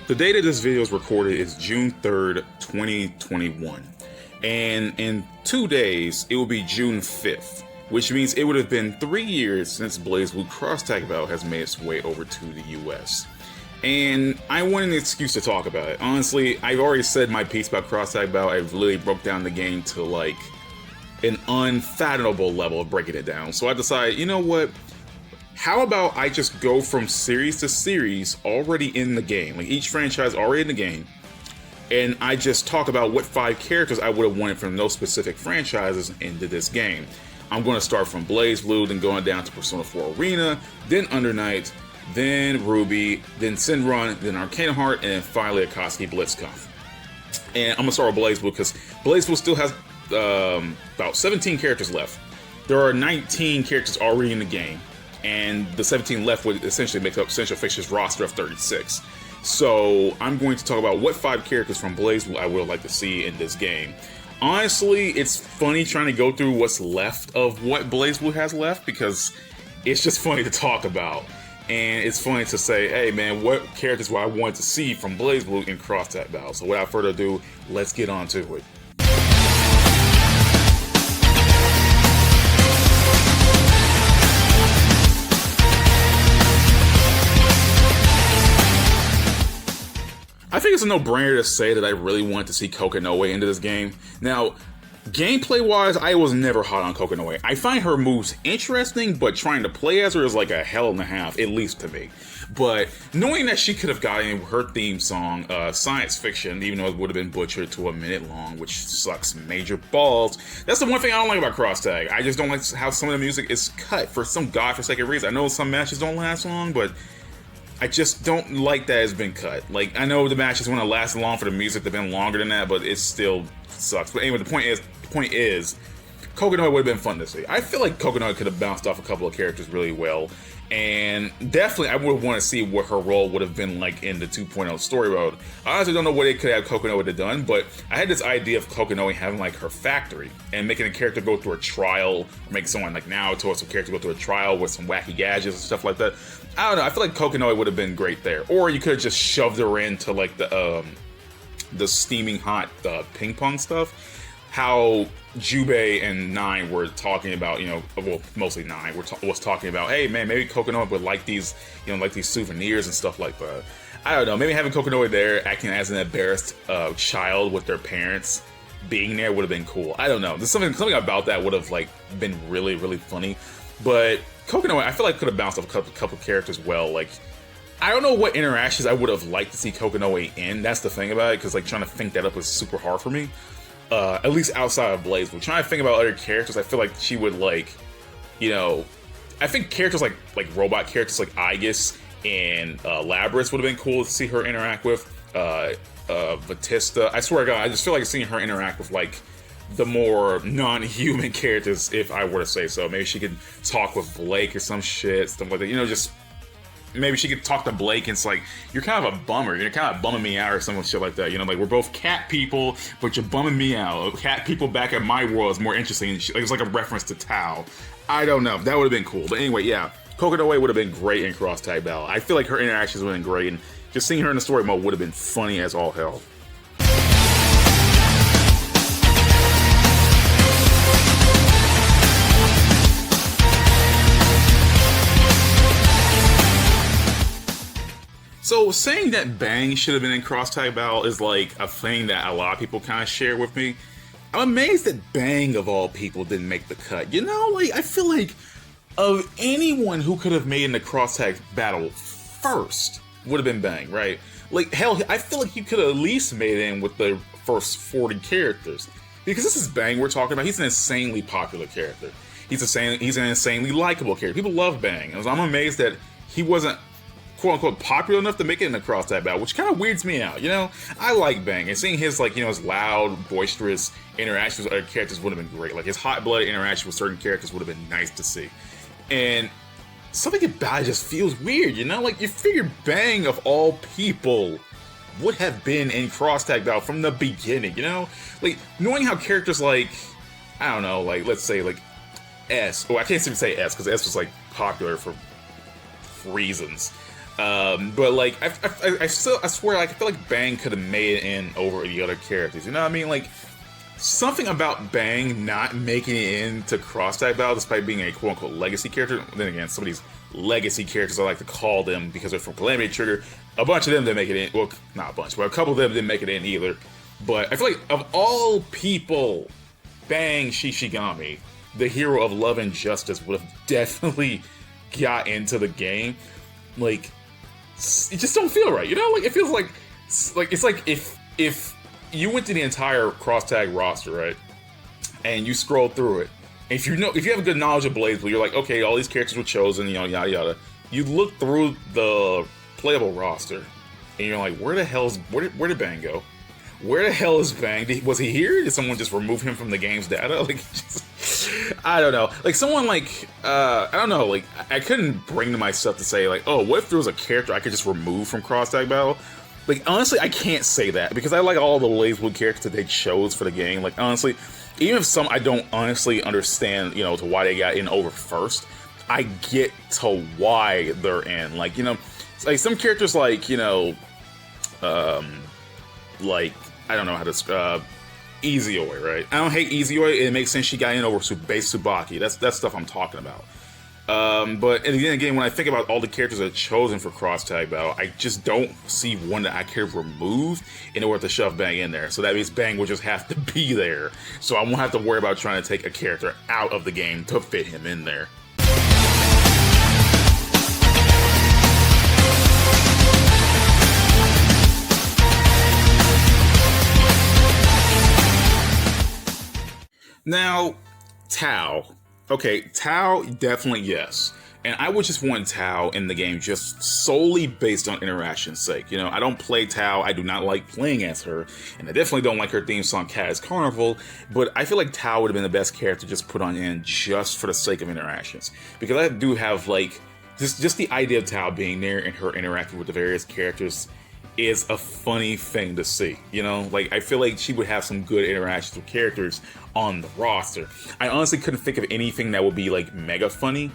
The date of this video is recorded is June 3rd, 2021. And in 2 days, it will be June 5th, which means it would have been 3 years since BlazBlue Cross Tag Battle has made its way over to the US. And I wanted an excuse to talk about it. Honestly, I've already said my piece about Cross Tag Battle. I've literally broke down the game to like an unfathomable level of breaking it down. So I decided, you know what? How about I just go from series to series already in the game, like each franchise already in the game, and I just talk about what 5 characters I would have wanted from those specific franchises into this game. I'm going to start from BlazBlue, then going down to Persona 4 Arena, then Under Night, then Ruby, then Sinrun, then Arcana Heart, and then finally Akatsuki Blitzkampf. And I'm going to start with BlazBlue because BlazBlue still has about 17 characters left. There are 19 characters already in the game, and the 17 left would essentially make up Central Fixture's roster of 36. So I'm going to talk about what 5 characters from BlazBlue I would like to see in this game. Honestly, it's funny trying to go through what's left of what BlazBlue has left because it's just funny to talk about. And it's funny to say, hey man, what characters would I want to see from BlazBlue in Cross Tag Battle? So without further ado, let's get on to it. I think it's a no-brainer to say that I really want to see Kokonoe into this game. Now, gameplay-wise, I was never hot on Kokonoe. I find her moves interesting, but trying to play as her is like a hell and a half, at least to me. But knowing that she could have gotten her theme song, Science Fiction, even though it would have been butchered to a minute long, which sucks major balls. That's the one thing I don't like about Cross Tag. I just don't like how some of the music is cut for some godforsaken reason. I know some matches don't last long, but I just don't like that it's been cut. Like, I know the matches want to last long for the music, they've been longer than that, but it still sucks. But anyway, the point is, Kokonoe would have been fun to see. I feel like Kokonoe could have bounced off a couple of characters really well, and definitely I would want to see what her role would have been like in the 2.0 story mode. I honestly don't know what they could have Kokonoe have done, but I had this idea of Kokonoe having like her factory and making a character go through a trial, or make someone like Naoto, some character go through a trial with some wacky gadgets and stuff like that. I don't know, I feel like Kokonoe would have been great there. Or you could have just shoved her into like the steaming hot ping pong stuff. How Jubei and Nine were talking about, you know, well, mostly Nine was talking about, hey man, maybe Kokonoe would like these, you know, like these souvenirs and stuff like that. I don't know, maybe having Kokonoe there acting as an embarrassed child with their parents being there would have been cool. I don't know, there's something about that would have like been really, really funny. But Kokonoe, I feel like could have bounced off a couple characters well. Like, I don't know what interactions I would have liked to see Kokonoe in. That's the thing about it, because like trying to think that up was super hard for me. At least outside of BlazBlue. Trying to think about other characters, I feel like she would like, you know, I think characters like robot characters like Aegis and Labrys would have been cool to see her interact with. Batista, I swear to God, I just feel like seeing her interact with like the more non-human characters, if I were to say so. Maybe she could talk with Blake or some shit, stuff like that. You know, just maybe she could talk to Blake and it's like, you're kind of a bummer. You're kind of bumming me out or some shit like that. You know, like we're both cat people, but you're bumming me out. Cat people back at my world is more interesting. It's like a reference to Tao. I don't know. That would have been cool. But anyway, yeah, Kokonoe would have been great in Cross Tag Battle. I feel like her interactions would have been great, and just seeing her in the story mode would have been funny as all hell. So saying that Bang should have been in Cross Tag Battle is like a thing that a lot of people kind of share with me. I'm amazed that Bang, of all people, didn't make the cut. You know, like, I feel like of anyone who could have made in the Cross Tag Battle first would have been Bang, right? Like, hell, I feel like he could have at least made it in with the first 40 characters. Because this is Bang we're talking about. He's an insanely popular character. He's an insanely likable character. People love Bang. I'm amazed that he wasn't quote-unquote popular enough to make it in the Cross Tag Battle, which kind of weirds me out, you know? I like Bang, and seeing his, like, you know, his loud, boisterous interactions with other characters would have been great. Like, his hot-blooded interaction with certain characters would have been nice to see. And something about it just feels weird, you know? Like, you figure Bang, of all people, would have been in Cross Tag Battle from the beginning, you know? Like, knowing how characters like, I don't know, like, let's say, like, S, oh, I can't even say S, because S was, like, popular for reasons. But like, I swear, like, I feel like Bang could have made it in over the other characters. You know what I mean? Like, something about Bang not making it into Cross Tag Battle, despite being a quote unquote legacy character. Then again, some of these legacy characters, I like to call them because they're from Calamity Trigger. A bunch of them didn't make it in. Well, not a bunch, but a couple of them didn't make it in either. But I feel like of all people, Bang Shishigami, the hero of love and justice, would have definitely got into the game. Like, it just don't feel right, you know? Like, it feels like it's like if you went to the entire cross tag roster, right, and you scroll through it, and if you have a good knowledge of BlazBlue, you're like, okay, all these characters were chosen, you know, yada yada. You look through the playable roster, and you're like, where did Bang go? Where the hell is Bang? Was he here? Did someone just remove him from the game's data? Like, I don't know. Like, someone like, I don't know, like, I couldn't bring to myself to say, like, oh, what if there was a character I could just remove from Cross Tag Battle? Like, honestly, I can't say that, because I like all the BlazBlue characters that they chose for the game. Like, honestly, even if some I don't honestly understand, you know, to why they got in over first, I get to why they're in. Like, you know, like some characters like, you know, like, I don't know how to Izoi, right? I don't hate Izoi. It makes sense she got in over base Tsubaki. That's stuff I'm talking about. But and again, when I think about all the characters that are chosen for Cross Tag Battle, I just don't see one that I could have removed in order to shove Bang in there. So that means Bang will just have to be there. So I won't have to worry about trying to take a character out of the game to fit him in there. Now, Tao. Okay, Tao, definitely yes. And I would just want Tao in the game just solely based on interaction's sake. You know, I don't play Tao, I do not like playing as her, and I definitely don't like her theme song, Cat's Carnival, but I feel like Tao would have been the best character just put on in just for the sake of interactions. Because I do have, like, just the idea of Tao being there and her interacting with the various characters is a funny thing to see, you know? Like, I feel like she would have some good interactions with characters on the roster. I honestly couldn't think of anything that would be, like, mega funny.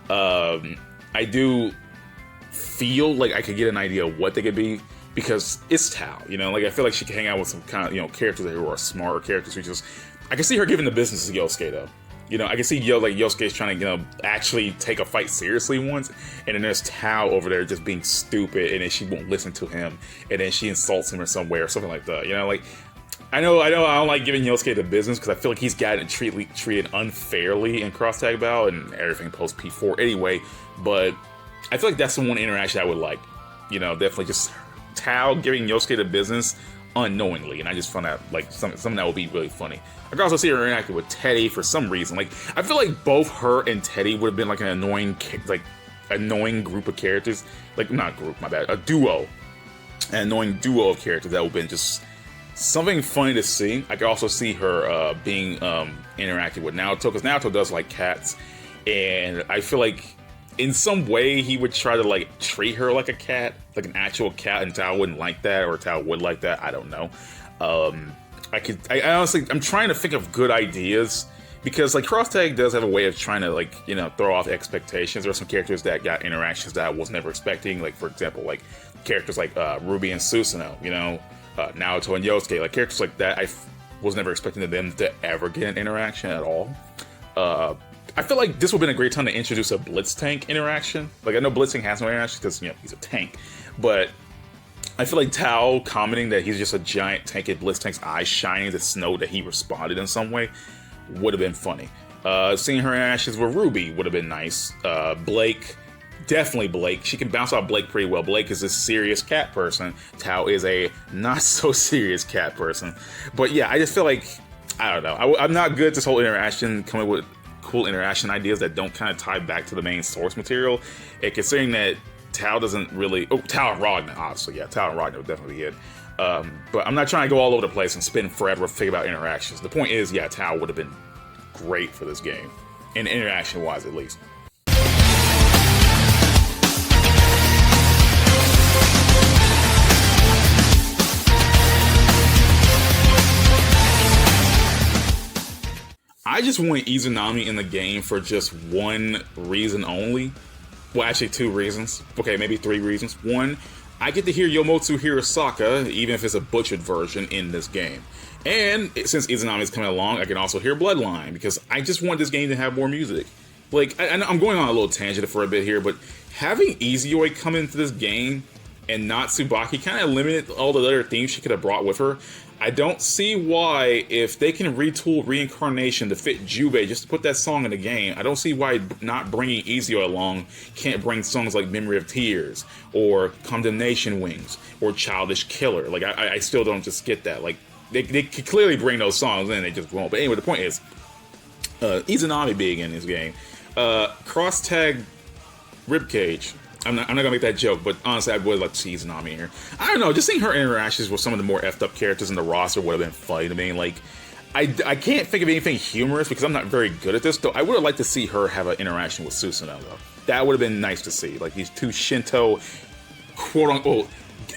I do feel like I could get an idea of what they could be, because it's Tao, you know? Like, I feel like she could hang out with some kind of, you know, characters who are smarter characters who just... I can see her giving the business to Yosuke, though. You know, I can see Yosuke's trying to, you know, actually take a fight seriously once, and then there's Tao over there just being stupid, and then she won't listen to him, and then she insults him in some way or something like that. You know, like, I know I don't like giving Yosuke the business, because I feel like he's gotten treated unfairly in Cross Tag Battle and everything post P4 anyway, but I feel like that's the one interaction I would like. You know, definitely just Tao giving Yosuke the business unknowingly, and I just found that, like, something that would be really funny. I could also see her interacting with Teddy for some reason. Like, I feel like both her and Teddy would have been like an annoying group of characters. Like, not group, my bad, a duo. An annoying duo of characters that would have been just something funny to see. I could also see her being interacting with Naoto, because Naoto does like cats, and I feel like in some way he would try to, like, treat her like a cat, like an actual cat, and Tao wouldn't like that, or Tao would like that. I don't know. I honestly, I'm trying to think of good ideas, because, like, Cross Tag does have a way of trying to, like, you know, throw off expectations. There are some characters that got interactions that I was never expecting, like, for example, like, characters like Ruby and Susanoo, you know, Naoto and Yosuke, like, characters like that, I was never expecting them to ever get an interaction at all. I feel like this would have been a great time to introduce a Blitztank interaction. Like, I know Blitztank has no interaction because, you know, he's a tank, but I feel like Tao commenting that he's just a giant tank and Blitztank's eyes shining to snow that he responded in some way would have been funny. Seeing her interactions with Ruby would have been nice. Blake, definitely Blake. She can bounce off Blake pretty well. Blake is a serious cat person. Tao is a not so serious cat person. But yeah, I just feel like, I don't know. I'm not good at this whole interaction, coming with cool interaction ideas that don't kind of tie back to the main source material. And considering that Tao doesn't really... Oh, Tao and Wagner, obviously. Yeah, Tao and Wagner would definitely be it. But I'm not trying to go all over the place and spend forever to figure out interactions. The point is, yeah, Tao would have been great for this game. And interaction-wise, at least. I just want Izanami in the game for just one reason only. Well, actually 2 reasons. Okay, maybe 3 reasons. 1, I get to hear Yomotsu Hirosaka, even if it's a butchered version, in this game. And since Izanami is coming along, I can also hear Bloodline, because I just want this game to have more music. Like, I'm going on a little tangent for a bit here, but having Izuyoi come into this game and not Tsubaki kind of limited all the other themes she could have brought with her. I don't see why, if they can retool Reincarnation to fit Jubei just to put that song in the game, I don't see why not bringing Izuyoi along can't bring songs like Memory of Tears, or Condemnation Wings, or Childish Killer. Like, I still don't just get that. Like, they could clearly bring those songs in, they just won't. But anyway, the point is, Izanami being in this game, cross-tag Ribcage. I'm not gonna make that joke, but honestly, I would like to see Izanami here. I don't know, just seeing her interactions with some of the more effed up characters in the roster would have been funny to me. Like, I can't think of anything humorous because I'm not very good at this, though. I would have liked to see her have an interaction with Susanoo, though. That would have been nice to see. Like, these 2 Shinto, quote-unquote,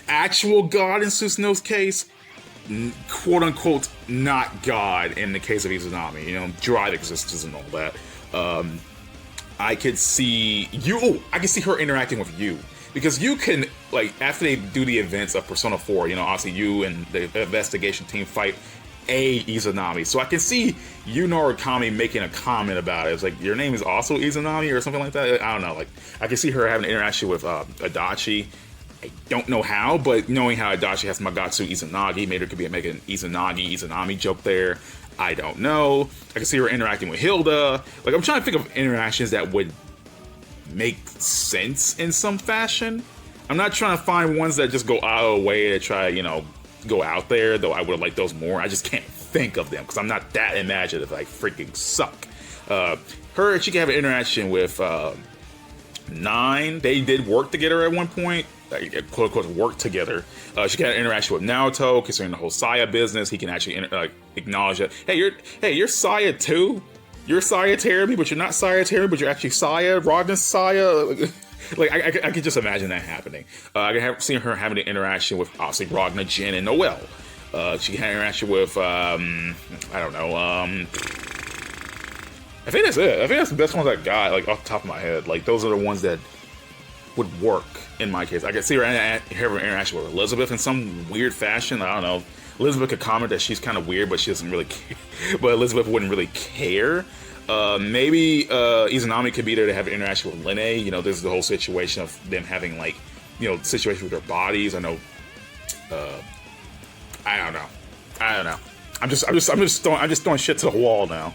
actual god in Susanoo's case, quote-unquote, not god in the case of Izanami. You know, drive existence and all that. I could see I can see her interacting with you, because you can, like, after they do the events of Persona 4, you know, obviously you and the investigation team fight a Izanami, so I can see Yu Narukami making a comment about it. It's like, your name is also Izanami or something like that. I don't know, like, I can see her having an interaction with Adachi. I don't know how, but knowing how Adachi has Magatsu Izanagi, maybe there could be making an Izanami joke there. I don't know. I can see her interacting with Hilda. Like, I'm trying to think of interactions that would make sense in some fashion. I'm not trying to find ones that just go out of the way to try, you know, go out there, though I would have liked those more. I just can't think of them because I'm not that imaginative. I freaking suck. She can have an interaction with 9. They did work together at one point. Quote unquote work together. She can have an interaction with Naruto concerning the whole Saya business. He can actually acknowledge that, hey, you're Saya too. You're Saya Terumi, but you're not Saya Terumi, but you're actually Saya. Rodney's Saya. Like, I could just imagine that happening. I can have seen her having an interaction with obviously Ragna, Jin, and Noelle. She can have an interaction with I don't know. I think that's it. I think that's the best ones I got, like, off the top of my head. Like, those are the ones that would work in my case. I could see her having an interaction with Elizabeth in some weird fashion. I don't know. Elizabeth could comment that she's kind of weird, but she doesn't really care. But Elizabeth wouldn't really care. Maybe Izanami could be there to have an interaction with Lene. You know, there's the whole situation of them having, like, you know, situation with their bodies. I know. I don't know. I'm just throwing shit to the wall now.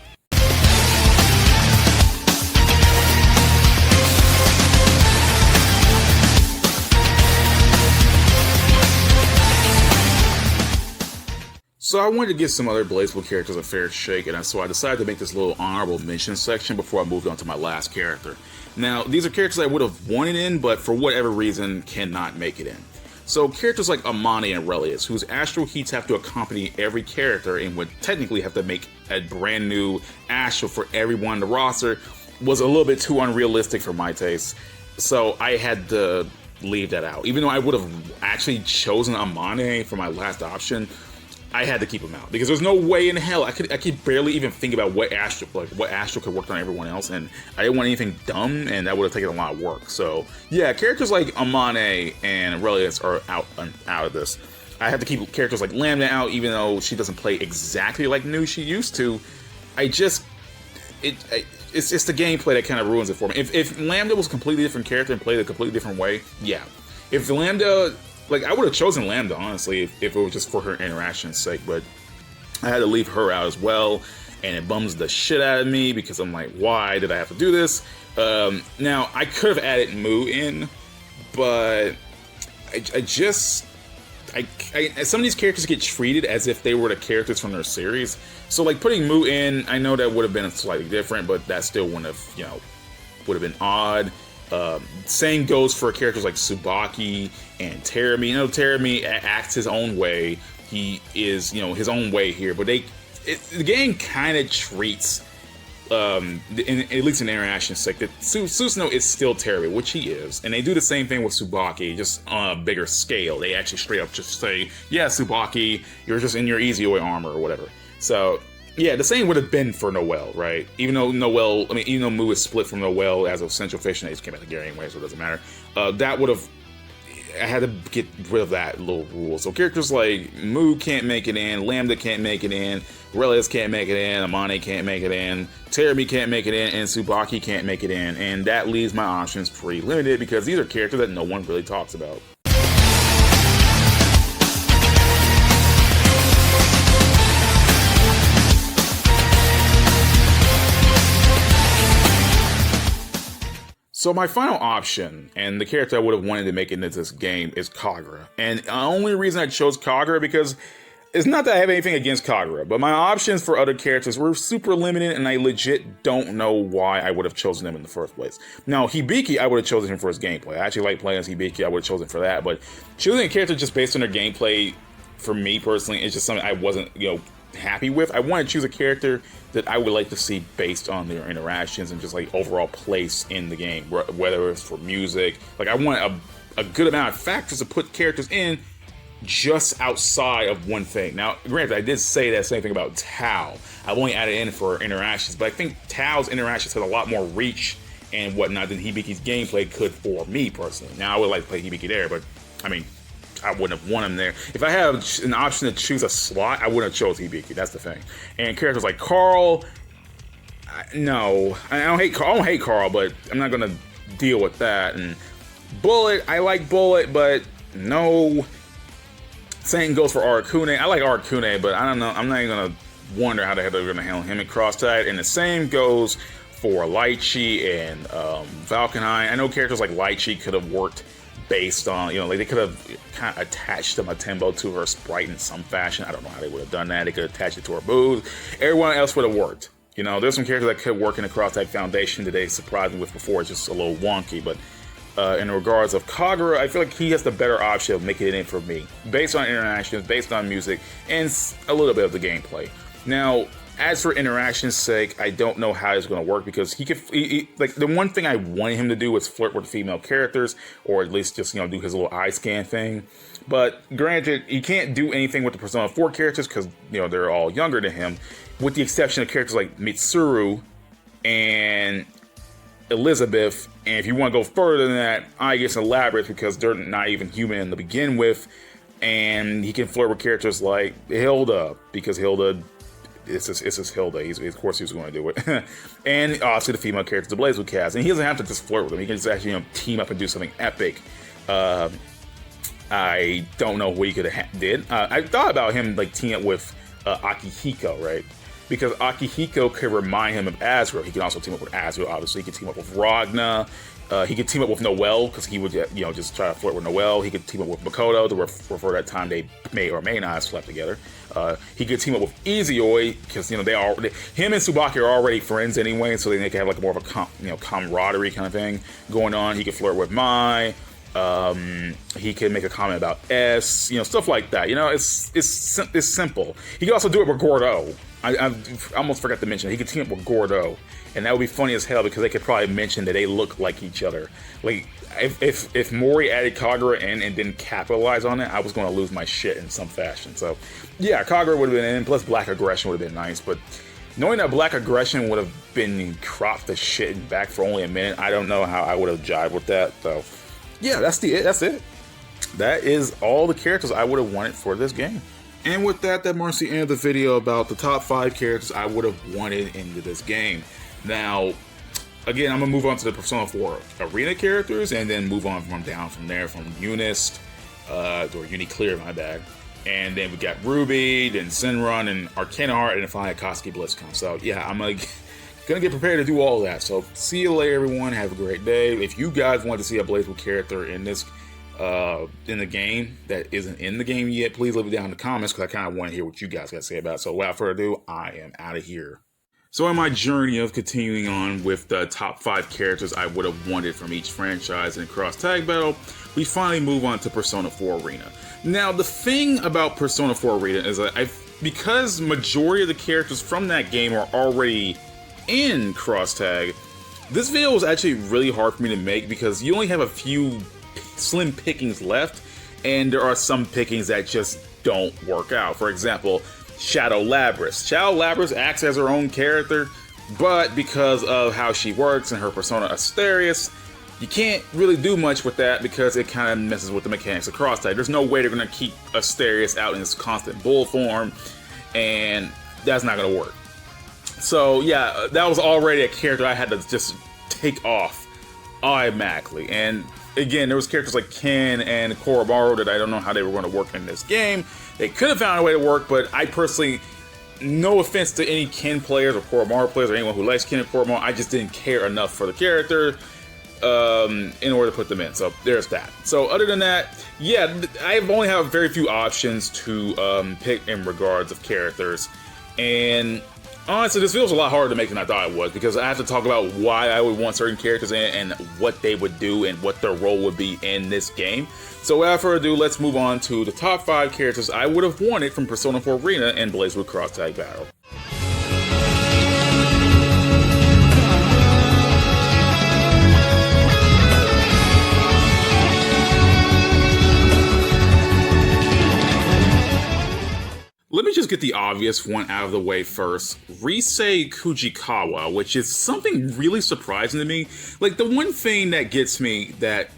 So I wanted to give some other BlazBlue characters a fair shake, and so I decided to make this little honorable mention section before I moved on to my last character. Now, these are characters I would have wanted in, but for whatever reason, cannot make it in. So characters like Amane and Relius, whose astral heats have to accompany every character and would technically have to make a brand new astral for everyone on the roster, was a little bit too unrealistic for my taste. So I had to leave that out. Even though I would have actually chosen Amane for my last option, I had to keep him out because there's no way in hell I could barely even think about what astral could work on everyone else, and I didn't want anything dumb, and that would have taken a lot of work. So yeah, characters like Amane and Relius are out of this. I have to keep characters like Lambda out, even though she doesn't play exactly like New she used to. It's just the gameplay that kind of ruins it for me. If Lambda was a completely different character and played a completely different way, yeah. If Lambda, like, I would have chosen Lambda, honestly, if it was just for her interaction's sake, but I had to leave her out as well, and it bums the shit out of me because I'm like, why did I have to do this? Now, I could have added Mu in, but some of these characters get treated as if they were the characters from their series. So, like, putting Mu in, I know that would have been slightly different, but that still wouldn't have, would have been odd. Same goes for characters like Tsubaki and Terumi. You know, Terumi acts his own way. He is, his own way here. But the game kind of treats, at least in interaction's sake, that Susanoo is still Terumi, which he is. And they do the same thing with Tsubaki, just on a bigger scale. They actually straight up just say, yeah, Tsubaki, you're just in your Izuyoi armor or whatever. So Yeah, the same would have been for Noelle, right? Even though Moo is split from Noelle as a central fish, and they just came out together anyway, so it doesn't matter. That would have, I had to get rid of that little rule. So characters like Moo can't make it in, Lambda can't make it in, Relias can't make it in, Amane can't make it in, Terumi can't make it in, and Tsubaki can't make it in. And that leaves my options pretty limited because these are characters that no one really talks about. So my final option, and the character I would have wanted to make it into this game, is Kagura. And the only reason I chose Kagura because it's not that I have anything against Kagura, but my options for other characters were super limited, and I legit don't know why I would have chosen them in the first place. Now, Hibiki, I would have chosen him for his gameplay. I actually like playing as Hibiki, I would have chosen for that, but choosing a character just based on their gameplay, for me personally, is just something I wasn't, happy with. I want to choose a character that I would like to see based on their interactions and just like overall place in the game, whether it's for music. Like I want a good amount of factors to put characters in just outside of one thing. Now, granted, I did say that same thing about Tao. I've only added in for interactions, but I think Tao's interactions has a lot more reach and whatnot than Hibiki's gameplay could for me personally. Now, I would like to play Hibiki there, but I mean, I wouldn't have won him there. If I had an option to choose a slot, I wouldn't have chose Hibiki. That's the thing. And characters like Carl, no, I don't hate Carl, but I'm not gonna deal with that. And Bullet, I like Bullet, but no. Same goes for Arakune. I like Arakune, but I don't know. I'm not even gonna wonder how the hell they're gonna handle him in Cross Tag. And the same goes for Lychee and Valkenheim. I know characters like Lychee could have worked based on, like they could have kind of attached the Matembo to her sprite in some fashion. I don't know how they would have done that. They could attach it to her boobs. Everyone else would have worked. There's some characters that could work in the Cross-Tag Foundation that they surprised me with before. It's just a little wonky, but in regards of Kagura, I feel like he has the better option of making it in for me. Based on interactions, based on music, and a little bit of the gameplay. Now, as for interaction's sake, I don't know how it's going to work because like the one thing I wanted him to do was flirt with female characters, or at least just do his little eye scan thing. But granted, he can't do anything with the Persona 4 characters because they're all younger than him, with the exception of characters like Mitsuru and Elizabeth. And if you want to go further than that, I guess Elaborate because they're not even human to begin with. And he can flirt with characters like Hilda because Hilda. It's just Hilda. Of course, he was going to do it. And obviously the female characters, the BlazBlue cast. And he doesn't have to just flirt with them. He can just actually team up and do something epic. I don't know what he could have did. I thought about him like teaming up with Akihiko, right? Because Akihiko could remind him of Azrael. He can also team up with Azrael, obviously. He could team up with Wagner. He could team up with Noelle because he would, just try to flirt with Noelle. He could team up with Makoto to refer that time they may or may not have slept together. He could team up with Izuyoi because him and Tsubaki are already friends anyway, so they can have like more of a camaraderie kind of thing going on. He could flirt with Mai. He could make a comment about S. Stuff like that. It's simple. He could also do it with Gordo. I almost forgot to mention he could team up with Gordo. And that would be funny as hell because they could probably mention that they look like each other. Like, if Mori added Kagura in and didn't capitalize on it, I was going to lose my shit in some fashion. So, yeah, Kagura would have been in, plus Black Aggression would have been nice. But knowing that Black Aggression would have been cropped to shit and back for only a minute, I don't know how I would have jived with that. So, yeah, that's it. That is all the characters I would have wanted for this game. And with that marks the end of the video about the top 5 characters I would have wanted into this game. Now, again, I'm going to move on to the Persona 4 arena characters and then move on from there, from Eunice, or Uniclear, my bad. And then we got Ruby, then Sinrun, and Arcana Heart, and then finally Akatsuki BlizzCon. So, yeah, I'm going to get prepared to do all of that. So, see you later, everyone. Have a great day. If you guys want to see a BlazBlue character in this, in the game that isn't in the game yet, please leave it down in the comments because I kind of want to hear what you guys got to say about it. So, without further ado, I am out of here. So in my journey of continuing on with the top 5 characters I would have wanted from each franchise in a cross-tag battle, we finally move on to Persona 4 Arena. Now, the thing about Persona 4 Arena is that because majority of the characters from that game are already in cross-tag, this video was actually really hard for me to make because you only have a few slim pickings left, and there are some pickings that just don't work out. For example, Shadow Labrys. Shadow Labrys acts as her own character, but because of how she works and her persona Asterius, you can't really do much with that because it kind of messes with the mechanics of cross-type. There's no way they're going to keep Asterius out in this constant bull form, and that's not going to work. So yeah, that was already a character I had to just take off automatically. And again, there was characters like Ken and Koromaru that I don't know how they were going to work in this game. They could have found a way to work, but I personally, no offense to any Ken players or Koromaru players or anyone who likes Ken and Koromaru, I just didn't care enough for the character in order to put them in. So there's that. So other than that, yeah, I only have very few options to pick in regards of characters. And honestly, this feels a lot harder to make than I thought it was, because I have to talk about why I would want certain characters in and what they would do and what their role would be in this game. So without further ado, let's move on to the top 5 characters I would have wanted from Persona 4 Arena and BlazBlue Cross Tag Battle. Let me just get the obvious one out of the way first. Rise Kujikawa, which is something really surprising to me. Like, the one thing that gets me that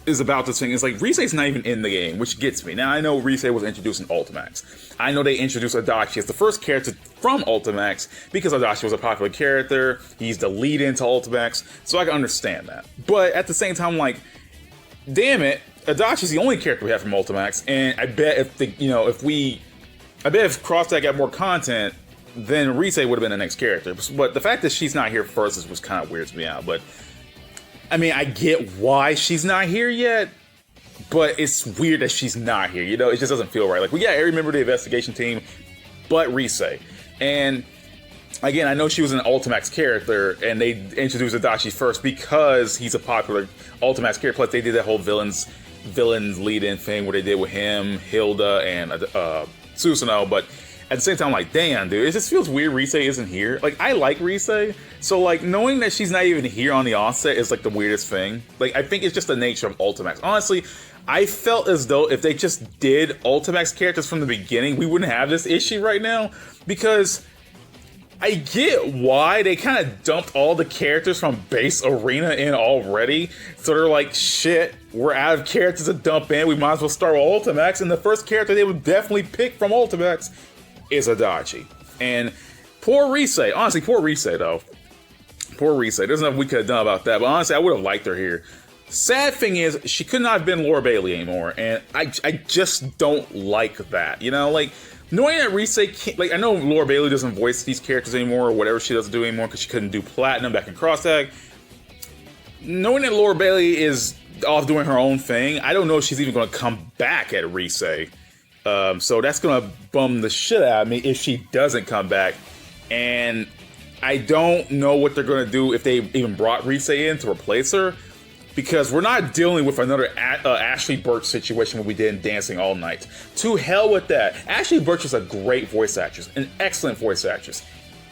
is about this thing is, like, Rise's not even in the game, which gets me. Now, I know Rise was introduced in Ultimax. I know they introduced Adachi as the first character from Ultimax because Adachi was a popular character. He's the lead into Ultimax, so I can understand that. But at the same time, like, damn it, Adachi's the only character we have from Ultimax, and I bet if Cross Tag got more content, then Rise would have been the next character. But the fact that she's not here first was kind of weirds me out. But, I mean, I get why she's not here yet, but it's weird that she's not here. You know, it just doesn't feel right. Like, well, yeah, every member of the investigation team, but Rise. And, again, I know she was an Ultimax character, and they introduced Adachi first because he's a popular Ultimax character. Plus, they did that whole villains lead-in thing where they did with him, Hilda, and Susanoo, but at the same time, I'm like, damn, dude, it just feels weird Rise isn't here. Like, I like Rise, so, like, knowing that she's not even here on the onset is, like, the weirdest thing. Like, I think it's just the nature of Ultimax. Honestly, I felt as though if they just did Ultimax characters from the beginning, we wouldn't have this issue right now, because I get why they kind of dumped all the characters from base arena in already. So they're like, shit, we're out of characters to dump in. We might as well start with Ultimax. And the first character they would definitely pick from Ultimax is Adachi. And poor Rise. Honestly, poor Rise, though. Poor Rise. There's nothing we could have done about that. But honestly, I would have liked her here. Sad thing is, she could not have been Laura Bailey anymore. And I just don't like that. You know, like, knowing that Rise can't, like, I know Laura Bailey doesn't voice these characters anymore or whatever she doesn't do anymore because she couldn't do Platinum back in Cross Tag. Knowing that Laura Bailey is off doing her own thing, I don't know if she's even going to come back at Rise. So that's going to bum the shit out of me if she doesn't come back. And I don't know what they're going to do if they even brought Rise in to replace her, because we're not dealing with another Ashley Birch situation what we did in Dancing All Night. To hell with that. Ashley Birch is a great voice actress, an excellent voice actress,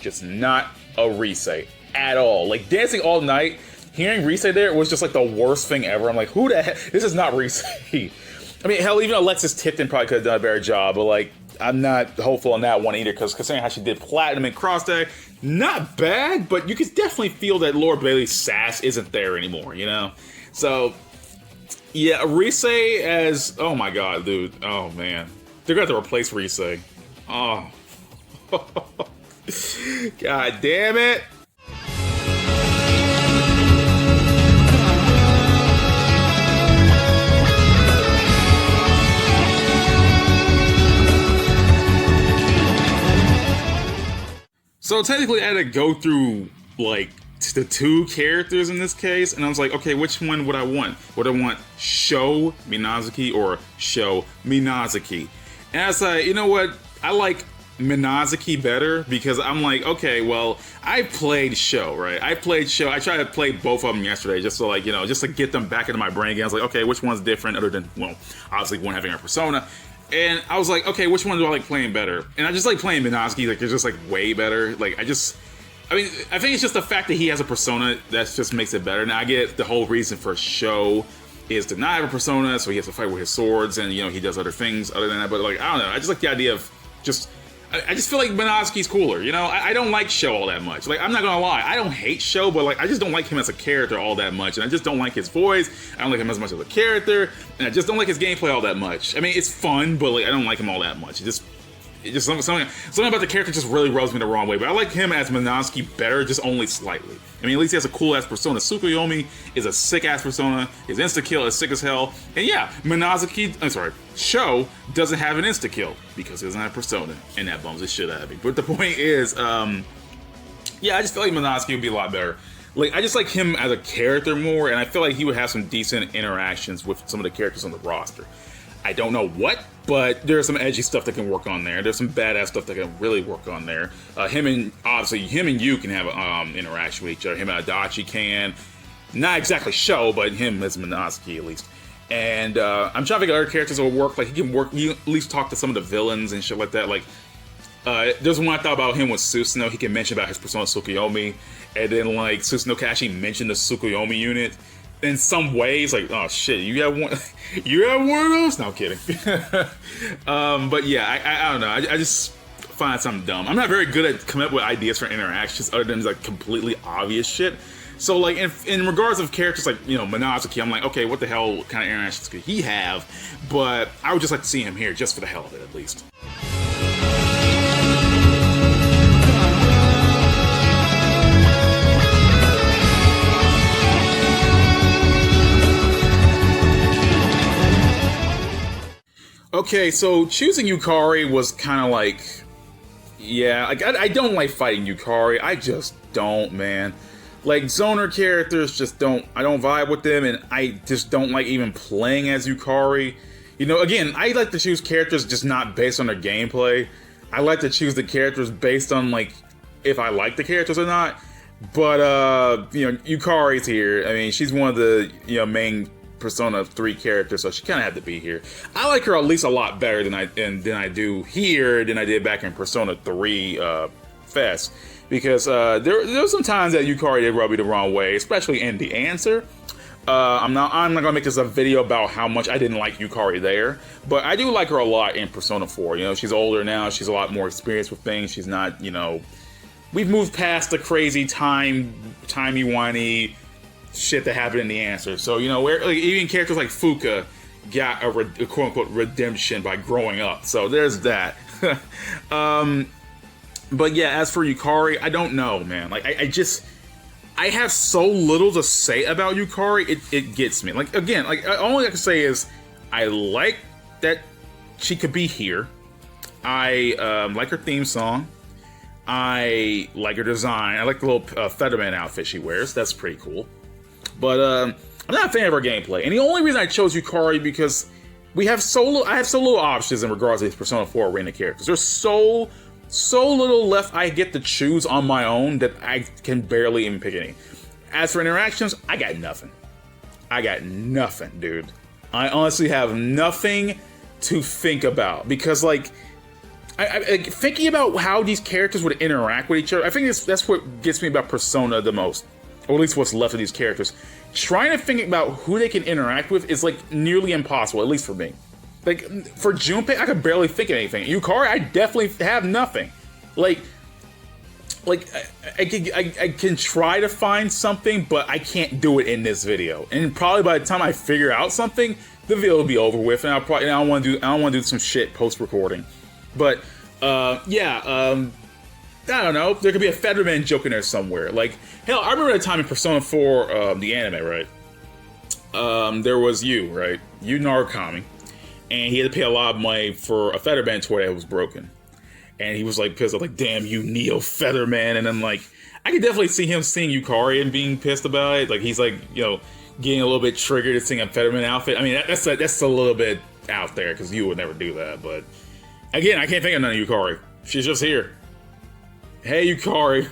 just not a Rise at all. Like, Dancing All Night, hearing Rise there was just like the worst thing ever. I'm like, who the heck? This is not Rise. I mean, hell, even Alexis Tipton probably could have done a better job, but, like, I'm not hopeful on that one either, because considering how she did Platinum and Cross Tag, not bad, but you could definitely feel that Laura Bailey's sass isn't there anymore, you know? So, yeah, Rise as, oh my god, dude, oh man. They're gonna have to replace Rise. Oh. God damn it. So technically I had to go through, like, the 2 characters in this case, and I was like, okay, which one would I want? Would I want Sho Minazuki or Sho Minazuki? And I was like, you know what? I like Minazuki better, because I'm like, okay, well, I played Sho, right? I played Sho. I tried to play both of them yesterday just so, like, you know, just to get them back into my brain again. I was like, okay, which one's different other than, well, obviously one having a persona. And I was like, okay, which one do I like playing better? And I just like playing Minazuki, like, it's just, like, way better. Like, I mean, I think it's just the fact that he has a persona that just makes it better. Now, I get the whole reason for Sho is to not have a persona, so he has to fight with his swords, and, you know, he does other things other than that. But, like, I don't know. I just like the idea of just, I just feel like Minosuke's cooler, you know? I don't like Sho all that much. Like, I'm not gonna lie, I don't hate Sho, but like, I just don't like him as a character all that much, and I just don't like his voice, I don't like him as much as a character, and I just don't like his gameplay all that much. I mean, it's fun, but like, I don't like him all that much. It just something about the character just really rubs me the wrong way, but I like him as Minosuke better, just only slightly. I mean, at least he has a cool-ass persona. Tsukuyomi is a sick-ass persona, his insta-kill is sick as hell, and yeah, Sho doesn't have an insta-kill, because he doesn't have persona, and that bums the shit out of me. But the point is, yeah, I just feel like Minosuke would be a lot better. Like, I just like him as a character more, and I feel like he would have some decent interactions with some of the characters on the roster. I don't know what, but there's some edgy stuff that can work on there. There's some badass stuff that can really work on there. Him and you can have interaction with each other. Him and Adachi can. Not exactly Sho, but him as Minosuke at least. And I'm trying to think of other characters that will work. Like, he can at least talk to some of the villains and shit like that. Like, there's one I thought about him with Susanoo. He can mention about his persona Tsukuyomi. And then, like, Susanoo can actually mention the Tsukuyomi unit in some ways. Like, oh shit, you have one of those? No, I'm kidding. But yeah, I don't know. I just find something dumb. I'm not very good at coming up with ideas for interactions other than like completely obvious shit. So like in regards of characters like, you know, Minosuke, I'm like, okay, what the hell kind of interactions could he have? But I would just like to see him here just for the hell of it, at least. Okay, so choosing Yukari was kind of like, yeah, like I don't like fighting Yukari. I just don't, man. Like, zoner characters just don't, I don't vibe with them, and I just don't like even playing as Yukari. You know, again, I like to choose characters just not based on their gameplay. I like to choose the characters based on, like, if I like the characters or not. But, you know, Yukari's here. I mean, she's one of the, you know, main Persona 3 character, so she kind of had to be here. I like her at least a lot better than I do here than I did back in Persona 3 Fest, because there were some times that Yukari did rub me the wrong way, especially in the answer. I'm not gonna make this a video about how much I didn't like Yukari there, but I do like her a lot in Persona 4. You know, she's older now, she's a lot more experienced with things. She's not, you know, we've moved past the crazy timey-wimey shit that happened in the answer. So, you know, where like, even characters like Fuka got a quote-unquote redemption by growing up. So there's that. But yeah, as for Yukari, I don't know, man. Like, I have so little to say about Yukari, it gets me. Like, again, like, all I can say is I like that she could be here. I like her theme song. I like her design. I like the little Featherman outfit she wears. That's pretty cool. But I'm not a fan of her gameplay. And the only reason I chose Yukari because I have so little options in regards to these Persona 4 arena characters. There's so little left I get to choose on my own that I can barely even pick any. As for interactions, I got nothing. Dude. I honestly have nothing to think about because, like, I thinking about how these characters would interact with each other, I think that's what gets me about Persona the most. Or at least what's left of these characters. Trying to think about who they can interact with is, like, nearly impossible, at least for me. Like, for Junpei, I could barely think of anything. Yukari, I definitely have nothing. Like I can try to find something, but I can't do it in this video. And probably by the time I figure out something, the video will be over with, and I don't want to do some shit post-recording. But I don't know. There could be a Featherman joke in there somewhere. Like, hell, I remember that time in Persona 4, the anime, right? There was right? Yu Narukami. And he had to pay a lot of money for a Featherman toy that was broken. And he was, like, pissed off, like, damn you, Neo Featherman. And then, like, I could definitely see him seeing Yukari and being pissed about it. Like, he's, like, you know, getting a little bit triggered at seeing a Featherman outfit. I mean, that's a little bit out there, because you would never do that. But, again, I can't think of none of Yukari. She's just here. Hey, Yukari.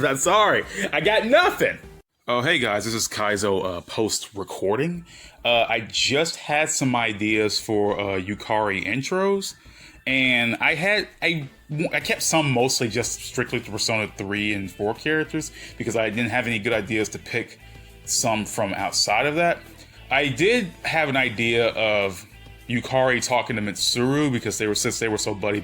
I'm sorry. I got nothing. Oh, hey guys, this is Kaizou post-recording. I just had some ideas for Yukari intros, and I kept some mostly just strictly to Persona 3 and 4 characters, because I didn't have any good ideas to pick some from outside of that. I did have an idea of Yukari talking to Mitsuru, because since they were so buddy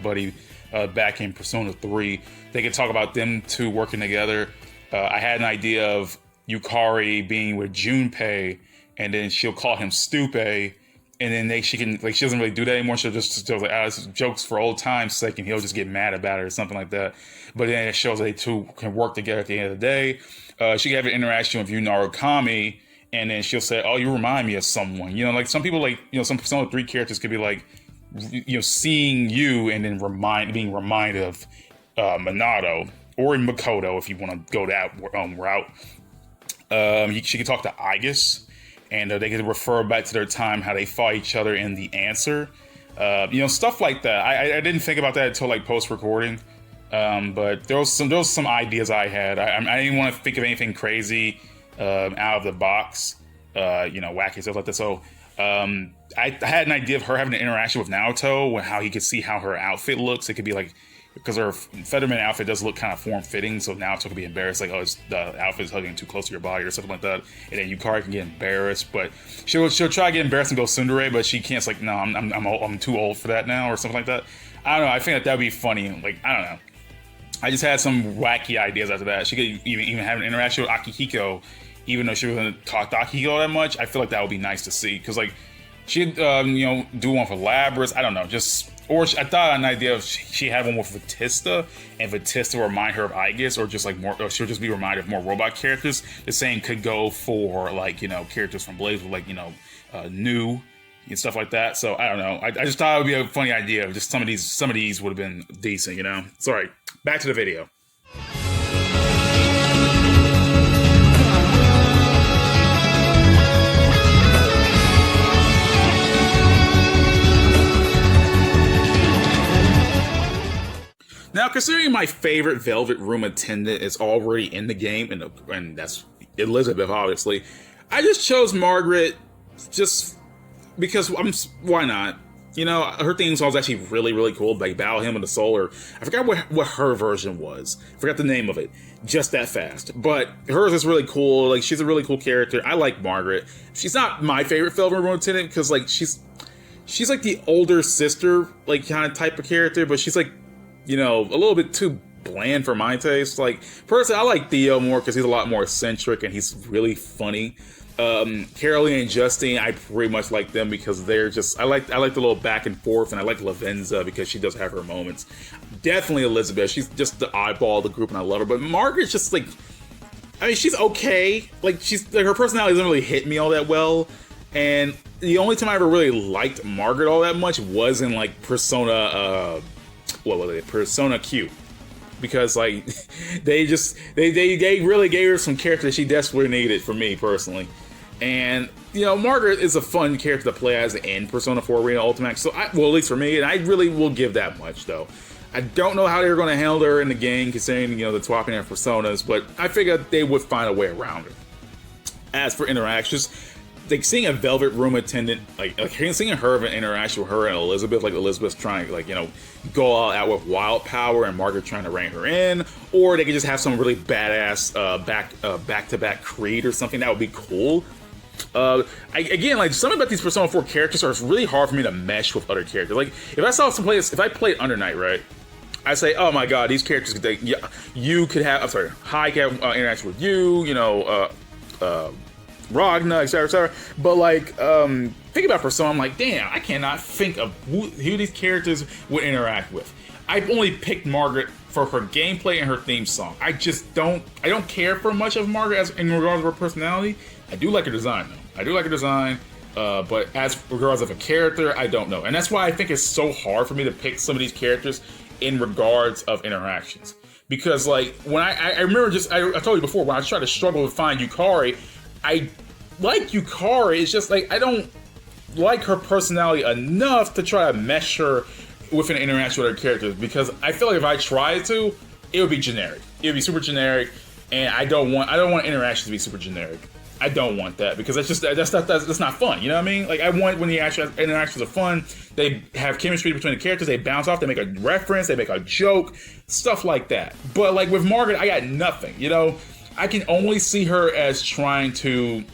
back in Persona 3, they could talk about them two working together. I had an idea of Yukari being with Junpei, and then she'll call him Stupe, and then she doesn't really do that anymore. She'll just like, it's jokes for old time's sake, and he'll just get mad about it or something like that. But then it shows that they two can work together at the end of the day. She can have an interaction with Yu Narukami, and then she'll say, "Oh, you remind me of someone." You know, like some people, like, you know, some Persona 3 characters could be like, you know, seeing you and then being reminded of Minato or Makoto, if you want to go that route. She could talk to ARCSYS, and they could refer back to their time, how they fought each other in The Answer. You know, stuff like that. I didn't think about that until like post-recording. But there was some ideas I had. I didn't want to think of anything crazy out of the box, you know, wacky stuff like that. So I had an idea of her having an interaction with Naoto, and how he could see how her outfit looks. It could be like, because her Featherman outfit does look kind of form-fitting, so Naoto could be embarrassed, like, oh, the outfit is hugging too close to your body or something like that. And then Yukari can get embarrassed, but she'll try to get embarrassed and go tsundere, but she can't. It's like, no, I'm too old for that now, or something like that. I don't know. I think that would be funny. Like, I don't know. I just had some wacky ideas after that. She could even have an interaction with Akihiko, even though she wasn't talk to Akihiko that much. I feel like that would be nice to see, because like she'd you know, do one for Labras. I don't know, I thought an idea of she had one with Vatista, and Vatista would remind her of ARCSYS, or just like more, or she'll just be reminded of more robot characters. The same could go for, like, you know, characters from BlazBlue, like, you know, New and stuff like that. So I don't know. I just thought it would be a funny idea. Just some of these would have been decent, you know. Sorry. Back to the video. Now, considering my favorite Velvet Room attendant is already in the game, and that's Elizabeth, obviously, I just chose Margaret just because why not? You know, her theme song is actually really, really cool. Like Battle Hymn of the Soul, or I forgot what her version was. I forgot the name of it. Just that fast. But hers is really cool. Like, she's a really cool character. I like Margaret. She's not my favorite Velvet Room attendant, because like she's like the older sister, like, kind of type of character, but she's like, you know, a little bit too bland for my taste. Like, personally, I like Theo more because he's a lot more eccentric and he's really funny. Caroline and Justine, I pretty much like them because they're just, I like the little back and forth, and I like Lavenza because she does have her moments. Definitely Elizabeth, she's just the oddball of the group and I love her. But Margaret's just like, I mean, she's okay. Like, she's like, her personality doesn't really hit me all that well. And the only time I ever really liked Margaret all that much was in like Persona, Persona Q. Because like they really gave her some character that she desperately needed, for me personally. And you know, Margaret is a fun character to play as in Persona 4 Arena Ultimate. So at least for me, and I really will give that much though. I don't know how they're going to handle her in the game, considering, you know, the swapping of personas, but I figured they would find a way around it. As for interactions, like seeing a Velvet Room attendant, like seeing her have an interaction with her and Elizabeth, like Elizabeth's trying, like, you know, go all out with wild power and Margaret trying to rein her in, or they could just have some really badass back-to-back Creed or something. That would be cool. Again, like, something about these Persona 4 characters are really hard for me to mesh with other characters. Like, if I played Under Night, right, I say, oh my god, these characters, you could have, Hai could have interaction with you know, Wagner, etc. But like, think about Persona, I'm like, damn, I cannot think of who these characters would interact with. I've only picked Margaret for her gameplay and her theme song. I don't care for much of Margaret in regards to her personality. I do like her design though. I do like her design, but as regards of a character, I don't know. And that's why I think it's so hard for me to pick some of these characters in regards of interactions. Because like, when I remember I told you before, when I tried to struggle to find Yukari, I like Yukari, it's just like, I don't like her personality enough to try to mesh her with an interaction with her characters, because I feel like if I tried to, it would be generic. It would be super generic, and I don't want interactions to be super generic. I don't want that, because that's not fun, you know what I mean? Like, I want when the interactions are fun, they have chemistry between the characters, they bounce off, they make a reference, they make a joke, stuff like that. But like with Margaret, I got nothing, you know? I can only see her as trying to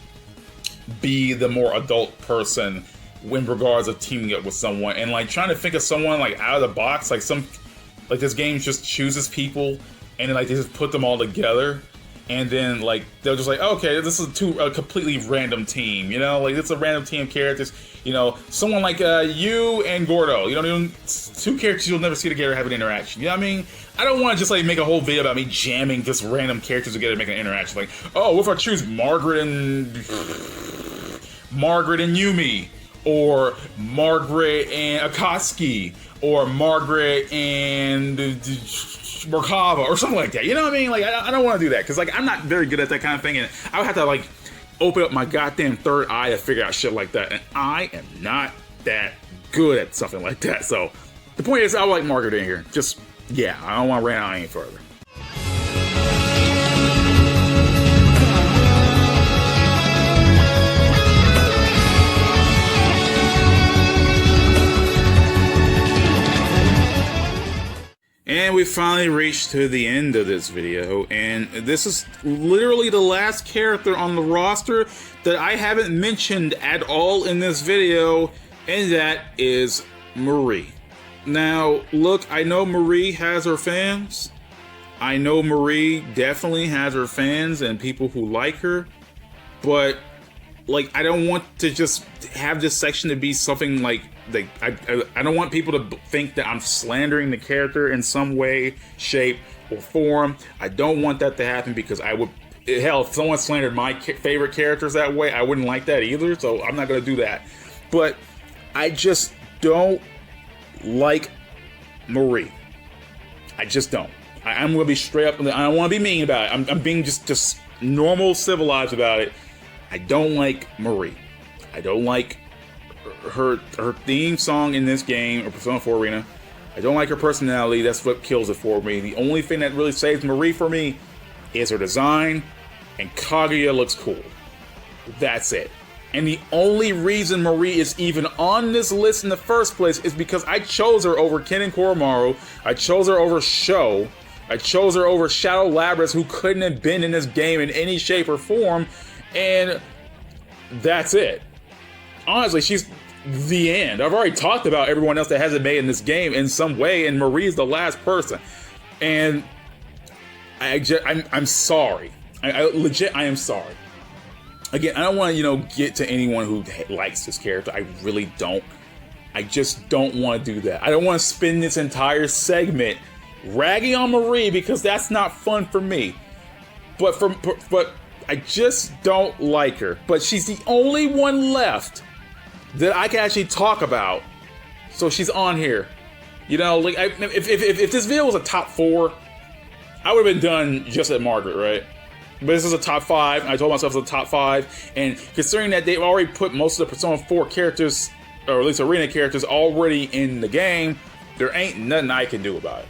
be the more adult person in regards of teaming up with someone, and like trying to think of someone like out of the box, like this game just chooses people and then like they just put them all together, and then like they're just like, okay, this is a completely random team, you know, like it's a random team of characters, you know, someone like you and Gordo, you know, even two characters you'll never see together have an interaction, you know what I mean? I don't want to just like make a whole video about me jamming just random characters together to make an interaction, like, oh, what if I choose Margaret and Yumi, or Margaret and ARCSYS, or Margaret and Merkava, or something like that. You know what I mean? Like, I don't want to do that, because, like, I'm not very good at that kind of thing, and I would have to, like, open up my goddamn third eye to figure out shit like that, and I am not that good at something like that. So, the point is, I would like Margaret in here. Just, yeah, I don't want to rant out any further. And we finally reached to the end of this video, and this is literally the last character on the roster that I haven't mentioned at all in this video, and that is Marie. Now, look, I know Marie has her fans. I know Marie definitely has her fans and people who like her, but like, I don't want to just have this section to be something like I don't want people to think that I'm slandering the character in some way, shape, or form. I don't want that to happen, because I would, hell, if someone slandered my favorite characters that way, I wouldn't like that either, so I'm not going to do that. But I just don't like Marie. I just don't. I'm going to be straight up, I don't want to be mean about it. I'm being just normal, civilized about it. I don't like Marie. I don't like her theme song in this game, or Persona 4 Arena. I don't like her personality. That's what kills it for me. The only thing that really saves Marie for me is her design, and Kaguya looks cool. That's it. And the only reason Marie is even on this list in the first place is because I chose her over Ken and Koromaru. I chose her over Sho. I chose her over Shadow Labrys, who couldn't have been in this game in any shape or form. And that's it. Honestly, she's the end. I've already talked about everyone else that hasn't made in this game in some way, and Marie's the last person. And I'm sorry. I legit, I am sorry. Again, I don't want to, get to anyone who likes this character. I really don't. I just don't want to do that. I don't want to spend this entire segment ragging on Marie, because that's not fun for me. But I just don't like her. But she's the only one left that I can actually talk about, so she's on here. Like, if this video was a top 4, I would have been done just at Margaret, right? But this is a top 5. I told myself it's a top 5, and considering that they've already put most of the Persona 4 characters, or at least arena characters, already in the game, there ain't nothing I can do about it,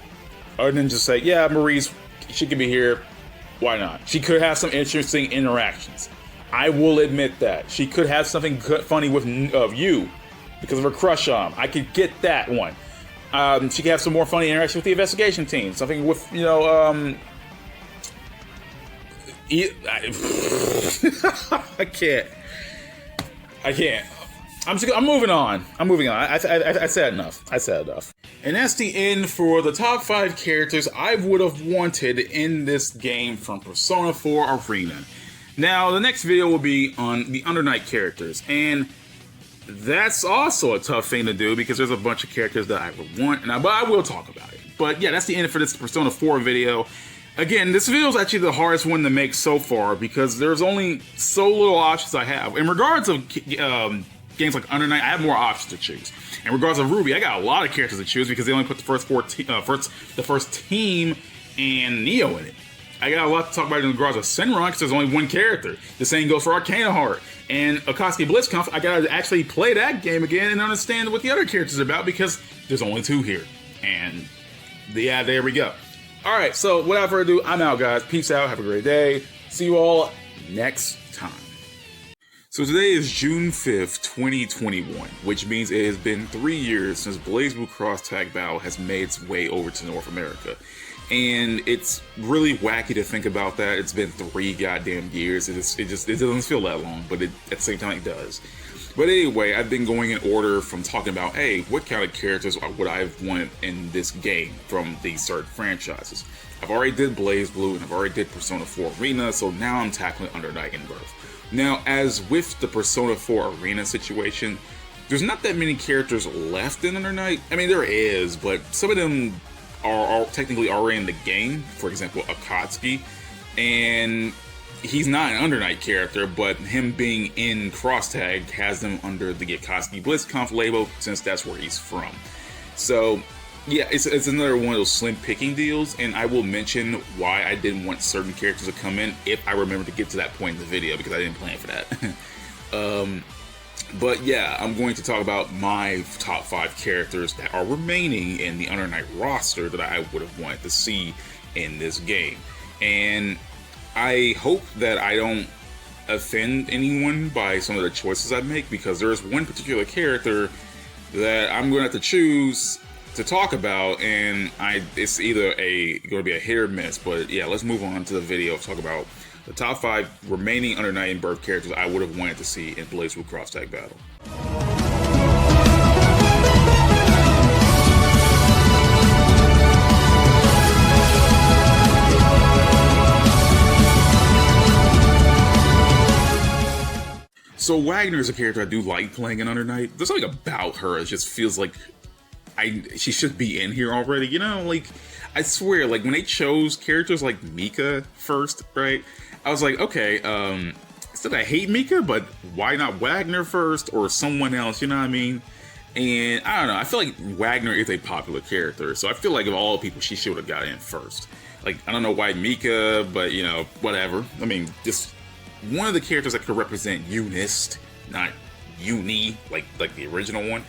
other than just say, yeah, she could be here. Why not? She could have some interesting interactions. I will admit that. She could have something funny with you because of her crush on him. I could get that one. She could have some more funny interaction with the investigation team. Something with, I can't. I'm moving on. I said enough. And that's the end for the top 5 characters I would have wanted in this game from Persona 4 Arena. Now, the next video will be on the Undernight characters, and that's also a tough thing to do because there's a bunch of characters that I would want, but I will talk about it. But yeah, that's the end for this Persona 4 video. Again, this video is actually the hardest one to make so far because there's only so little options I have. In regards of games like Undernight, I have more options to choose. In regards of Ruby, I got a lot of characters to choose because they only put the first team and Neo in it. I got a lot to talk about in regards of Senran because there's only one character. The same goes for Arcana Heart. And Akatsuki Blitzkampf, I gotta actually play that game again and understand what the other characters are about because there's only 2 here. And yeah, there we go. Alright, so without further ado, I'm out, guys. Peace out. Have a great day. See you all next time. So today is June 5th, 2021, which means it has been 3 years since BlazBlue Cross Tag Battle has made its way over to North America. And it's really wacky to think about that. It's been 3 goddamn years. It doesn't feel that long, but at the same time it does. But anyway, I've been going in order from talking about, hey, what kind of characters would I want in this game from these certain franchises. I've already did BlazBlue and I've already did Persona 4 Arena, so now I'm tackling Under Night In-Birth. Now, as with the Persona 4 Arena situation, there's not that many characters left in Under Night. I mean, there is, but some of them are technically already in the game. For example, Akatsuki, and he's not an Under Night character, but him being in Crosstag has them under the Akatsuki BlizzConf label, since that's where he's from. So, yeah, it's another one of those slim picking deals, and I will mention why I didn't want certain characters to come in if I remember to get to that point in the video, because I didn't plan for that. But yeah, I'm going to talk about my top 5 characters that are remaining in the Under Night roster that I would have wanted to see in this game. And I hope that I don't offend anyone by some of the choices I make, because there is one particular character that I'm going to have to choose to talk about, and it's either going to be a hit or miss. But yeah, let's move on to the video, talk about the top 5 remaining Under Night In-Birth characters I would have wanted to see in BlazBlue Crosstag Battle. So Wagner is a character I do like playing in Under Night. There's something about her, it just feels like she should be in here already, you know? Like, I swear, like, when they chose characters like Mika first, right? I was like, okay, instead I hate Mika, but why not Wagner first, or someone else, you know what I mean? And I don't know, I feel like Wagner is a popular character, so I feel like of all people, she should have got in first. Like, I don't know why Mika, but, you know, whatever. I mean, just one of the characters that could represent Unist, not Uni, like the original one.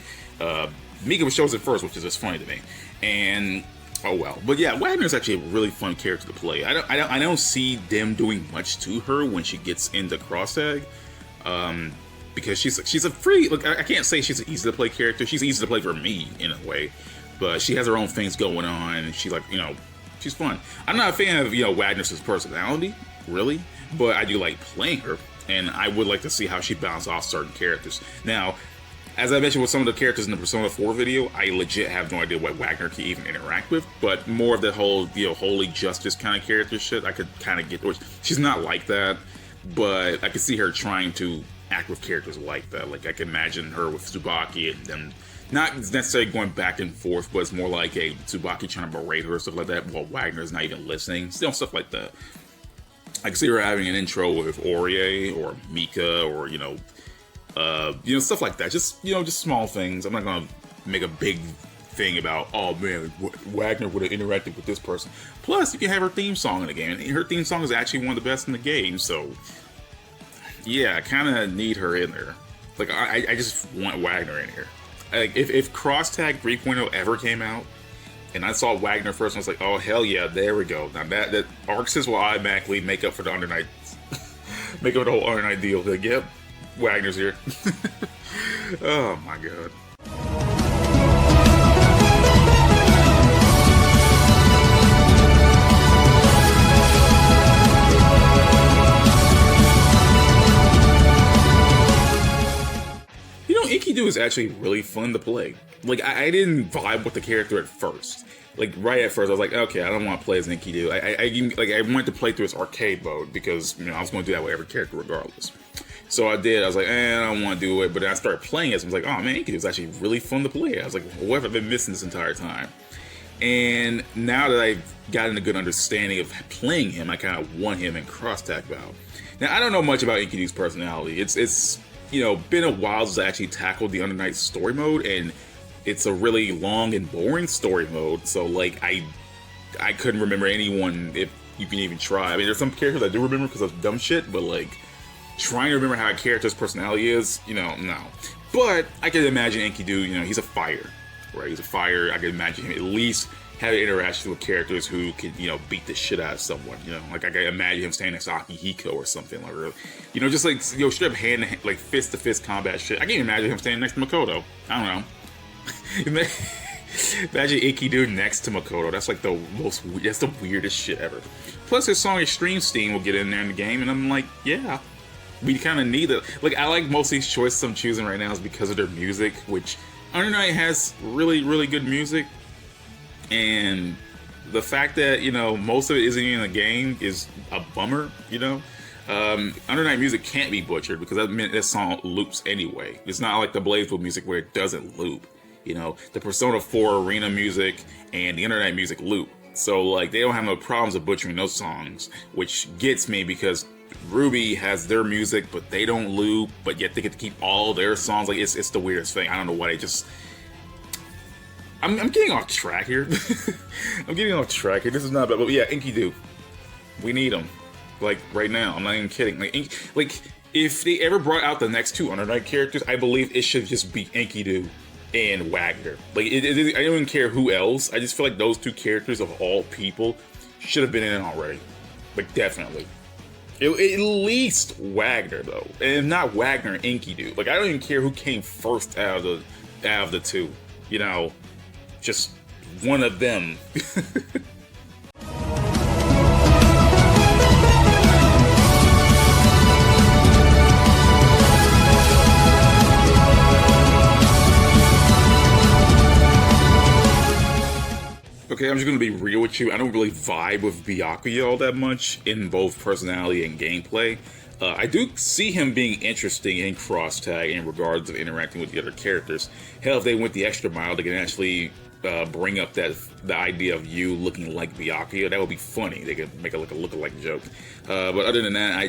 Mika was chosen first, which is just funny to me. And oh well. But yeah, Wagner is actually a really fun character to play. I don't see them doing much to her when she gets into Crosstag, because she's a free. Look, I can't say she's an easy to play character. She's easy to play for me in a way, but she has her own things going on, and she, like, you know, she's fun. I'm not a fan of, you know, Wagner's personality, really, but I do like playing her, and I would like to see how she bounces off certain characters. Now, as I mentioned with some of the characters in the Persona 4 video, I legit have no idea what Wagner can even interact with, but more of the whole, you know, holy justice kind of character shit, I could kind of get, which she's not like that, but I could see her trying to act with characters like that. Like, I can imagine her with Tsubaki and them not necessarily going back and forth, but it's more like a Tsubaki trying to berate her or stuff like that, while Wagner's not even listening, still stuff like that. I can see her having an intro with Orie or Mika, or, you know, stuff like that. Just, you know, just small things. I'm not gonna make a big thing about, oh man, Wagner would have interacted with this person. Plus, you can have her theme song in the game, and her theme song is actually one of the best in the game. So, yeah, I kind of need her in there. Like, I just want Wagner in here. Like, if Crosstag 3.0 ever came out, and I saw Wagner first, and I was like, oh hell yeah, there we go. Now that ARCSYS will automatically make up for the Under Night, make up for the whole Under Night deal. Like, yep, Wagner's here. Oh my god. You know, Inky is actually really fun to play. Like, I didn't vibe with the character at first. Like, right at first, I was like, okay, I don't want to play as Inky. I wanted to play through its arcade mode, because, you know, I was going to do that with every character regardless. So I did. I was like, I don't want to do it. But then I started playing it, so I was like, oh man, Inky is actually really fun to play. I was like, what have I been missing this entire time? And now that I've gotten a good understanding of playing him, I kind of want him in Crosstag Battle. Now, I don't know much about Inky's personality. It's you know, been a while since I actually tackled the Under Night story mode, and it's a really long and boring story mode. So, like, I couldn't remember anyone, if you can even try. I mean, there's some characters I do remember because of dumb shit, but, like, trying to remember how a character's personality is, you know, no. But I can imagine Inky, you know, he's a fighter, right? He's a fighter. I can imagine him at least having interactions with characters who could, you know, beat the shit out of someone, you know? Like, I can imagine him standing next to Akihiko or something, like, you know, just like, you know, straight up hand to hand, like, fist-to-fist combat shit. I can't imagine him standing next to Makoto. I don't know. Imagine Inky next to Makoto. That's like that's the weirdest shit ever. Plus, his song Extreme Steam will get in there in the game, and I'm like, yeah, we kind of need it. Like, I like most of these choices I'm choosing right now is because of their music, which Under Night has really, really good music. And the fact that, you know, most of it isn't in the game is a bummer, you know? Under Night music can't be butchered because that song loops anyway. It's not like the BlazBlue music where it doesn't loop. You know, the Persona 4 arena music and the Under Night music loop. So, like, they don't have no problems with butchering those songs, which gets me because Ruby has their music, but they don't loop, but yet they get to keep all their songs. Like, it's the weirdest thing. I don't know why they just... I'm getting off track here. I'm getting off track here. This is not bad, but yeah, Inky do. We need them. Like, right now. I'm not even kidding. Like, if they ever brought out the next two Under Night characters, I believe it should just be Enkidu and Wagner. Like, I don't even care who else. I just feel like those two characters of all people should have been in it already. Like, definitely. At least Wagner, though. And if not Wagner, Enkidu. Like, I don't even care who came first out of the two. You know, just one of them. Okay, I'm just gonna be real with you. I don't really vibe with Biakuya all that much in both personality and gameplay. I do see him being interesting in cross-tag in regards of interacting with the other characters. Hell, if they went the extra mile, they can actually bring up the idea of you looking like Biakuya. That would be funny. They could make it like a look-alike joke. But other than that, I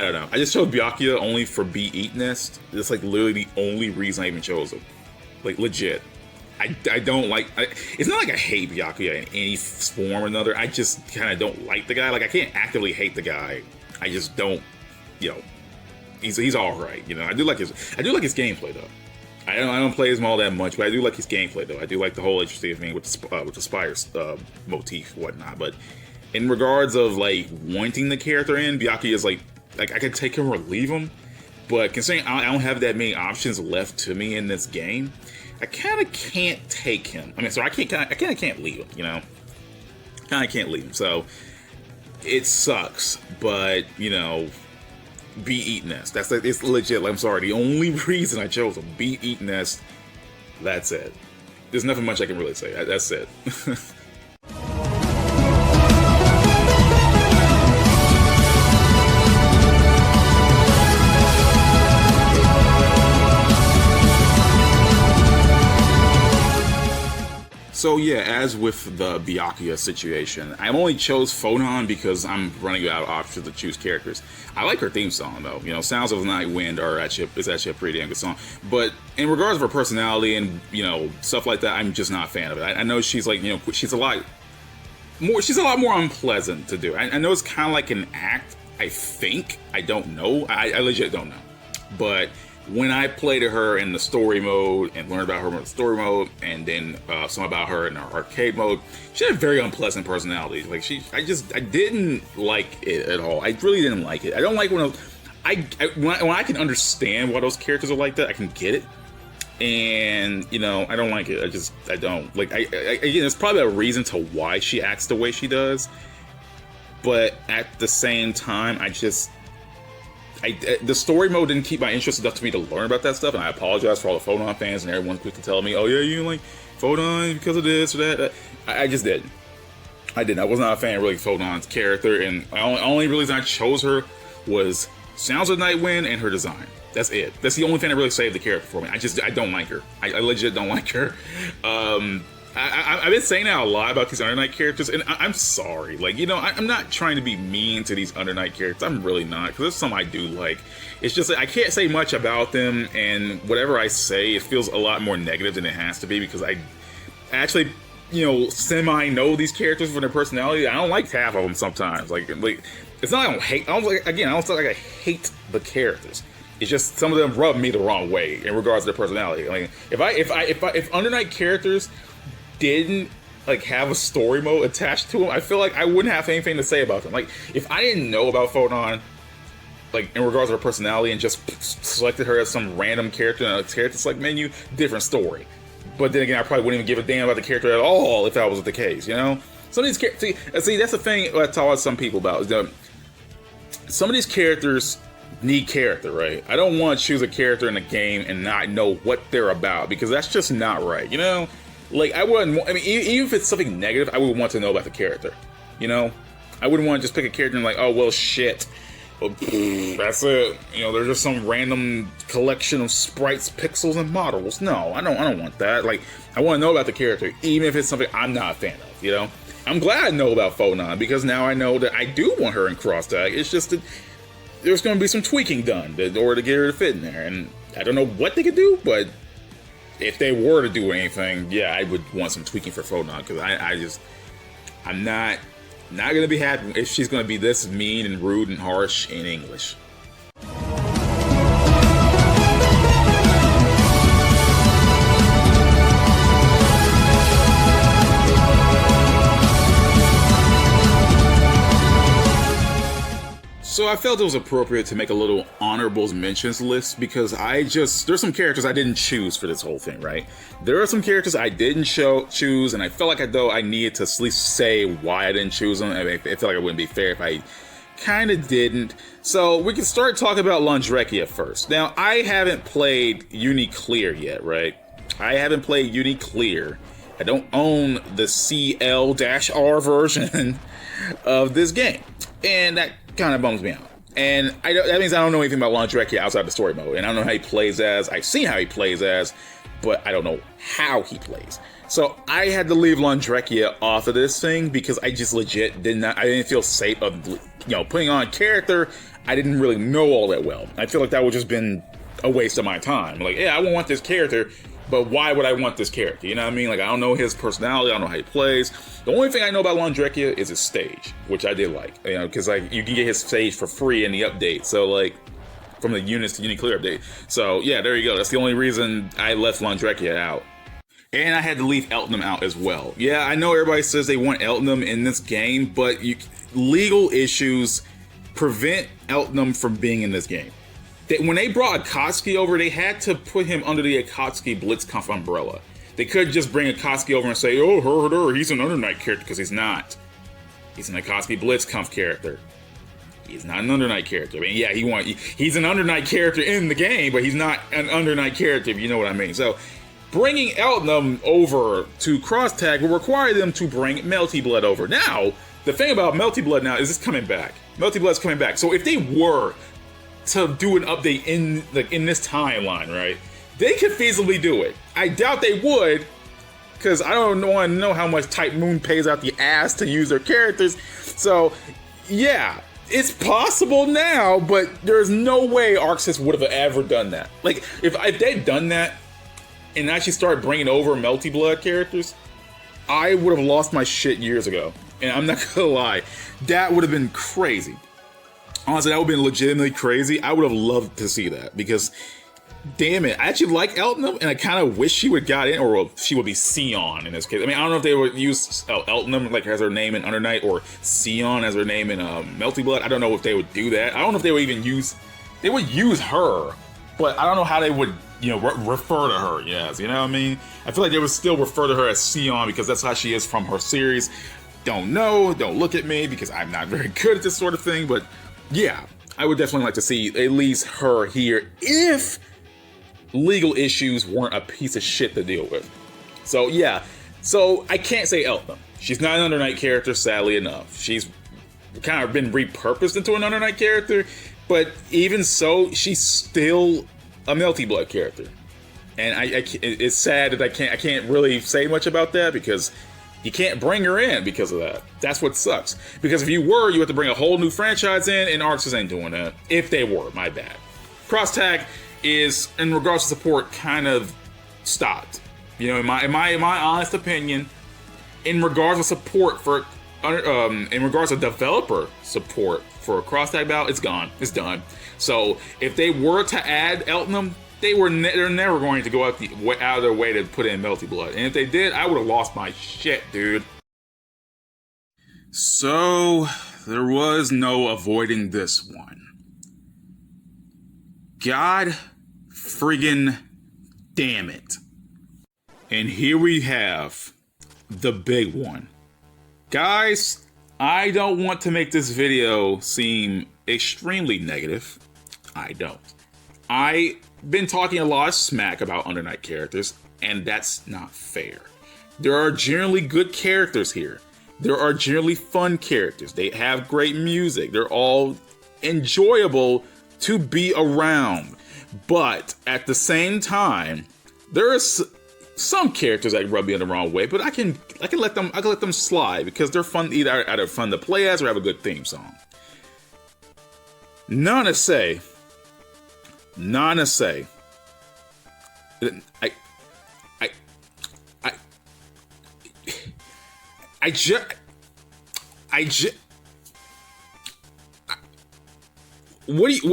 don't know. I just chose Biakuya only for Eat Nest. It's like literally the only reason I even chose him. Like, legit. I don't like... it's not like I hate Biakuya in any form or another. I just kind of don't like the guy. Like, I can't actively hate the guy. I just don't, you know... He's alright, you know? I do like his gameplay, though. I don't play him all that much, but I do like his gameplay, though. I do like the whole interesting thing with the Spires motif and whatnot. But in regards of, like, wanting the character in, Biakuya is, like I could take him or leave him. But considering I don't have that many options left to me in this game, I kind of can't take him. I mean, so I kind of can't leave him, you know? Kind of can't leave him. So it sucks, but, you know, Eat Nest. It's legit. Like, I'm sorry. The only reason I chose him, Eat Nest. That's it. There's nothing much I can really say. That's it. So yeah, as with the Biakuya situation, I only chose Photon because I'm running out of options to choose characters. I like her theme song though, you know, Sounds of the Night Wind is actually a pretty damn good song. But in regards of her personality and, you know, stuff like that, I'm just not a fan of it. I know she's like, you know, she's a lot more unpleasant to do. I know it's kind of like an act, I think. I don't know. I legit don't know. But when I played her in the story mode and learned about her in the story mode, and then some about her in her arcade mode, she had a very unpleasant personality. Like, I didn't like it at all. I really didn't like it. I don't like when I can understand why those characters are like that. I can get it, and you know, I don't like it. I don't like. Again, there's probably a reason to why she acts the way she does, but at the same time, the story mode didn't keep my interest enough to me to learn about that stuff, and I apologize for all the Photon fans and everyone quick to tell me, oh yeah, you like Photon because of this or that. I just didn't. I didn't. I was not a fan of really Photon's character, and the only reason I chose her was Sounds of Night Wind and her design. That's it. That's the only thing that really saved the character for me. I don't like her. I legit don't like her. I've been saying that a lot about these Under Night characters, and I'm sorry. Like, you know, I'm not trying to be mean to these Under Night characters. I'm really not, because there's some I do like. It's just that I can't say much about them, and whatever I say, it feels a lot more negative than it has to be, because I actually, you know, semi-know these characters for their personality. I don't like half of them sometimes. Like it's not like I don't hate. I don't feel like I hate the characters. It's just some of them rub me the wrong way in regards to their personality. Like, if Under Night characters didn't like have a story mode attached to them, I feel like I wouldn't have anything to say about them. Like, if I didn't know about Photon, like in regards to her personality, and just selected her as some random character in a character select menu, different story. But then again, I probably wouldn't even give a damn about the character at all if that was the case, you know? Some of these characters, see, that's the thing I talk to some people about, is that some of these characters need character, right? I don't want to choose a character in a game and not know what they're about, because that's just not right, you know? Like, I wouldn't, I mean, even if it's something negative, I would want to know about the character, you know? I wouldn't want to just pick a character and like, oh, well, shit. Well, that's it. You know, there's just some random collection of sprites, pixels, and models. No, I don't want that. Like, I want to know about the character, even if it's something I'm not a fan of, you know? I'm glad I know about Photon, because now I know that I do want her in cross tag. It's just that there's going to be some tweaking done in order to get her to fit in there. And I don't know what they could do, but if they were to do anything, yeah, I would want some tweaking for Photon, because I'm not going to be happy if she's going to be this mean and rude and harsh in English. So I felt it was appropriate to make a little honorables mentions list, because there's some characters I didn't choose for this whole thing, right? There are some characters I didn't choose, and I felt like I needed to at least say why I didn't choose them. I mean, I felt like it wouldn't be fair if I kind of didn't. So we can start talking about Lundrekia first. Now, I haven't played Uniclear yet, right? I haven't played Uniclear. I don't own the CL-R version of this game, and that kind of bums me out. And that means I don't know anything about Lundrekia outside the story mode, and I don't know how he plays as. I've seen how he plays as, but I don't know how he plays. So I had to leave Lundrekia off of this thing, because I just legit didn't feel safe of, you know, putting on a character I didn't really know all that well. I feel like that would just been a waste of my time. Like, yeah, I won't want this character, but why would I want this character? You know what I mean? Like, I don't know his personality, I don't know how he plays. The only thing I know about Lundrekia is his stage, which I did like, you know, because like you can get his stage for free in the update. So like, from the Units to Uniclear update. So yeah, there you go. That's the only reason I left Lundrekia out. And I had to leave Eltonum out as well. Yeah, I know everybody says they want Eltonum in this game, but legal issues prevent Eltonum from being in this game. When they brought Akatsuki over, they had to put him under the Akatsuki Blitzkampf umbrella. They could just bring Akatsuki over and say, oh, he's an Under Night character, because he's not. He's an Akatsuki Blitzkampf character. He's not an Under Night character. I mean, yeah, he's an Under Night character in the game, but he's not an Under Night character, if you know what I mean. So, bringing Eltonum over to Cross Tag will require them to bring Melty Blood over. Now, the thing about Melty Blood now is it's coming back. Melty Blood's coming back. So if they were to do an update in this timeline, right, they could feasibly do it. I doubt they would, because I don't want to know how much Type Moon pays out the ass to use their characters. So, yeah, it's possible now, but there's no way ARCSYS would have ever done that. Like, if they'd done that and actually started bringing over Melty Blood characters, I would have lost my shit years ago. And I'm not gonna lie, that would have been crazy. Honestly, that would have been legitimately crazy. I would have loved to see that, because, damn it, I actually like Eltonum, and I kind of wish she would have got in, or she would be Sion in this case. I mean, I don't know if they would use Eltonum like as her name in Under Night, or Sion as her name in Melty Blood. I don't know if they would do that. I don't know if they would even use her, but I don't know how they would, you know, refer to her. Yes, you know what I mean? I feel like they would still refer to her as Sion, because that's how she is from her series. Don't know, don't look at me, because I'm not very good at this sort of thing, but yeah, I would definitely like to see at least her here, if legal issues weren't a piece of shit to deal with. So yeah, so I can't say Eltonum. She's not an Under Night character, sadly enough. She's kind of been repurposed into an Under Night character, but even so, she's still a Melty Blood character. And it's sad that I can't really say much about that, because you can't bring her in because of that. That's what sucks. Because if you were, you have to bring a whole new franchise in, and ARCSYS ain't doing that. If they were, my bad. Cross Tag is, in regards to support, kind of stopped. You know, in my honest opinion, in regards to support for, in regards to developer support for a Cross Tag battle, it's gone. It's done. So if they were to add Eltonum, they're never going to go out of their way to put in Melty Blood. And if they did, I would have lost my shit, dude. So, there was no avoiding this one. God friggin' damn it. And here we have the big one. Guys, I don't want to make this video seem extremely negative. I don't. I've been talking a lot of smack about Under Night characters, and that's not fair. There are generally good characters here. There are generally fun characters. They have great music. They're all enjoyable to be around. But at the same time, there are some characters that rub me in the wrong way, but I can let them slide because they're fun, either fun to play as or have a good theme song. Nanase. What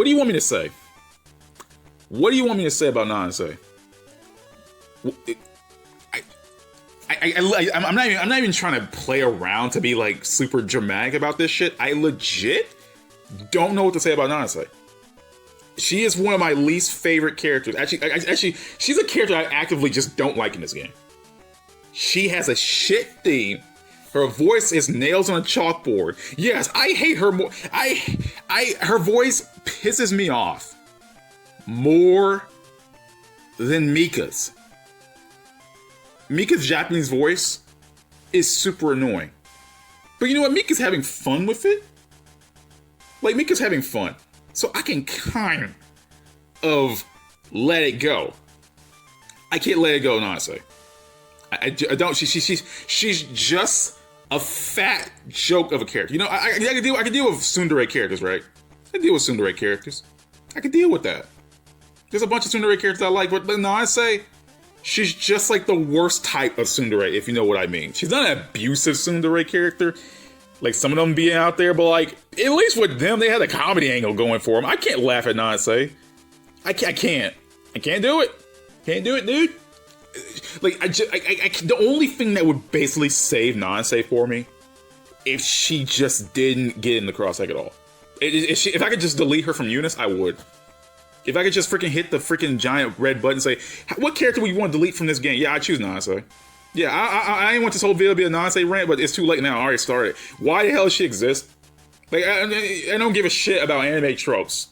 do you want me to say? What do you want me to say about Nanase? I'm not even trying to play around to be like super dramatic about this shit. I legit don't know what to say about Nanase. She is one of my least favorite characters. Actually, she's a character I actively just don't like in this game. She has a shit theme. Her voice is nails on a chalkboard. Yes, I hate her more. Her voice pisses me off more than Mika's. Mika's Japanese voice is super annoying. But you know what? Mika's having fun with it. Like, Mika's having fun. So I can kind of let it go. I can't let it go, honestly. I don't. She's just a fat joke of a character. You know, I can deal with tsundere characters, right? I can deal with tsundere characters. I can deal with that. There's a bunch of tsundere characters I like, but no, I say she's just like the worst type of tsundere, if you know what I mean. She's not an abusive tsundere character, like some of them being out there, but like, at least with them, they had a comedy angle going for them. I can't laugh at Nanase. I can't do it. Can't do it, dude. Like, the only thing that would basically save Nanase for me, if she just didn't get in the cross-egg at all. If I could just delete her from Eunice, I would. If I could just freaking hit the freaking giant red button and say, what character would you want to delete from this game? Yeah, I choose Nanase. Yeah, I didn't want this whole video to be a Nanase rant, but it's too late now. I already started. Why the hell does she exist? Like, I don't give a shit about anime tropes.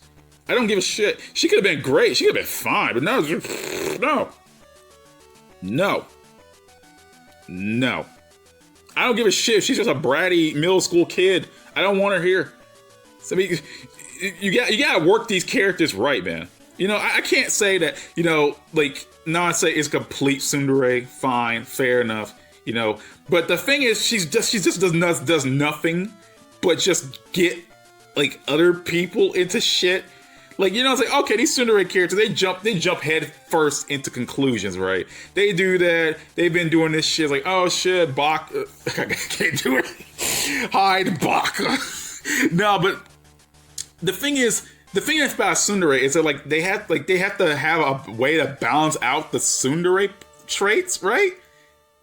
I don't give a shit. She could have been great. She could have been fine, but no. I don't give a shit if she's just a bratty middle school kid. I don't want her here. So, I mean, you gotta work these characters right, man. You know, I can't say that, you know, like, Nanase is complete tsundere. Fine, fair enough, you know. But the thing is, she just does nothing but just get, like, other people into shit. Like, you know, it's like, okay, these tsundere characters, they jump head first into conclusions, right? They do that. They've been doing this shit. Like, oh shit, Baka. I can't do it. Hide Baka. No, but the thing is about tsundere is that, like, they have to have a way to balance out the tsundere traits, right?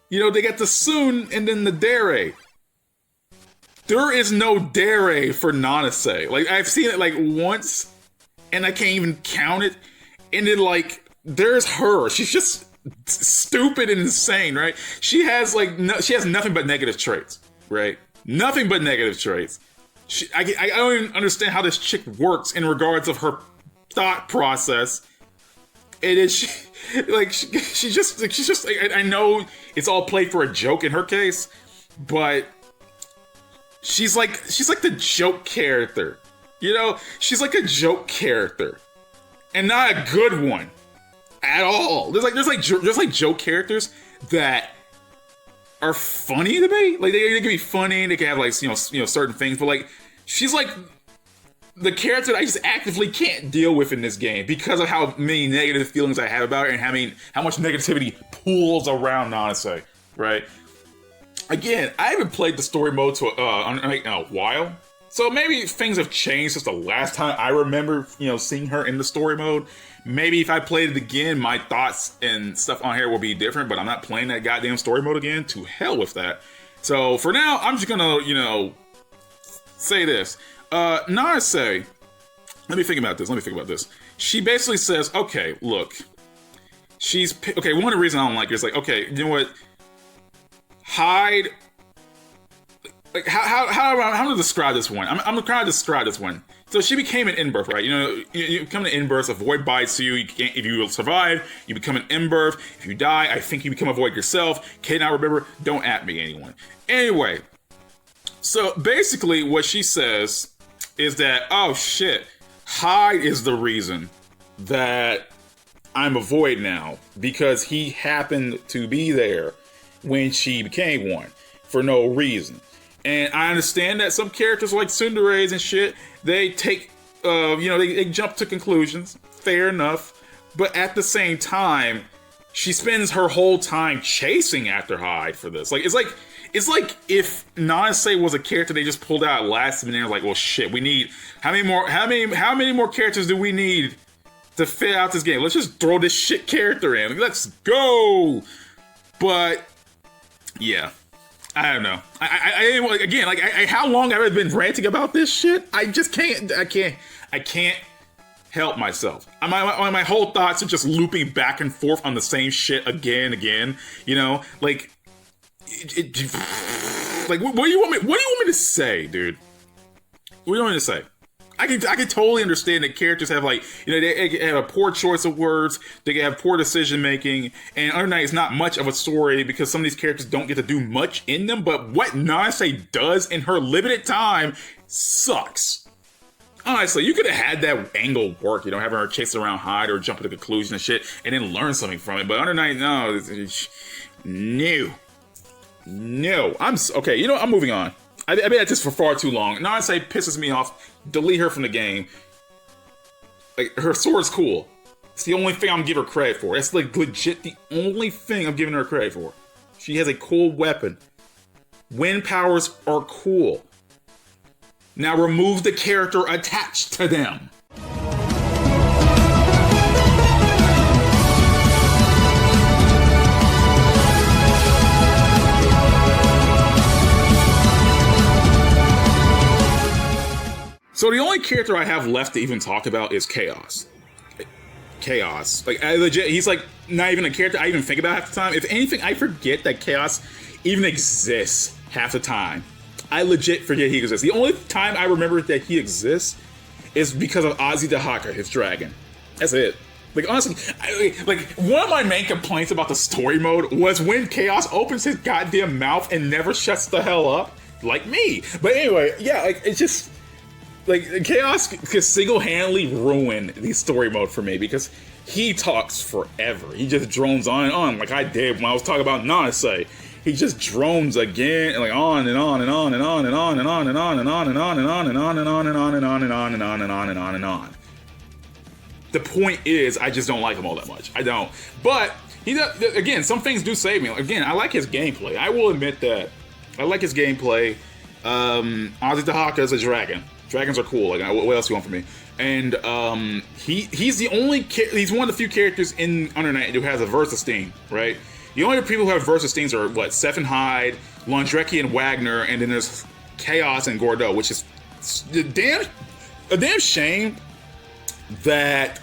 You know, they got the tsun and then the dere. There is no dere for Nanase. Like, I've seen it like once, and I can't even count it. And then, like, there's her. She's just stupid and insane, right? She has nothing but negative traits, right? Nothing but negative traits. I don't even understand how this chick works in regards of her thought process. It is she's just like, I know it's all played for a joke in her case, but she's like the joke character. You know, she's like a joke character, and not a good one at all. There's like joke characters that are funny to me. Like, they can be funny, they can have, like, you know certain things, but, like, she's like the character that I just actively can't deal with in this game because of how many negative feelings I have about her and how much negativity pools around Nanase, right? Again, I haven't played the story mode in a while, so maybe things have changed since the last time I remember, you know, seeing her in the story mode. Maybe if I played it again, my thoughts and stuff on here will be different, but I'm not playing that goddamn story mode again. To hell with that. So for now, I'm just gonna, you know, say this. Nanase, let me think about this. She basically says, okay, look, okay, one of the reasons I don't like her is, like, okay, you know what? Hide, like, how do I describe this one? I'm gonna try to describe this one. So she became an in-birth, right? You know, you become an in-birth, a void bites you, if you survive, you become an in-birth. If you die, I think you become a void yourself. Cannot remember, don't at me, anyone. Anyway, so basically what she says is that, oh shit, Hyde is the reason that I'm a void now, because he happened to be there when she became one for no reason. And I understand that some characters like tsunderes and shit, they take, they jump to conclusions. Fair enough. But at the same time, she spends her whole time chasing after Hyde for this. Like, it's like if Nansei was a character they just pulled out last minute and like, well, shit, we need how many more characters do we need to fit out this game? Let's just throw this shit character in. Like, let's go. But yeah. I don't know. How long have I been ranting about this shit? I just can't. I can't help myself. My whole thoughts are just looping back and forth on the same shit again. You know, like, what do you want me? What do you want me to say, dude? What do you want me to say? I can totally understand that characters have, like, you know, they have a poor choice of words, they can have poor decision making, and Under Night is not much of a story because some of these characters don't get to do much in them, but what Nansei does in her limited time sucks. Honestly, you could have had that angle work, you know, having her chase around Hyde or jump to the conclusion and shit, and then learn something from it, but Under Night, no. Okay, you know what, I'm moving on. I've been at this for far too long. Nansei pisses me off. Delete her from the game. Like, her sword's cool. It's the only thing I'm giving her credit for. It's like legit the only thing I'm giving her credit for. She has a cool weapon. Wind powers are cool. Now remove the character attached to them. So the only character I have left to even talk about is Chaos. Chaos. Like, I legit, he's like not even a character I even think about half the time. If anything, I forget that Chaos even exists half the time. I legit forget he exists. The only time I remember that he exists is because of Ozzy Dahaka, his dragon. That's it. Like, honestly, like, one of my main complaints about the story mode was when Chaos opens his goddamn mouth and never shuts the hell up, like me. But anyway, yeah, like, it's just... Like, Chaos could single-handedly ruin the story mode for me because he talks forever. He just drones on and on like I did when I was talking about Nansei. He just drones again and like on and on and on and on and on and on and on and on and on and on and on and on and on and on and on and on and on and on and on. The point is, I just don't like him all that much. I don't. But he does, again, some things do save me. Again, I like his gameplay. I will admit that. I like his gameplay. Ozzy Dahaka is a dragon. Dragons are cool. Like, what else do you want from me? And he's one of the few characters in Under Night who has a Versus theme, right? The only people who have Versus themes are what, Seth and Hyde, Londreki and Wagner, and then there's Chaos and Gordeau, which is a damn shame that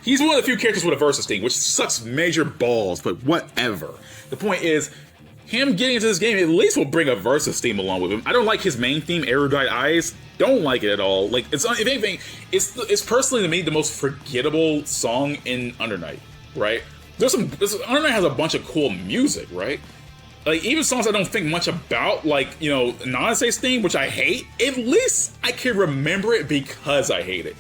he's one of the few characters with a Versus theme, which sucks major balls, but whatever. The point is, him getting into this game at least will bring a Versus theme along with him. I don't like his main theme, Erudite Eyes. Don't like it at all. Like, it's, if anything, it's personally to me the most forgettable song in Under Night, right? Under Night has a bunch of cool music, right? Like, even songs I don't think much about, like, you know, Nansei's theme, which I hate, at least I can remember it because I hate it.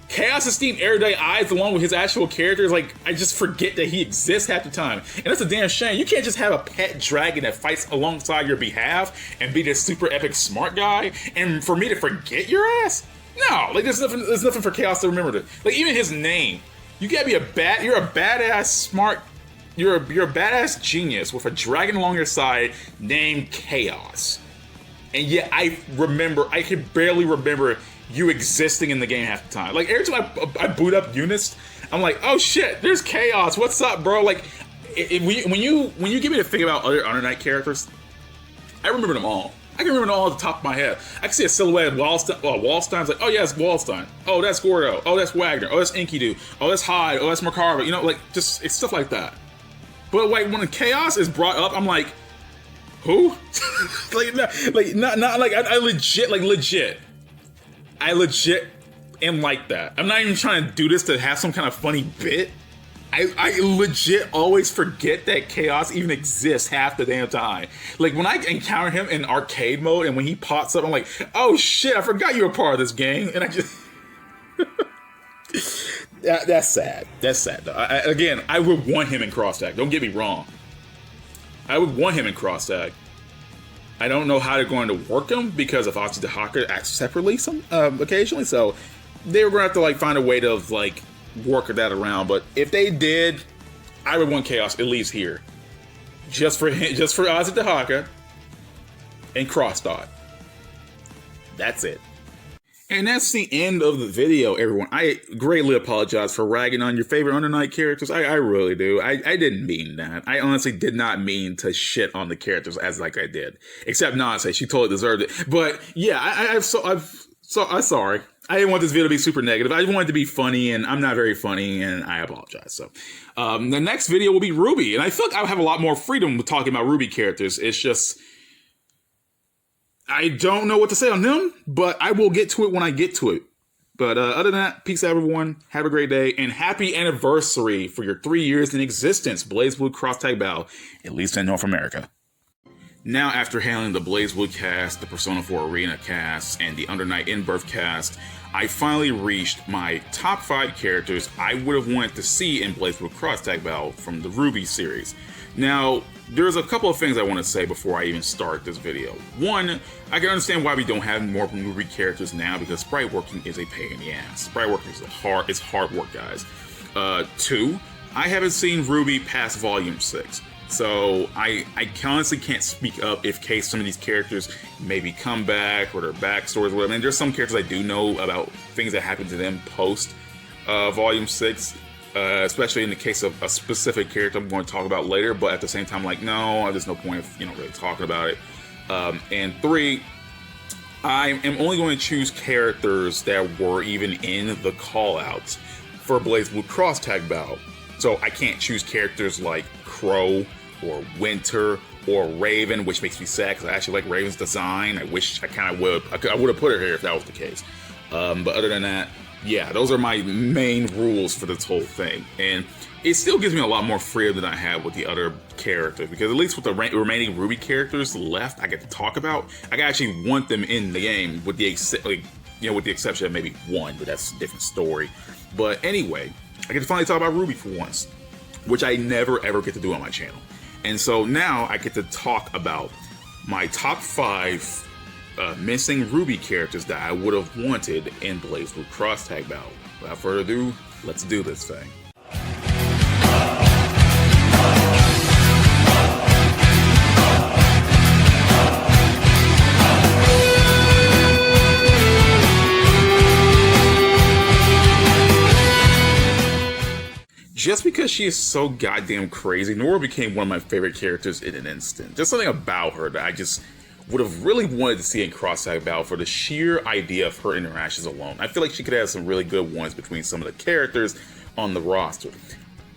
Chaos' theme, Erudite Eyes, along with his actual characters, like, I just forget that he exists half the time. And that's a damn shame. You can't just have a pet dragon that fights alongside your behalf and be this super epic smart guy, and for me to forget your ass? No, like, there's nothing for Chaos to remember. Like, even his name. You gotta be you're a badass smart, you're a badass genius with a dragon along your side named Chaos. And yet I can barely remember you existing in the game half the time. Like, every time I boot up Eunice, I'm like, oh shit, there's Chaos. What's up, bro? Like, when you get me to think about other Under Night characters, I remember them all. I can remember them all at the top of my head. I can see a silhouette of Wallstein's like, oh yeah, it's Wallstein. Oh, that's Gordo. Oh, that's Wagner. Oh, that's Inky. Oh, that's Hyde. Oh, that's Margaret. You know, like, just, it's stuff like that. But like, when Chaos is brought up, I'm like, who? Not like, I legit. I legit am like that. I'm not even trying to do this to have some kind of funny bit. I legit always forget that chaos even exists half the damn time. Like, when I encounter him in arcade mode and when he pops up, I'm like, oh shit, I forgot you were part of this game. And I just... That's sad. That's sad, though. Again, I would want him in cross tag. Don't get me wrong. I would want him in cross tag. I don't know how they're going to work him because of ARCSYS Haka acts separately occasionally. So they were going to have to like find a way to like work that around. But if they did, I would want Chaos at least here, just for ARCSYS Haka and Cross Dot. That's it. And that's the end of the video, everyone. I greatly apologize for ragging on your favorite Under Night characters. I really do. I didn't mean that. I honestly did not mean to shit on the characters as like I did. Except Nase, she totally deserved it. But yeah, I'm sorry. I didn't want this video to be super negative. I wanted it to be funny, and I'm not very funny, and I apologize. So the next video will be Ruby, and I feel like I have a lot more freedom with talking about Ruby characters. It's just... I don't know what to say on them, but I will get to it when I get to it. But other than that, peace out, everyone. Have a great day, and happy anniversary for your 3 years in existence, BlazBlue Cross Tag Battle, at least in North America. Now, after handling the BlazBlue cast, the Persona 4 Arena cast, and the Under Night In-Birth cast, I finally reached my top 5 characters I would have wanted to see in BlazBlue Cross Tag Battle from the Ruby series. Now, there's a couple of things I want to say before I even start this video. One, I can understand why we don't have more Ruby characters now, because sprite working is a pain in the ass. Sprite working is hard work, guys. Two, I haven't seen Ruby past Volume 6. So I honestly can't speak up if some of these characters maybe come back or their backstories or whatever. I mean, there's some characters I do know about things that happened to them post Volume 6. Especially in the case of a specific character I'm going to talk about later, but at the same time, like, no, there's no point of, really talking about it. And three, I am only going to choose characters that were even in the callouts for BlazBlue Cross Tag Battle. So I can't choose characters like Crow or Winter or Raven, which makes me sad because I actually like Raven's design. I wish I kind of would. I would have put her here if that was the case. But other than that, yeah, those are my main rules for this whole thing. And it still gives me a lot more freedom than I have with the other characters, because at least with the remaining Ruby characters left I get to talk about, I can actually want them in the game, with the with the exception of maybe one, but that's a different story. But anyway, I get to finally talk about Ruby for once, which I never ever get to do on my channel. And so now I get to talk about my top 5 missing Ruby characters that I would have wanted in BlazBlue Cross Tag Battle. Without further ado, let's do this thing. Just because she is so goddamn crazy, Nora became one of my favorite characters in an instant. Just something about her that I just would have really wanted to see in Cross Tag Battle for the sheer idea of her interactions alone. I feel like she could have some really good ones between some of the characters on the roster.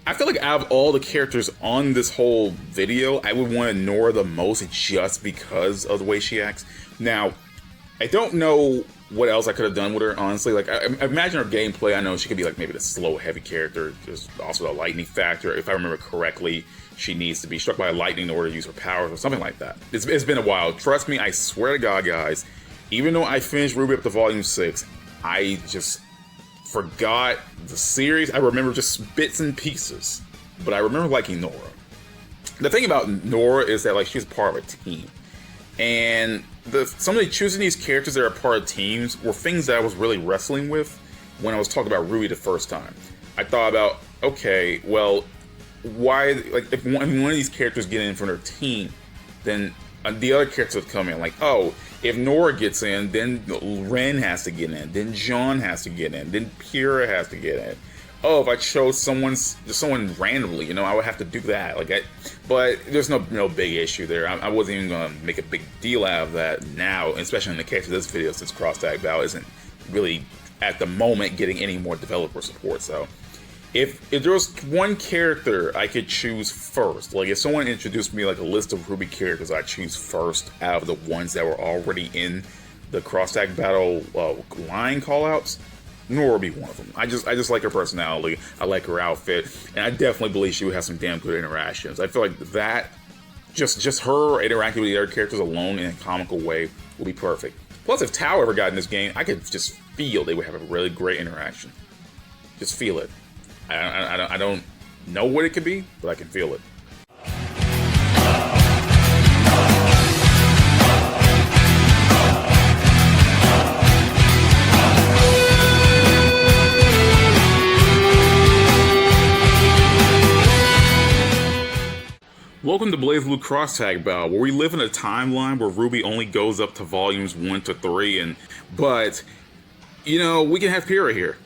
I feel like out of all the characters on this whole video, I would want Nora the most just because of the way she acts. Now, I don't know what else I could have done with her, honestly. Like, I imagine her gameplay, I know she could be like maybe the slow, heavy character. There's also a lightning factor. If I remember correctly, she needs to be struck by lightning in order to use her powers or something like that. It's been a while. Trust me, I swear to God, guys, even though I finished Ruby up to Volume 6, I just forgot the series. I remember just bits and pieces, but I remember liking Nora. The thing about Nora is that, like, she's part of a team. And somebody choosing these characters that are part of teams were things that I was really wrestling with when I was talking about Ruby the first time. I thought about, okay, well, why, like, if one of these characters get in from their team, then the other characters would come in. Like, oh, if Nora gets in, then Ren has to get in, then John has to get in, then Pyrrha has to get in. Oh, if I chose someone randomly, I would have to do that. But there's no big issue there. I wasn't even gonna make a big deal out of that now, especially in the case of this video, since Cross Tag Battle isn't really at the moment getting any more developer support. So if there was one character I could choose first, like if someone introduced me like a list of Ruby characters I'd choose first out of the ones that were already in the cross tag battle line callouts, Nora would be one of them. I just like her personality. I like her outfit, and I definitely believe she would have some damn good interactions. I feel like that, just her interacting with the other characters alone in a comical way will be perfect. Plus, if Tao ever got in this game, I could just feel they would have a really great interaction. Just feel it. I don't know what it could be, but I can feel it. Welcome to BlazBlue Cross Tag Battle, where we live in a timeline where Ruby only goes up to volumes 1 to 3, but you know, we can have Pyrrha here.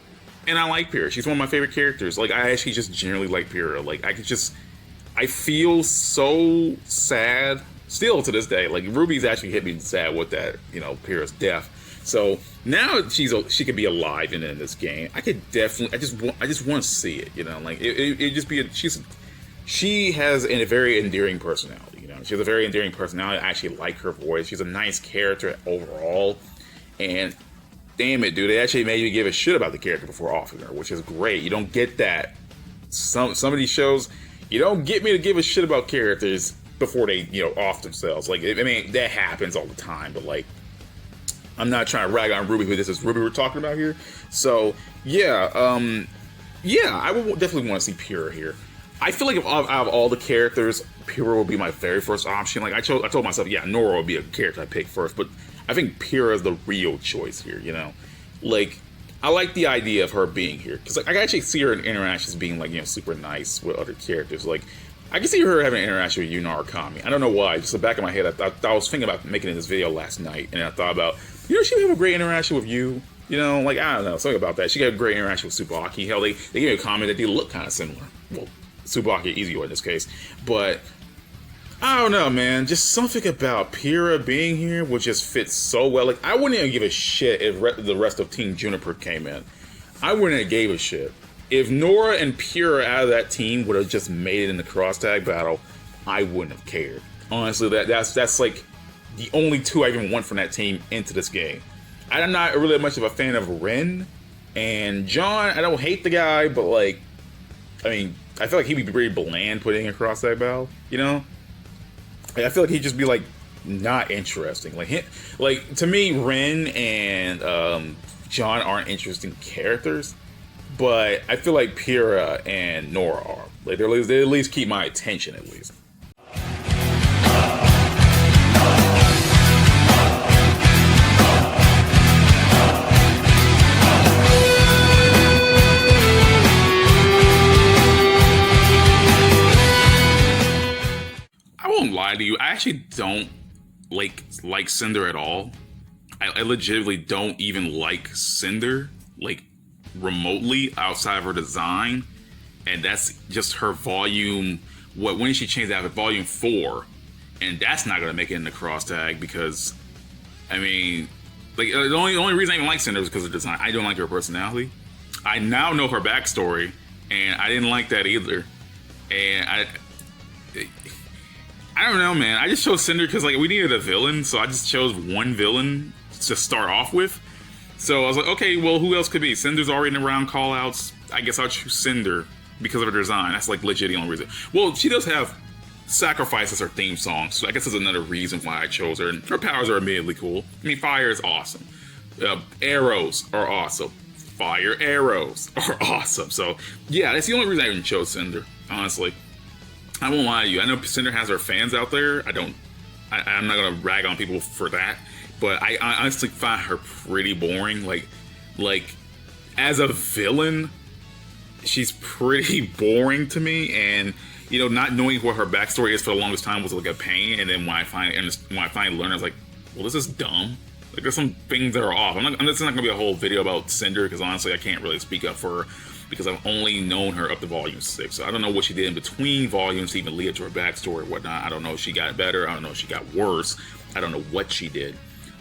And I like Pyrrha. She's one of my favorite characters. Like, I actually just generally like Pyrrha. Like, I feel so sad still to this day. Like, Ruby's actually hit me sad with that, you know, Pyrrha's death. So now she could be alive in this game. I could definitely, I just want to see it, you know, like it just be she has a very endearing personality, you know. She has a very endearing personality. I actually like her voice. She's a nice character overall. And damn it, dude, they actually made you give a shit about the character before offing her, which is great. You don't get that. Some of these shows, you don't get me to give a shit about characters before they, you know, off themselves. Like, I mean, that happens all the time, but like, I'm not trying to rag on Ruby, but this is Ruby we're talking about here. So, yeah, I would definitely want to see Pyrrha here. I feel like out of all the characters, Pyrrha would be my very first option. Like, I told myself, yeah, Nora would be a character I pick first, but I think Pyrrha is the real choice here, you know? Like, I like the idea of her being here, because like, I can actually see her in interactions being, like, you know, super nice with other characters. Like, I can see her having an interaction with Yuna or Kami. I don't know why, just the back of my head, I was thinking about making this video last night, and I thought about, you know, she would have a great interaction with you. You know, like, I don't know, something about that. She got a great interaction with Tsubaki. Hell, they gave me a comment that they look kind of similar. Well, Tsubaki, Izuo in this case. But, I don't know, man. Just something about Pyrrha being here would just fit so well. Like, I wouldn't even give a shit if the rest of Team Juniper came in. I wouldn't have gave a shit. If Nora and Pyrrha out of that team would have just made it in the cross tag battle, I wouldn't have cared. Honestly, that's like the only two I even want from that team into this game. I'm not really much of a fan of Ren. And John, I don't hate the guy, but like, I mean, I feel like he'd be pretty bland putting a cross tag battle, you know? I feel like he'd just be like not interesting. Like to me, Ren and John aren't interesting characters, but I feel like Pyrrha and Nora are. Like they at least keep my attention at least. I won't lie to you, I actually don't like Cinder at all. I legitimately don't even like Cinder, like, remotely outside of her design. And that's just her volume, when did she change that? Volume 4. And that's not gonna make it in the cross tag because, I mean, like, the only reason I even like Cinder is because of design. I don't like her personality. I now know her backstory, and I didn't like that either. And I don't know, man. I just chose Cinder because, like, we needed a villain, so I just chose one villain to start off with. So I was like, okay, well, who else could be? Cinder's already in the round callouts. I guess I'll choose Cinder because of her design. That's, like, legit the only reason. Well, she does have Sacrifice as her theme song, so I guess that's another reason why I chose her. And her powers are immediately cool. I mean, fire is awesome. Arrows are awesome. Fire arrows are awesome. So, yeah, that's the only reason I even chose Cinder, honestly. I won't lie to you. I know Cinder has her fans out there. I'm not going to rag on people for that. But I honestly find her pretty boring. Like, as a villain, she's pretty boring to me. And, you know, not knowing what her backstory is for the longest time was like a pain. And then when I finally learned, I was like, well, this is dumb. Like, there's some things that are off. This is not going to be a whole video about Cinder, because honestly, I can't really speak up for her, because I've only known her up to volume 6. So I don't know what she did in between volumes to even lead up to her backstory or whatnot. I don't know if she got better. I don't know if she got worse. I don't know what she did.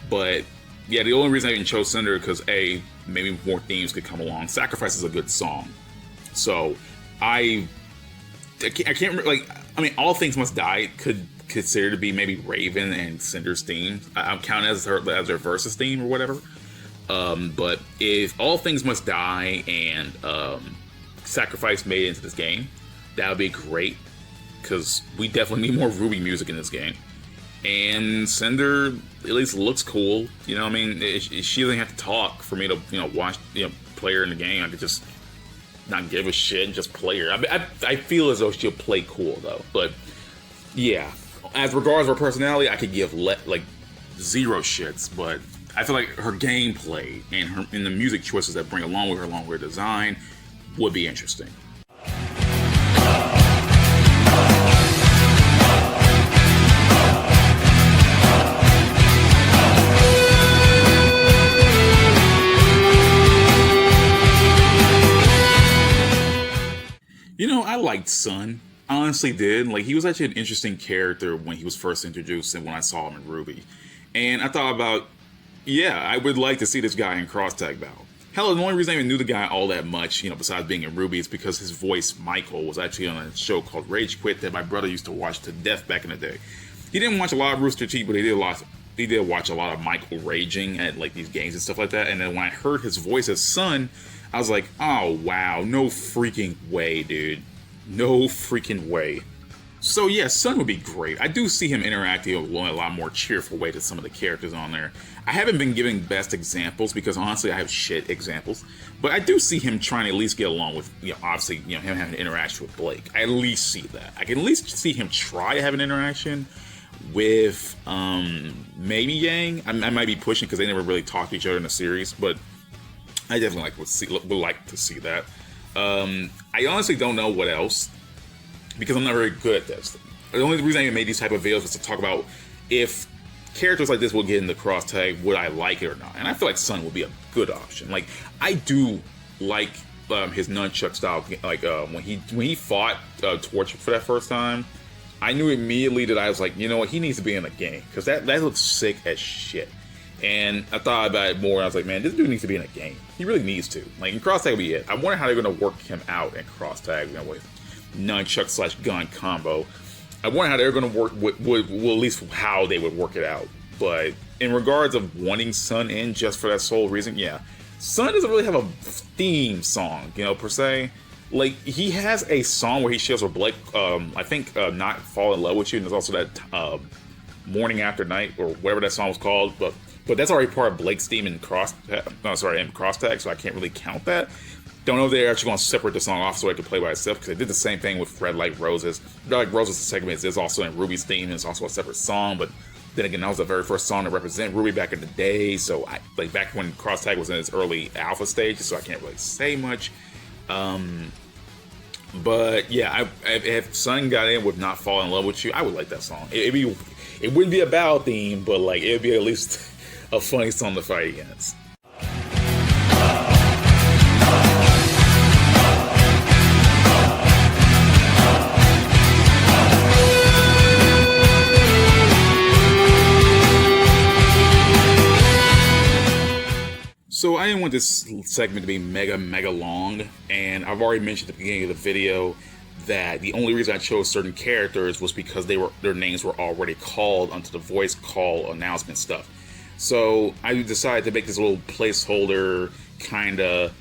But, yeah, the only reason I even chose Cinder because, A, maybe more themes could come along. Sacrifice is a good song. So, I can't, like, I mean, All Things Must Die could consider to be maybe Raven and Cinder's theme. I'm counting as their versus theme or whatever. But if all things must die and sacrifice made into this game, that would be great, because we definitely need more Ruby music in this game. And Cinder at least looks cool. You know what I mean? She doesn't have to talk for me to, watch, play her in the game. I could just not give a shit and just play her. I feel as though she'll play cool, though. But, yeah. As regards her personality, I could give, zero shits. But I feel like her gameplay and the music choices that bring along with her design, would be interesting. I liked Sun. I honestly did. He was actually an interesting character when he was first introduced and when I saw him in Ruby. And I thought about, I would like to see this guy in cross-tag battle. Hell, the only reason I even knew the guy all that much, besides being in Ruby, is because his voice, Michael, was actually on a show called Rage Quit that my brother used to watch to death back in the day. He didn't watch a lot of Rooster Teeth, but he did watch a lot of Michael raging at these games and stuff like that. And then when I heard his voice as Sun, I was like, oh wow, no freaking way, dude. No freaking way. So yeah, Sun would be great. I do see him interacting in a lot more cheerful way to some of the characters on there. I haven't been giving best examples because honestly I have shit examples, but I do see him trying to at least get along with, obviously, him having an interaction with Blake. I at least see that. I can at least see him try to have an interaction with maybe Yang. I might be pushing because they never really talked to each other in the series, but I definitely would like to see that. I honestly don't know what else, because I'm not very good at this. The only reason I even made these type of videos was to talk about if characters like this will get in the cross tag, would I like it or not? And I feel like Sun would be a good option. I do like his nunchuck style. When he fought Torch for that first time, I knew immediately that I was like, you know what, he needs to be in the game, because that looks sick as shit. And I thought about it more, and I was like, man, this dude needs to be in a game. He really needs to. In cross tag would be it. I wonder how they're going to work him out in cross tag with nunchuck / gun combo. I wonder how they're going to work, well, at least how they would work it out. But in regards of wanting Sun in just for that sole reason, yeah. Sun doesn't really have a theme song, per se. He has a song where he shares with Blake, I think, Not Fall in Love With You, and there's also that Morning After Night, or whatever that song was called, but that's already part of Blake's theme in cross tag, so I can't really count that. Don't know if they're actually going to separate the song off so it could play by itself, because they did the same thing with Red Like Roses. Red Like Roses segment is also in Ruby's theme, and it's also a separate song, but then again, that was the very first song to represent Ruby back in the day, so back when cross tag was in its early alpha stages, so I can't really say much. But yeah, if Sun got in with Not Fall in Love With You, I would like that song. It wouldn't be a battle theme, but it'd be at least a funny song to fight against. So I didn't want this segment to be mega long, and I've already mentioned at the beginning of the video that the only reason I chose certain characters was because their names were already called onto the voice call announcement stuff. So I decided to make this little placeholder kind of,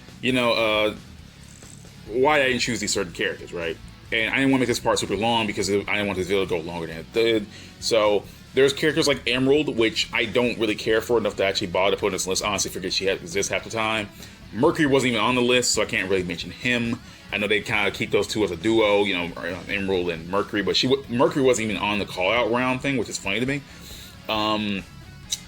why I didn't choose these certain characters, right? And I didn't want to make this part super long because I didn't want this video to go longer than it did. So there's characters like Emerald, which I don't really care for enough to actually bother to put on this list. Honestly, forget she exists half the time. Mercury wasn't even on the list, so I can't really mention him. I know they kind of keep those two as a duo, Emerald and Mercury, but Mercury wasn't even on the call-out round thing, which is funny to me.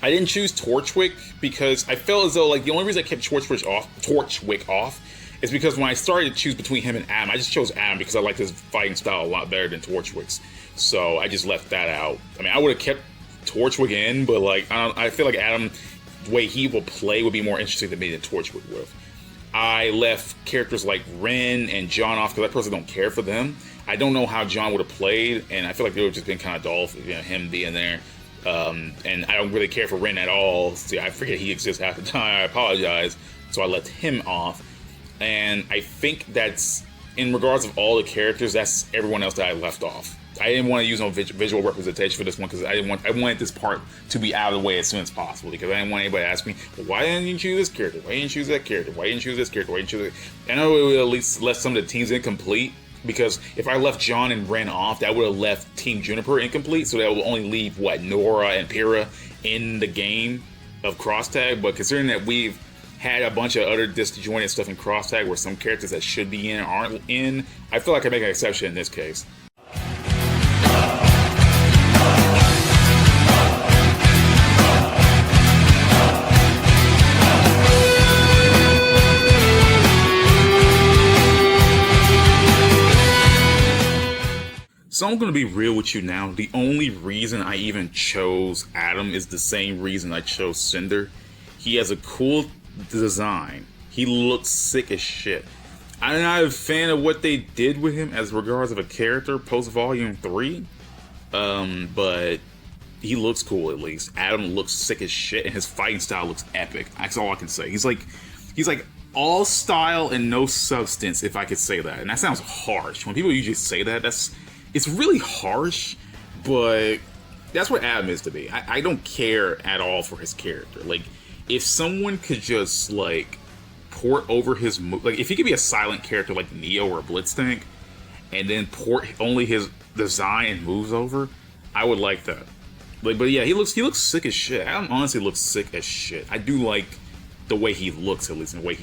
I didn't choose Torchwick because I felt as though the only reason I kept Torchwick off is because when I started to choose between him and Adam, I just chose Adam because I like his fighting style a lot better than Torchwick's. So I just left that out. I mean, I would have kept Torchwick in, but I feel like Adam, the way he will play would be more interesting to me than Torchwick would have. I left characters like Ren and John off because I personally don't care for them. I don't know how John would have played, and I feel like they would have just been kind of dull for him being there. And I don't really care for Ren at all. See, I forget he exists half the time. I apologize. So I left him off. And I think that's, in regards of all the characters, that's everyone else that I left off. I didn't want to use no visual representation for this one because I wanted this part to be out of the way as soon as possible, because I didn't want anybody to ask me, well, why didn't you choose this character? Why didn't you choose that character? Why didn't you choose this character? Why didn't you choose it? I know it would at least left some of the teams incomplete, because if I left John and Ren off, that would have left Team Juniper incomplete, so that would only leave, what, Nora and Pyrrha in the game of Cross Tag. But considering that we've had a bunch of other disjointed stuff in Cross Tag where some characters that should be in aren't in, I feel like I make an exception in this case. So I'm going to be real with you now. The only reason I even chose Adam is the same reason I chose Cinder. He has a cool design. He looks sick as shit. I'm not a fan of what they did with him as regards of a character post Volume 3. But he looks cool at least. Adam looks sick as shit, and his fighting style looks epic. That's all I can say. He's like all style and no substance, if I could say that. And that sounds harsh. When people usually say that, it's really harsh, but that's what Adam is to me. I don't care at all for his character. Like, if someone could just, like, port over his... Like, if he could be a silent character like Neo or Blitztank, and then port only his design and moves over, I would like that. Like, but yeah, he looks sick as shit. Adam honestly looks sick as shit. I do like the way he looks, at least, and the way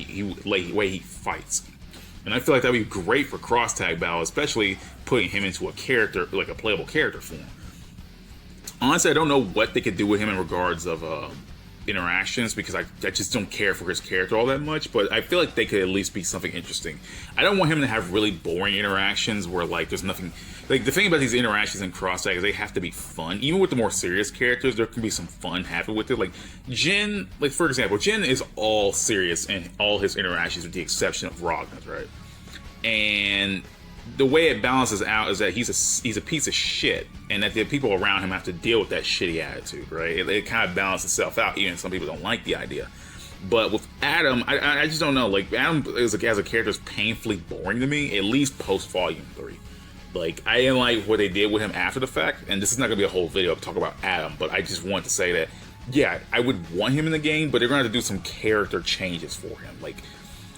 he fights. And I feel like that'd be great for cross tag battle, especially putting him into a character, like a playable character form. Honestly, I don't know what they could do with him in regards of interactions, because I just don't care for his character all that much, but I feel like they could at least be something interesting. I don't want him to have really boring interactions where, like, there's nothing... Like, the thing about these interactions in cross tag is they have to be fun. Even with the more serious characters, there can be some fun happening with it. Like, Jin, like, for example, Jin is all serious in all his interactions with the exception of Wagner's, right? And the way it balances out is that he's a piece of shit, and that the people around him have to deal with that shitty attitude, right? It kind of balances itself out, even if some people don't like the idea. But with Adam, I just don't know. Like, Adam as a character is painfully boring to me, at least post Volume 3. Like, I didn't like what they did with him after the fact, and this is not going to be a whole video to talk about Adam, but I just want to say that, yeah, I would want him in the game, but they're going to have to do some character changes for him. Like,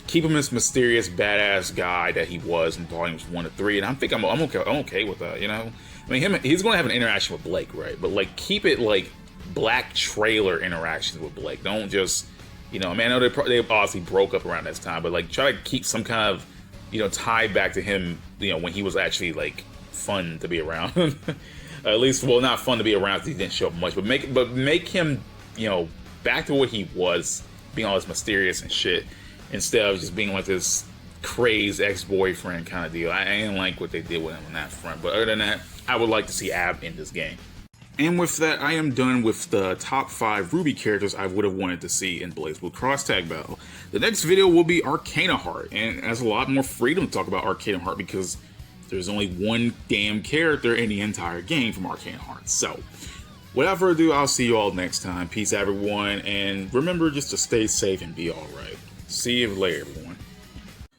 keep him this mysterious, badass guy that he was in Volumes 1 to 3, and I'm okay with that, you know? I mean, he's going to have an interaction with Blake, right? But, like, keep it, like, black trailer interactions with Blake. Don't just, you know, I mean, I know they obviously broke up around this time, but, like, try to keep some kind of, you know, tie back to him, you know, when he was actually, like, fun to be around. At least, well, not fun to be around because he didn't show up much, but make him, you know, back to what he was, being all this mysterious and shit, instead of just being like this crazed ex-boyfriend kind of deal. I didn't like what they did with him on that front, but other than that, I would like to see Ab in this game. And with that, I am done with the top 5 Ruby characters I would have wanted to see in BlazBlue Cross Tag Battle. The next video will be Arcana Heart, and it has a lot more freedom to talk about Arcana Heart because there's only one damn character in the entire game from Arcana Heart. So, without further ado, I'll see you all next time. Peace, everyone, and remember just to stay safe and be alright. See you later, everyone.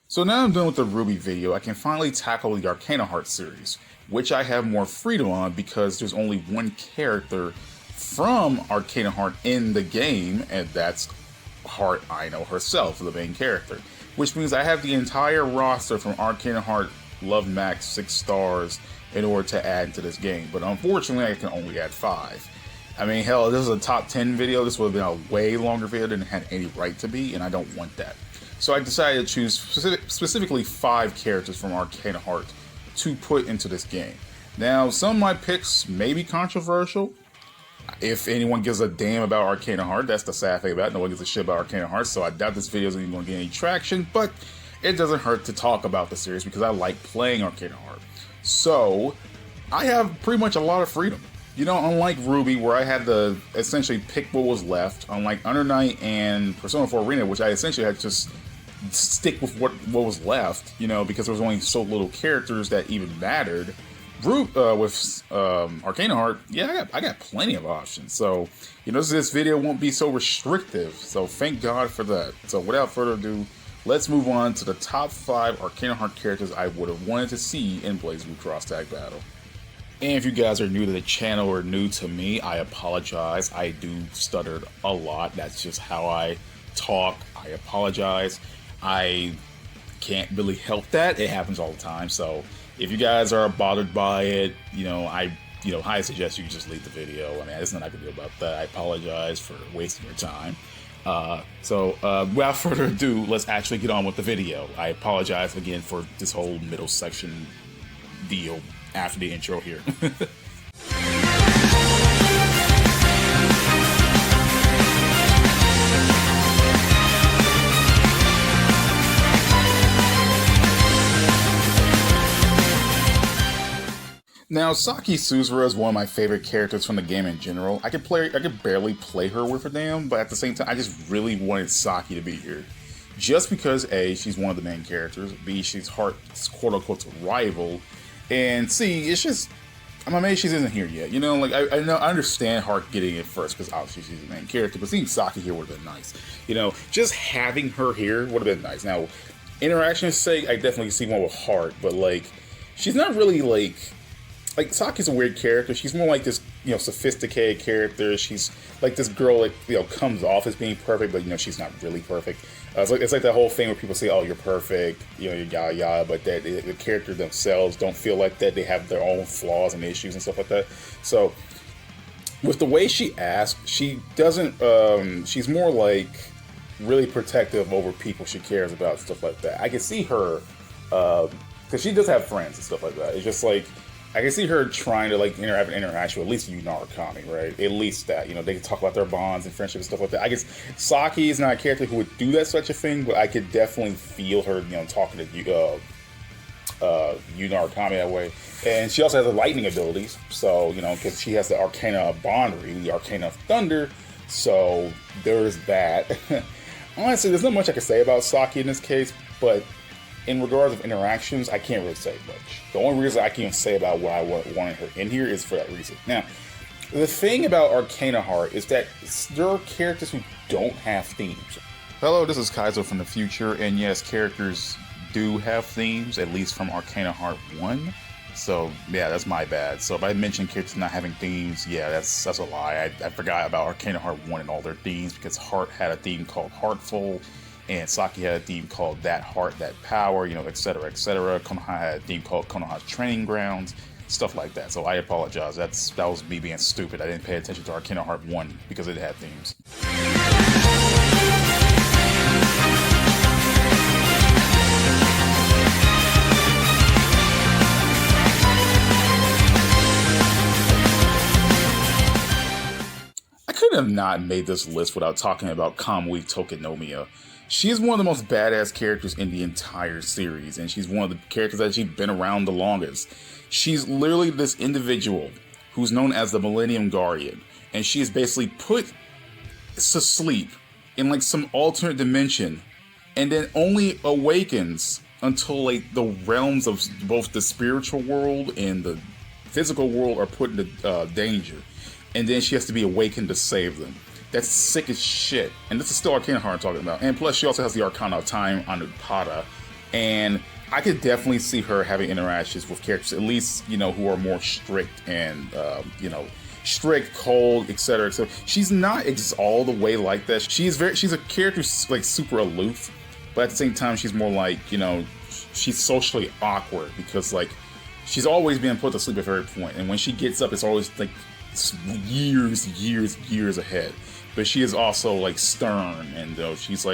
So now I'm done with the Ruby video, I can finally tackle the Arcana Heart series, which I have more freedom on because there's only one character from Arcana Heart in the game, and that's Heart Aino herself, the main character. Which means I have the entire roster from Arcana Heart Love Max 6 stars in order to add to this game, but unfortunately I can only add 5. I mean, hell, this is a top 10 video. This would have been a way longer video than it had any right to be, and I don't want that. So I decided to choose specifically 5 characters from Arcana Heart to put into this game. Now, some of my picks may be controversial. If anyone gives a damn about Arcana Heart, that's the sad thing about it. No one gives a shit about Arcana Heart, so I doubt this video isn't even going to get any traction, but it doesn't hurt to talk about the series because I like playing Arcana Heart. So, I have pretty much a lot of freedom. You know, unlike Ruby, where I had to essentially pick what was left, unlike Under Night and Persona 4 Arena, which I essentially had to just stick with what was left, you know, because there was only so little characters that even mattered. With Arcana Heart, yeah, I got plenty of options. So, you know, this video won't be so restrictive. So, thank God for that. So, without further ado, let's move on to the top 5 Arcana Heart characters I would have wanted to see in BlazBlue Cross Tag Battle. And if you guys are new to the channel or new to me, I apologize. I do stutter a lot. That's just how I talk. I apologize. I can't really help that. It happens all the time. So if you guys are bothered by it, I suggest you just leave the video. I mean, there's nothing I can do about that. I apologize for wasting your time. Without further ado, let's actually get on with the video. I apologize again for this whole middle section deal after the intro here. Now, Saki Suzura is one of my favorite characters from the game in general. I could barely play her with a damn, but at the same time, I just really wanted Saki to be here. Just because A, she's one of the main characters, B, she's Heart's quote-unquote rival, and C, it's just, I'm amazed she isn't here yet. I understand Heart getting it first, because obviously she's the main character, but seeing Saki here would have been nice. Just having her here would have been nice. Now, interaction's sake, I definitely see one with Heart, but, she's not really, Saki's a weird character. She's more like this, sophisticated character. She's like this girl that, comes off as being perfect, but, she's not really perfect. It's like that whole thing where people say, oh, you're perfect, you're yada yada, but that the character themselves don't feel like that. They have their own flaws and issues and stuff like that. So, with the way she asks, she doesn't, she's more like really protective over people she cares about and stuff like that. I can see her, because she does have friends and stuff like that. It's just I can see her trying to have an interaction with at least Yukari, right? At least that, they can talk about their bonds and friendship and stuff like that. I guess Saki is not a character who would do that such a thing, but I could definitely feel her, talking to Yukari that way. And she also has the lightning abilities, so because she has the Arcana of Bondry, the Arcana of Thunder, so there's that. Honestly, there's not much I can say about Saki in this case, but in regards of interactions, I can't really say much. The only reason I can even say about why I wanted her in here is for that reason. Now, the thing about Arcana Heart is that there are characters who don't have themes. Hello, this is Kaizou from the future, and yes, characters do have themes, at least from Arcana Heart 1. So, yeah, that's my bad. So if I mention characters not having themes, yeah, that's a lie. I forgot about Arcana Heart 1 and all their themes, because Heart had a theme called Heartful, and Saki had a theme called That Heart, That Power, etc., etc. Konoha had a theme called Konoha's Training Grounds, stuff like that. So I apologize. That was me being stupid. I didn't pay attention to Arcana Heart 1 because it had themes. I could have not made this list without talking about Kamui Tokenomiya. She is one of the most badass characters in the entire series, and she's one of the characters that she's been around the longest. She's literally this individual who's known as the Millennium Guardian, and she is basically put to sleep in some alternate dimension, and then only awakens until the realms of both the spiritual world and the physical world are put into danger, and then she has to be awakened to save them. That's sick as shit. And this is still Arcana Heart I'm talking about. And plus, she also has the Arcana of Time Anupada. And I could definitely see her having interactions with characters, at least, who are more strict and, strict, cold, etc. So she's not all the way like that. She's a character super aloof, but at the same time, she's more she's socially awkward because she's always being put to sleep at every point. And when she gets up, it's always years ahead. But she is also stern, and she's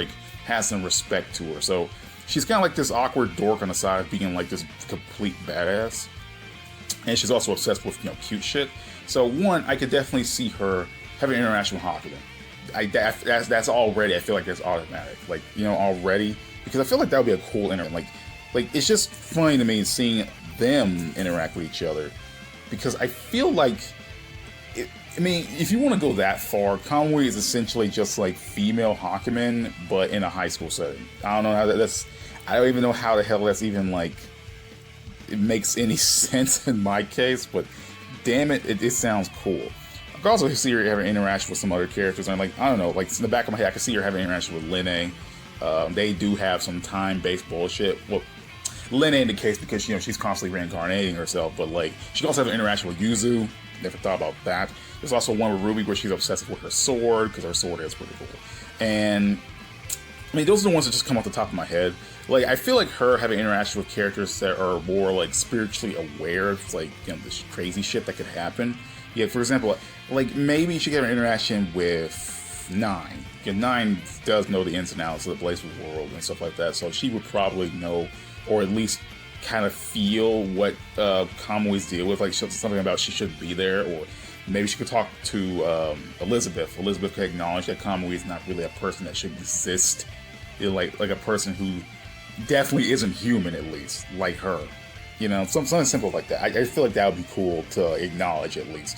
has some respect to her. So she's kind of like this awkward dork on the side of being this complete badass. And she's also obsessed with cute shit. So one, I could definitely see her having an interaction with Hakuden. That's already, I feel like that's automatic. Already, because I feel like that would be a cool it's just funny to me seeing them interact with each other, because I feel if you want to go that far, Kamui is essentially just female Hakumen, but in a high school setting. I don't know how I don't even know how the hell that's even it makes any sense in my case, but damn it, it sounds cool. I can also see her having interaction with some other characters. I'm I don't know, in the back of my head, I can see her having interaction with Lene. They do have some time-based bullshit. Well, Lin ain't the case because, you know, she's constantly reincarnating herself, but, like, she can also have an interaction with Yuzu. Never thought about that. There's also one with Ruby where she's obsessive with her sword, because her sword is pretty cool. And, I mean, those are the ones that just come off the top of my head. Like, I feel like her having interaction with characters that are more, like, spiritually aware of, like, you know, this crazy shit that could happen. Yeah, for example, like, maybe she could have an interaction with Nine. Yeah, Nine does know the ins and outs of the BlazBlue world and stuff like that, so she would probably know, or at least kind of feel what Kamui's deal with, like something about she shouldn't be there, or maybe she could talk to Elizabeth. Elizabeth could acknowledge that Kamui is not really a person that should exist, you know, like a person who definitely isn't human, at least, like her. You know, something simple like that. I feel like that would be cool to acknowledge, at least.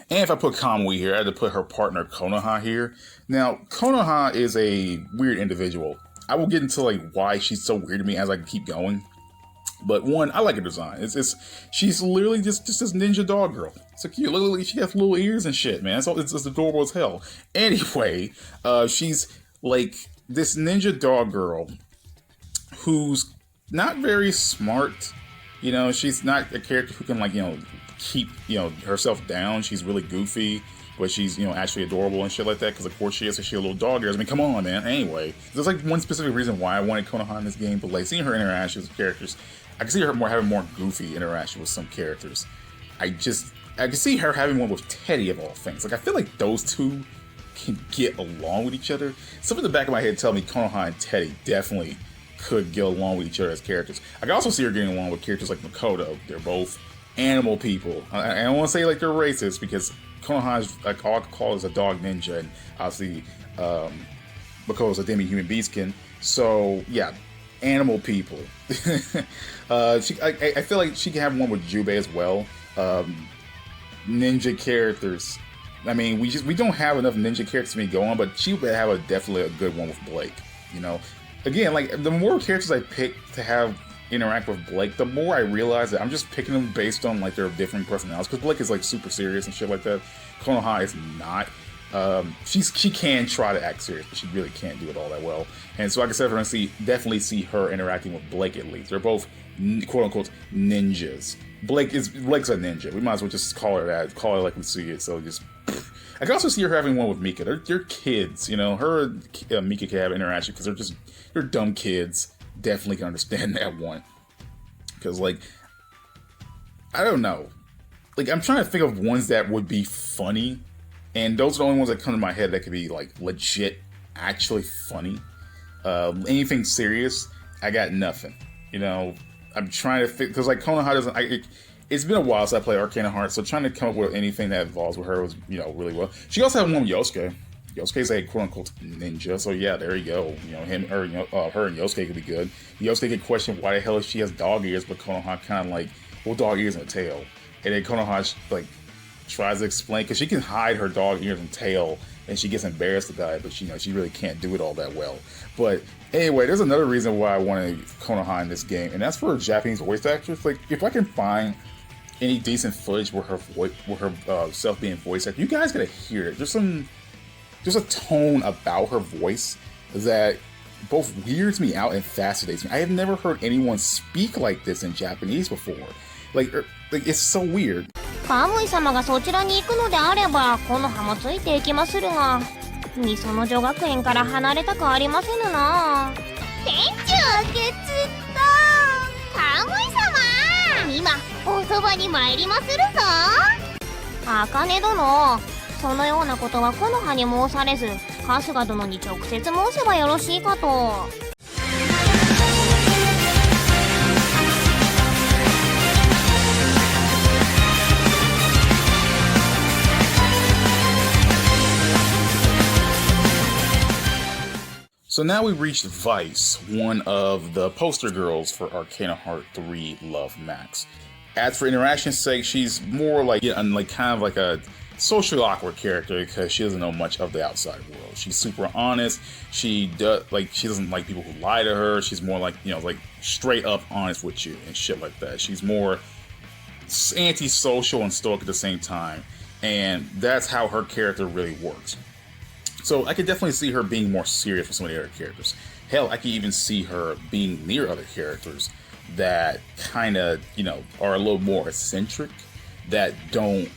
And if I put Kamui here, I had to put her partner Konoha here. Now, Konoha is a weird individual. I will get into, like, why she's so weird to me as I keep going. But one, I like her design. She's literally just this ninja dog girl. So cute. Look, she has little ears and shit, man. It's adorable as hell. Anyway, she's like this ninja dog girl who's not very smart. You know, she's not a character who can, like, you know, keep, you know, herself down. She's really goofy, but she's, you know, actually adorable and shit like that, because of course she is, so she a little dog ears. I mean, come on, man. Anyway, there's like one specific reason why I wanted Konoha in this game, but like seeing her interactions with characters, I can see her having more goofy interaction with some characters. I can see her having one with Teddy of all things. Like, I feel like those two can get along with each other. Something in the back of my head tell me Konoha and Teddy definitely could get along with each other as characters. I can also see her getting along with characters like Makoto. They're both animal people. I don't want to say like they're racist, because Konoha is like all I call is a dog ninja, and obviously Makoto's a demi-human beastkin. So yeah, animal people. I feel like she can have one with Jubei as well. Ninja characters. I mean, we don't have enough ninja characters to be going, but she would have definitely a good one with Blake. You know, again, like the more characters I pick to have interact with Blake, the more I realize that I'm just picking them based on like their different personalities. Because Blake is like super serious and shit like that. Konoha is not. She can try to act serious, but she really can't do it all that well. And so, like I said, we're gonna definitely see her interacting with Blake at least. They're both quote unquote ninjas. Blake's a ninja. We might as well just call her that. Call her like we see it. So just. I can also see her having one with Mika. They're kids, you know. Her and Mika can have interaction because they're dumb kids. Definitely can understand that one. Because like, I don't know. Like, I'm trying to think of ones that would be funny. And those are the only ones that come to my head that could be, like, legit, actually funny. Anything serious, I got nothing. You know, I'm trying to think, because, like, Konoha doesn't, it's been a while since I played Arcana Heart, so trying to come up with anything that involves with her was, you know, really well. She also had one with Yosuke. Yosuke's a quote-unquote ninja, so yeah, there you go. You know, her and Yosuke could be good. Yosuke could question why the hell she has dog ears, but Konoha kind of like, well, dog ears and a tail. And then Konoha, like, tries to explain, because she can hide her dog ears and tail, and she gets embarrassed about it, but she really can't do it all that well. But anyway, there's another reason why I wanted Konoha in this game, and that's for Japanese voice actors. Like, if I can find any decent footage with her self being voice actor, you guys gotta hear it. There's a tone about her voice that both weirds me out and fascinates me. I have never heard anyone speak like this in Japanese before. Like it's so weird. カムイ様がそちらに行くのであれば、この葉もついていきまするが、みその女学園から離れたくありませぬな。店長ゲツッと、カムイ様、今おそばに参りまするぞ。茜殿、そのようなことは木の葉に申されず、春日殿に直接申せばよろしいかと。So now we've reached Vice, one of the poster girls for Arcana Heart 3 Love Max. As for interaction's sake, she's more like, kind of like a socially awkward character because she doesn't know much of the outside world. She's super honest. She doesn't like people who lie to her. She's more like, like straight up honest with you and shit like that. She's more antisocial and stoic at the same time, and that's how her character really works. So I could definitely see her being more serious with some of the other characters. Hell, I could even see her being near other characters that kind of, are a little more eccentric, that don't,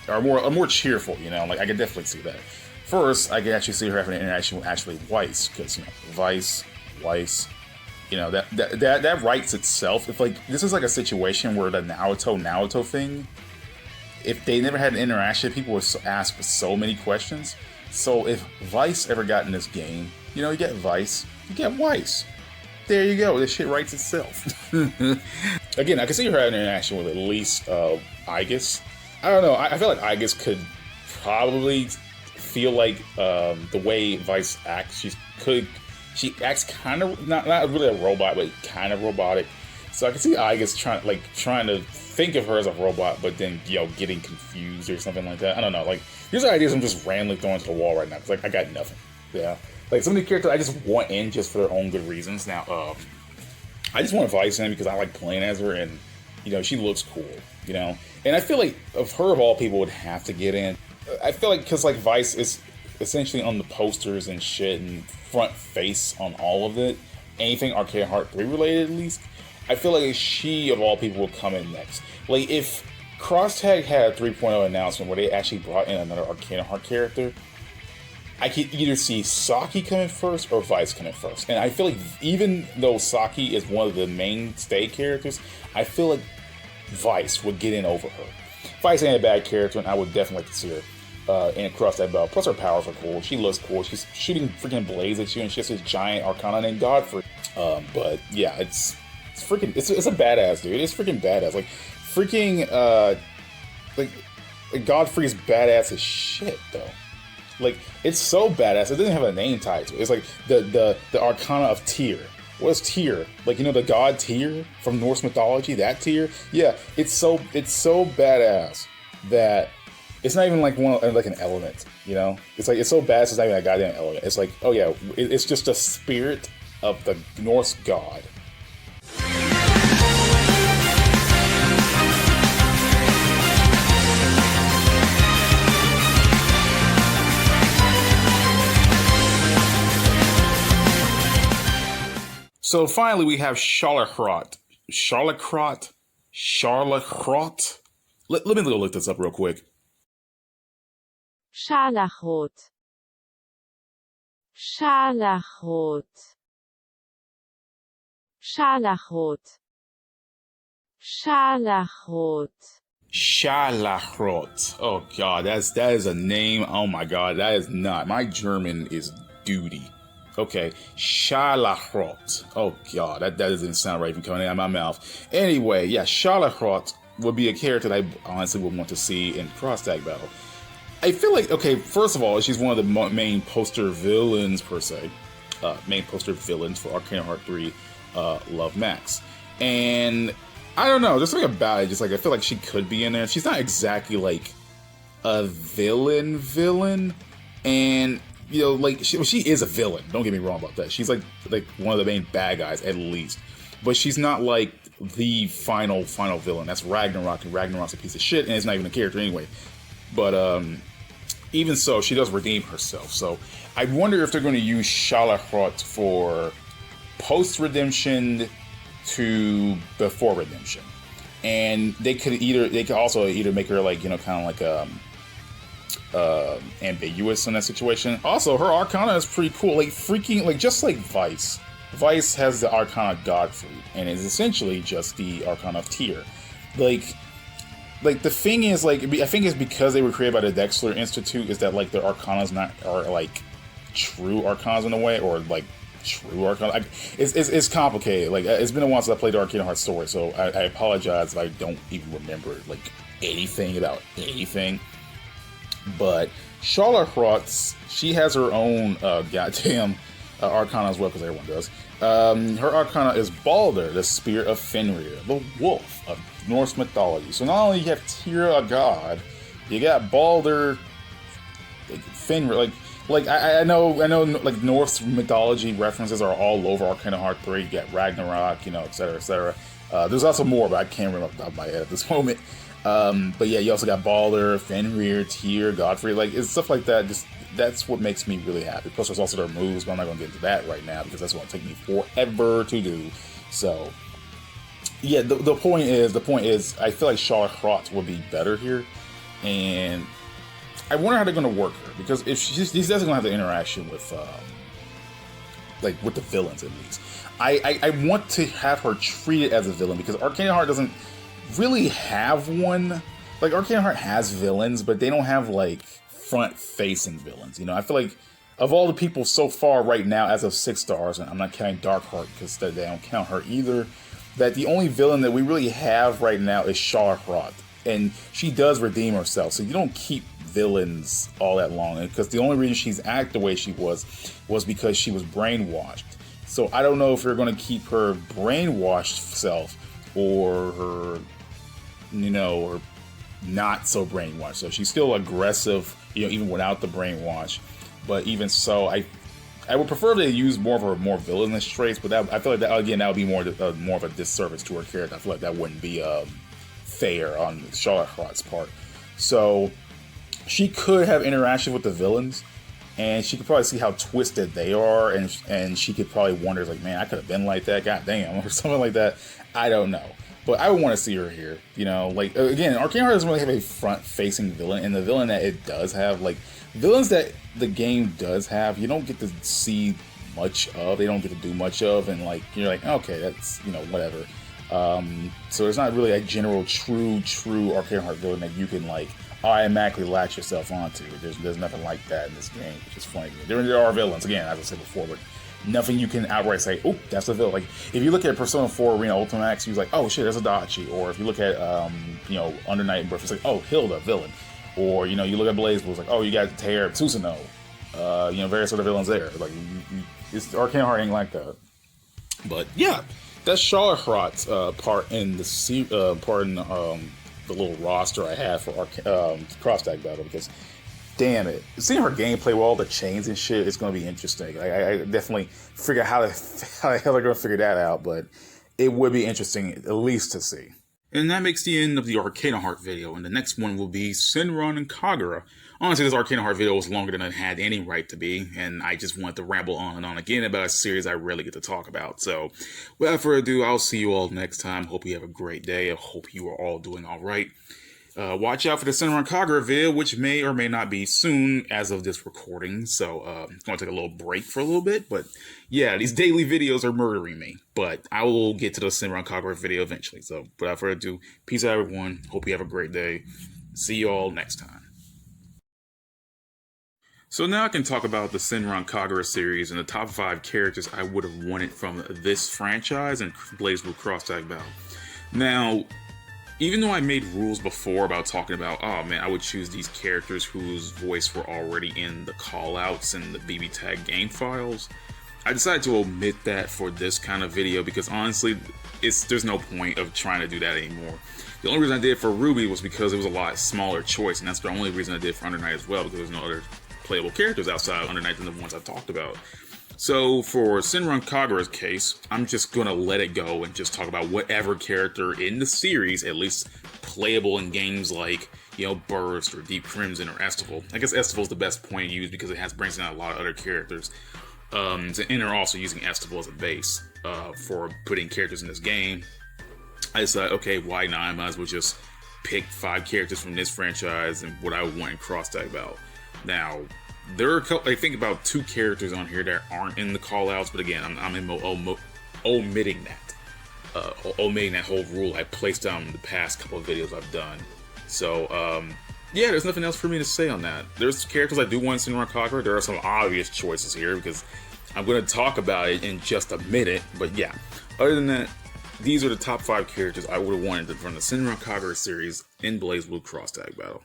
are more cheerful, I could definitely see that. First, I could actually see her having an interaction with actually Weiss, because, Weiss, that writes itself. If, this is a situation where the Naoto thing, if they never had an interaction, people would ask so many questions. So if Weiss ever got in this game, you get Weiss, you get Weiss. There you go. This shit writes itself. Again, I can see her having an interaction with at least ARCSYS. I don't know. I feel like ARCSYS could probably feel like the way Weiss acts. She acts kind of not really a robot, but kind of robotic. So I can see ARCSYS trying to think of her as a robot, but then getting confused or something like that. I don't know. These are ideas I'm just randomly throwing to the wall right now because I got nothing. Yeah. Some of the characters I just want in just for their own good reasons. Now, I just want Weiss in because I like playing as her, and she looks cool. And I feel like of all people would have to get in. I feel like because Weiss is essentially on the posters and shit and front face on all of it, anything Arcane Heart 3 related at least. I feel like she of all people would come in next. If Crosstag had a 3.0 announcement where they actually brought in another Arcane Heart character, I could either see Saki coming first or Weiss coming first. And I feel like even though Saki is one of the mainstay characters, I feel like Weiss would get in over her. Weiss ain't a bad character, and I would definitely like to see her in across that belt. Plus her powers are cool. She looks cool. She's shooting freaking blades at you, and she has this giant arcana named Godfrey. But yeah, it's a badass, dude. It's freaking badass. Godfrey's badass as shit, though. It's so badass. It doesn't have a name tied to it. It's the Arcana of Tyr. What's Tyr? The god Tyr from Norse mythology? That Tyr? Yeah, it's so badass that it's not even an element. It's so badass. It's not even a goddamn element. It's oh yeah, it's just a spirit of the Norse god. So finally, we have Charlocrot. Charlocrot? Let me go look this up real quick. Scharlachroth. Scharlachroth. Scharlachroth. Scharlachroth. Scharlachroth. Oh god, that is a name. Oh my god, that is not. My German is duty. Okay, Scharlachroth. Oh god, that doesn't sound right even coming out of my mouth. Anyway, yeah, Scharlachroth would be a character that I honestly would want to see in Crosstag Battle. I feel like, okay, first of all, she's one of the main poster villains, per se. Main poster villains for Arcane Heart 3, Love Max. And I don't know, there's something about it, just I feel like she could be in there. She's not exactly a villain, and she is a villain. Don't get me wrong about that. She's like one of the main bad guys at least, but she's not the final villain. That's Ragnarok, and Ragnarok's a piece of shit, and it's not even a character anyway. But even so, she does redeem herself. So I wonder if they're going to use Scharlachroth for post redemption to before redemption, and they could also either make her kind of ambiguous in that situation. Also, her Arcana is pretty cool. Just like Weiss. Weiss has the Arcana of Godfrey, and is essentially just the Arcana of Tyr. The thing is, I think it's because they were created by the Dexler Institute, is that their Arcanas are true Arcanas in a way, or true Arcana. It's complicated. It's been a while since I played the Arcane Heart story, so I apologize if I don't even remember anything about anything. But Scharlachroth, she has her own goddamn Arcana as well, because everyone does. Her Arcana is Balder, the Spirit of Fenrir, the wolf of Norse mythology. So not only you have Tyr, a god, You got Balder, Fenrir, I know, like Norse mythology references are all over Arcana Heart 3. You got Ragnarok, you know, etc., etc. There's also more, but I can't remember off the top of my head at this moment. But yeah, you also got Balder, Fenrir, Tyr, Godfrey, like it's stuff like that. Just that's what makes me really happy. Plus, there's also their moves, but I'm not going to get into that right now because that's going to take me forever to do. So yeah, the point is, I feel like Charlotte Krotz would be better here, and I wonder how they're going to work her, because if she's definitely going to have the interaction with, like, with the villains at least. I want to have her treated as a villain, because Arcana Heart doesn't really have one. Like, Arcana Heart has villains, but they don't have, like, front-facing villains, you know? I feel like, of all the people so far right now, as of 6 stars, and I'm not counting Darkheart, because they don't count her either, that the only villain that we really have right now is Charlotte Krotz. And she does redeem herself, so you don't keep villains all that long, because the only reason she's acted the way she was because she was brainwashed. So I don't know if you're going to keep her brainwashed self or her, you know, or not so brainwashed. So she's still aggressive, you know, even without the brainwash. But even so, I would prefer they use more of her more villainous traits. But I feel like that, again, that would be more of a disservice to her character. I feel like that wouldn't be fair on Charlotte Krotz's part. So she could have interaction with the villains, and she could probably see how twisted they are, and she could probably wonder, like, man, I could have been like that, god damn, or something like that. I don't know. But I would want to see her here, you know, like, again, Arcana Heart doesn't really have a front-facing villain, and the villain that it does have, like, villains that the game does have, you don't get to see much of, they don't get to do much of, and, like, you're like, okay, that's, you know, whatever. So there's not really a general true Arcana Heart villain that you can, like, automatically latch yourself onto. There's nothing like that in this game, which is funny. There are villains, again, as I said before, but nothing you can outright say, oh, that's a villain. Like, if you look at Persona 4 Arena Ultimax, you're like, oh shit, there's a Dachi. Or if you look at, you know, Under Night and Birth, it's like, oh, Hilda, villain. Or, you know, you look at BlazBlue, it's like, oh, you got Tear, Susanoo. You know, various other villains there. Like, it's Arcana Heart ain't like that. But yeah, that's Charlotte Krotz's part in the the little roster I have for Cross Tag Battle, because damn it, seeing her gameplay with all the chains and shit is going to be interesting. I definitely figure out how the hell they're going to figure that out, but it would be interesting at least to see. And that makes the end of the Arcana Heart video, and the next one will be Senran and Kagura. Honestly, this Arcana Heart video was longer than it had any right to be, and I just wanted to ramble on and on again about a series I rarely get to talk about. So, without further ado, I'll see you all next time. Hope you have a great day. I hope you are all doing alright. Watch out for the Senran Kagura video, which may or may not be soon as of this recording. So, it's going to take a little break for a little bit. But yeah, these daily videos are murdering me. But I will get to the Senran Kagura video eventually. So, without further ado, peace out, everyone. Hope you have a great day. See you all next time. So now I can talk about the Senran Kagura series and the top 5 characters I would have wanted from this franchise and BlazBlue Cross Tag Battle. Now, even though I made rules before about talking about, oh man, I would choose these characters whose voice were already in the callouts and the BBTAG game files, I decided to omit that for this kind of video because honestly, there's no point of trying to do that anymore. The only reason I did it for Ruby was because it was a lot smaller choice, and that's the only reason I did it for Under Night as well, because there's no other playable characters outside of Under Night than the ones I talked about. So for Senran Kagura's case, I'm just gonna let it go and just talk about whatever character in the series, at least playable in games like, you know, Burst or Deep Crimson or Estival. I guess Estival is the best point to use because it brings in a lot of other characters. And they're also using Estival as a base for putting characters in this game. I decided, okay, why not? I might as well just pick 5 characters from this franchise and what I want in Cross Tag Battle. Now, there are, I think, about 2 characters on here that aren't in the callouts, but again, I'm omitting that. Omitting that whole rule I placed on the past couple of videos I've done. So, yeah, there's nothing else for me to say on that. There's characters I do want in Senran Kagura. There are some obvious choices here because I'm going to talk about it in just a minute, but yeah. Other than that, these are the top 5 characters I would have wanted from the Senran Kagura series in BlazBlue Cross Tag Battle.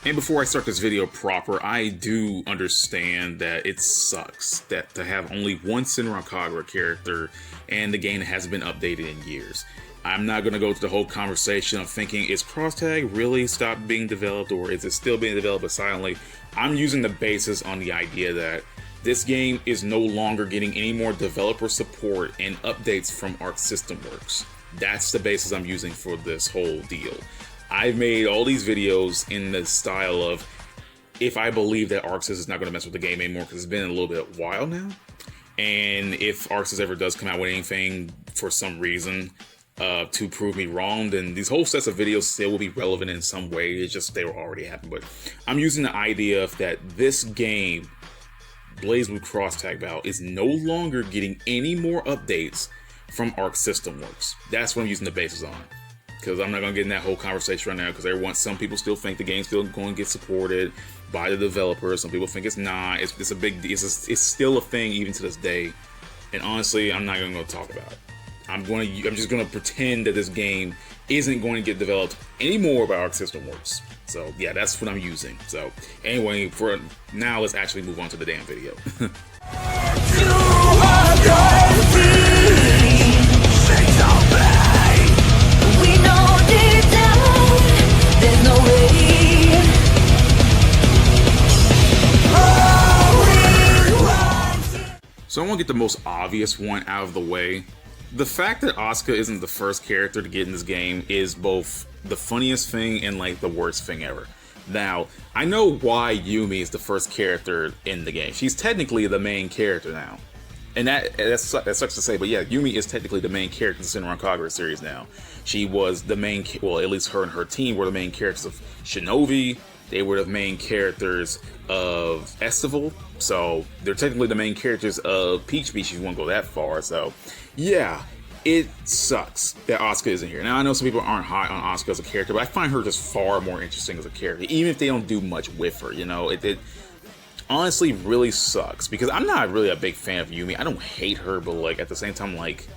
And before I start this video proper, I do understand that it sucks that to have only one Senran Kagura character and the game hasn't been updated in years. I'm not going to go to the whole conversation of thinking, is Cross-Tag really stopped being developed, or is it still being developed but silently? I'm using the basis on the idea that this game is no longer getting any more developer support and updates from ARCSYS Works. That's the basis I'm using for this whole deal. I've made all these videos in the style of, if I believe that ARCSYS is not going to mess with the game anymore, because it's been a little bit while now, and if ARCSYS ever does come out with anything for some reason to prove me wrong, then these whole sets of videos still will be relevant in some way. It's just they were already happening. But I'm using the idea of that this game, BlazBlue Cross-Tag Battle, is no longer getting any more updates from ARCSYS Works. That's what I'm using the basis on. Because I'm not going to get in that whole conversation right now, because some people still think the game's still going to get supported by the developers. Some people think it's not. It's still a thing even to this day. And honestly, I'm not going to talk about it. I'm just going to pretend that this game isn't going to get developed anymore by ARCSYS Works. So yeah, that's what I'm using. So anyway, for now, let's actually move on to the damn video. So I want to get the most obvious one out of the way. The fact that Asuka isn't the first character to get in this game is both the funniest thing and like the worst thing ever. Now, I know why Yumi is the first character in the game. She's technically the main character now. And that sucks to say, but yeah, Yumi is technically the main character in the Senran Kagura series now. She was the main, well, at least her and her team were the main characters of Shinobi. They were the main characters of Estival. So they're technically the main characters of Peach Beach if you want to go that far. So yeah, it sucks that Asuka isn't here. Now I know some people aren't high on Asuka as a character, but I find her just far more interesting as a character, even if they don't do much with her. You know, it honestly really sucks because I'm not really a big fan of Yumi. I don't hate her, but like at the same time, like,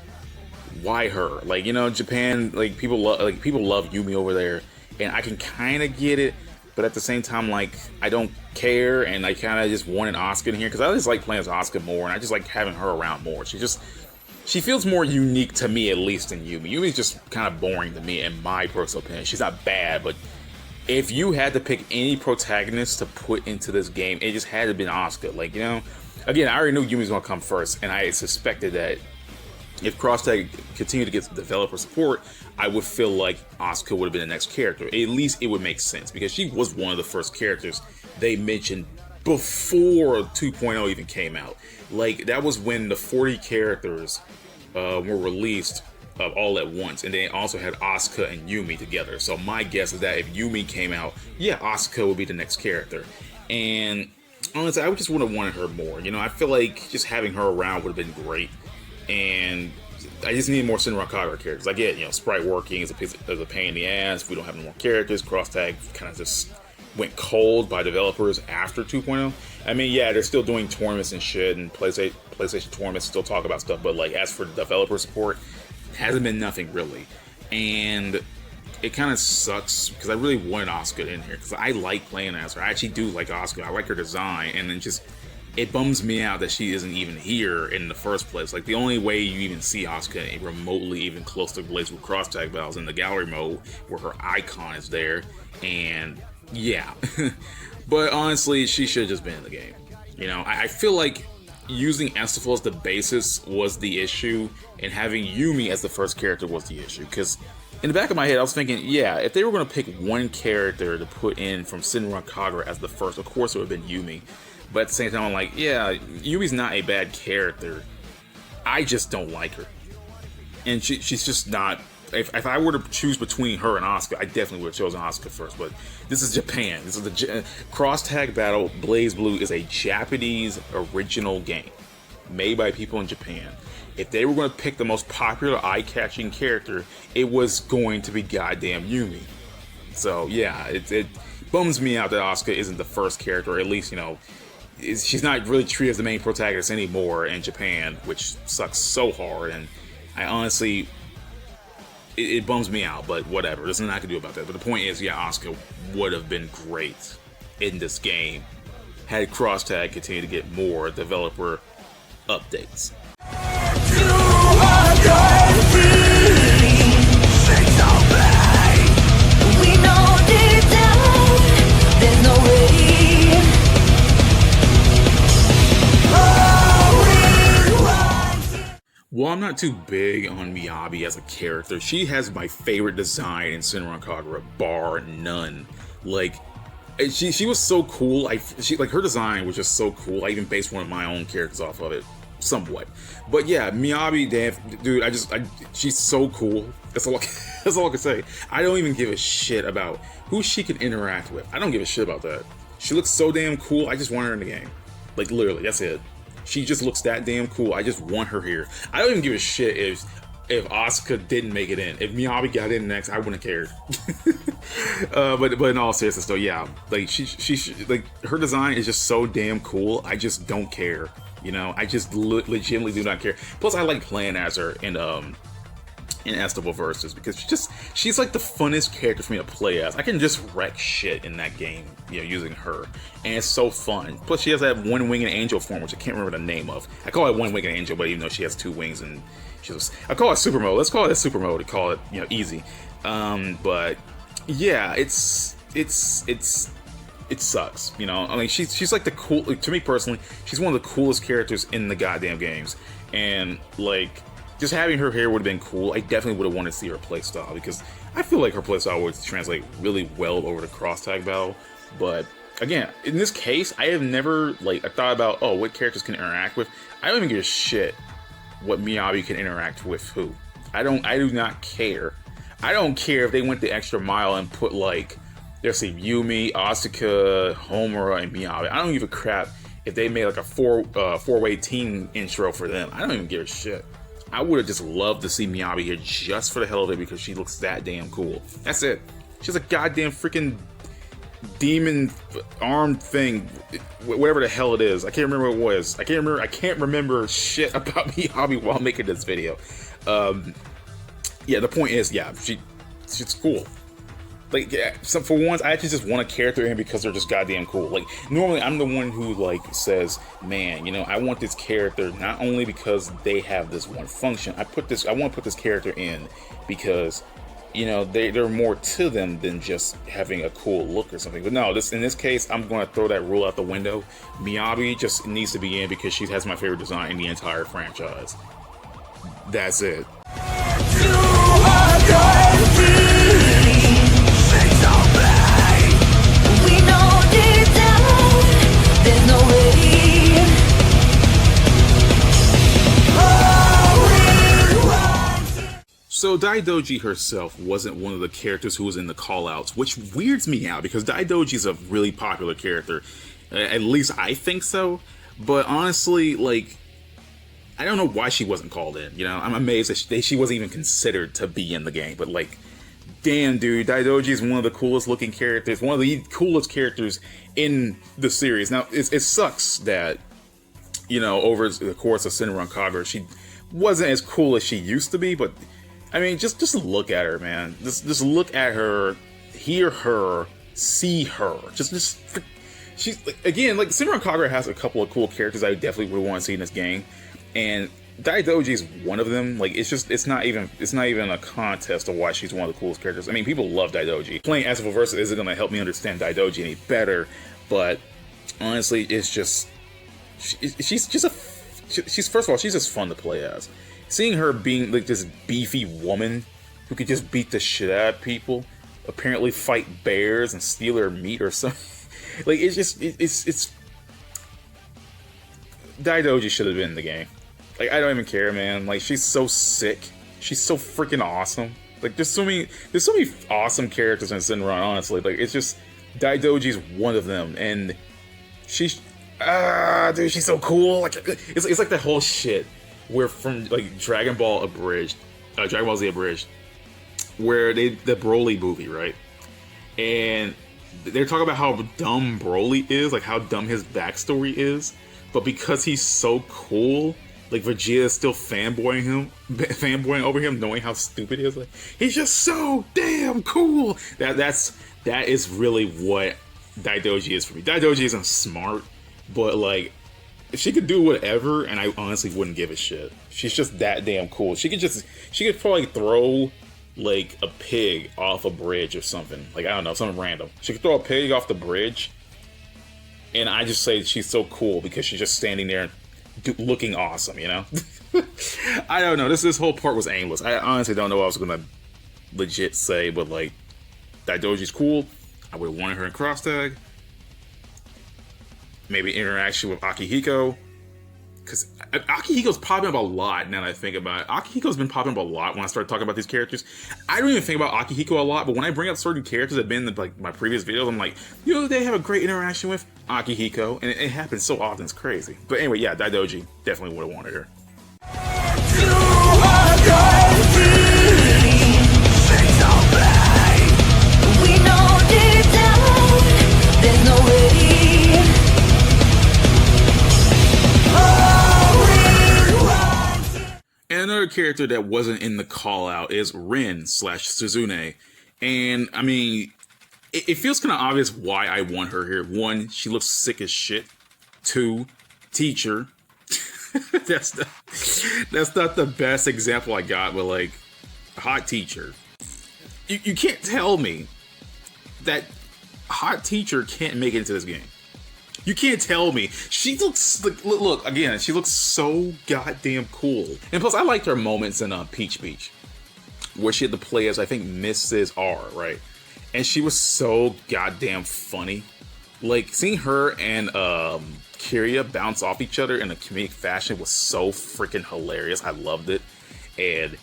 why her? Like, you know, Japan, like people love Yumi over there, and I can kind of get it. But at the same time, like, I don't care, and I kind of just wanted Asuka in here, because I just like playing as Asuka more, and I just like having her around more. She feels more unique to me, at least, than Yumi. Yumi's just kind of boring to me, in my personal opinion. She's not bad, but if you had to pick any protagonist to put into this game, it just had to have been Asuka. Like, you know, again, I already knew Yumi's gonna come first, and I suspected that if Cross-Tag continued to get developer support, I would feel like Asuka would have been the next character. At least it would make sense, because she was one of the first characters they mentioned before 2.0 even came out. Like, that was when the 40 characters were released all at once, and they also had Asuka and Yumi together. So my guess is that if Yumi came out, yeah, Asuka would be the next character. And honestly, I just would have wanted her more. You know, I feel like just having her around would have been great. And I just need more Senran Kagura characters. I get, you know, sprite working is a pain in the ass. We don't have any more characters. Cross-Tag kind of just went cold by developers after 2.0. I mean, yeah, they're still doing tournaments and shit, and PlayStation tournaments still talk about stuff, but like, as for developer support, it hasn't been nothing really. And it kind of sucks, because I really wanted Asuka in here, because I like playing as her. I actually do like Asuka. I like her design, and then just, it bums me out that she isn't even here in the first place. Like, the only way you even see Asuka remotely even close to BlazBlue Cross-Tag Battles in the gallery mode, where her icon is there, and yeah. But honestly, she should have just been in the game. You know, I feel like using Estival as the basis was the issue, and having Yumi as the first character was the issue, because in the back of my head, I was thinking, yeah, if they were going to pick one character to put in from Senran Kagura as the first, of course it would have been Yumi. But at the same time, I'm like, yeah, Yumi's not a bad character. I just don't like her. And she's just not... If I were to choose between her and Asuka, I definitely would have chosen Asuka first. But this is Japan. This is the Cross-Tag Battle BlazBlue is a Japanese original game made by people in Japan. If they were going to pick the most popular eye-catching character, it was going to be goddamn Yumi. So yeah, it bums me out that Asuka isn't the first character, or at least, you know, she's not really treated as the main protagonist anymore in Japan, which sucks so hard. And I honestly, it bums me out, but whatever. There's nothing I can do about that. But the point is, yeah, Asuka would have been great in this game had Cross-Tag continued to get more developer updates. Well, I'm not too big on Miyabi as a character. She has my favorite design in Senran Kagura, bar none. Like, she was so cool. Like, her design was just so cool. I even based one of my own characters off of it, somewhat. But yeah, Miyabi, damn, dude, she's so cool. That's all I can say. I don't even give a shit about who she can interact with. I don't give a shit about that. She looks so damn cool. I just want her in the game. Like, literally, that's it. She just looks that damn cool. I just want her here. I don't even give a shit if Asuka didn't make it in. If Miyabi got in next, I wouldn't have cared. but in all seriousness, though, yeah, like she like her design is just so damn cool. I just don't care. You know, I just legitimately do not care. Plus, I like playing as her in Estival Versus because she's like the funnest character for me to play as. I can just wreck shit in that game, you know, using her, and it's so fun. Plus, she has that one-winged angel form, which I can't remember the name of. I call it one-winged angel, but even though she has 2 wings and I call it super mode. Let's call it a super mode to call it, you know, easy. But yeah, it sucks, you know. I mean, she's like to me personally, she's one of the coolest characters in the goddamn games, and like, just having her here would have been cool. I definitely would have wanted to see her playstyle because I feel like her playstyle would translate really well over the cross tag battle. But again, in this case, I have never I thought about, oh, what characters can interact with. I don't even give a shit what Miyabi can interact with who. I do not care. I don't care if they went the extra mile and put let's say Yumi, Asuka, Homura, and Miyabi. I don't give a crap if they made like a four-way team intro for them. I don't even give a shit. I would have just loved to see Miyabi here just for the hell of it because she looks that damn cool. That's it. She's a goddamn freaking demon armed thing, whatever the hell it is. I can't remember what it was. I can't remember shit about Miyabi while making this video. Yeah, the point is, yeah, she's cool. Like, yeah, so for once, I actually just want a character in because they're just goddamn cool. Like, normally I'm the one who says, man, you know, I want this character not only because they have this one function. I want to put this character in because, you know, there are more to them than just having a cool look or something. But no, in this case, I'm going to throw that rule out the window. Miyabi just needs to be in because she has my favorite design in the entire franchise. That's it. So Daidoji herself wasn't one of the characters who was in the callouts, which weirds me out because Daidoji's a really popular character. At least I think so. But honestly, I don't know why she wasn't called in. You know, I'm amazed that she wasn't even considered to be in the game. But damn, dude, Daidoji is one of the coolest looking characters, one of the coolest characters in the series. Now, it sucks that, you know, over the course of Senran Kagura, she wasn't as cool as she used to be, but I mean, just look at her, man. Just look at her, hear her, see her. She's again, Senran Kagura has a couple of cool characters I definitely would want to see in this game, and Daidoji is one of them. It's not even a contest of why she's one of the coolest characters. I mean, people love Daidoji. Playing Estival Versus isn't going to help me understand Daidoji any better, but honestly, it's just she's first of all, she's just fun to play as. Seeing her being this beefy woman who could just beat the shit out of people, apparently fight bears and steal their meat or something. It's Daidoji should have been in the game. I don't even care, man. She's so sick. She's so freaking awesome. There's so many awesome characters in Senran, honestly. It's just Daidoji's one of them, and she's dude, she's so cool. It's like that whole shit where from Dragon Ball Z Abridged, where the Broly movie, right? And they're talking about how dumb Broly is, how dumb his backstory is, but because he's so cool, Vegeta's still fanboying over him, knowing how stupid he is. He's just so damn cool. That is really what Daidoji is for me. Daidoji isn't smart, but if she could do whatever, and I honestly wouldn't give a shit. She's just that damn cool. She could probably throw a pig off a bridge or something. I don't know, something random. She could throw a pig off the bridge, and I just say she's so cool because she's just standing there looking awesome, you know? I don't know. This whole part was aimless. I honestly don't know what I was gonna legit say, but like, Daidoji's cool. I would have wanted her in cross tag. Maybe interaction with Akihiko. Because Akihiko's popping up a lot now that I think about it. Akihiko's been popping up a lot when I start talking about these characters. I don't even think about Akihiko a lot, but when I bring up certain characters that have been in like my previous videos, I'm like, you know, they have a great interaction with Akihiko, and it happens so often, it's crazy. But anyway, yeah, Daidoji, definitely would have wanted her. And another character that wasn't in the call out is Rin / Suzune. And I mean, it feels kind of obvious why I want her here. One, she looks sick as shit. Two, teacher. that's not the best example I got, but like, hot teacher. You can't tell me that hot teacher can't make it into this game. You can't tell me. She looks like, look again, she looks so goddamn cool. And plus, I liked her moments in Peach Beach, where she had to play as, I think, Mrs. R, right? And she was so goddamn funny. Like, seeing her and Kiria bounce off each other in a comedic fashion was so freaking hilarious. I loved it. And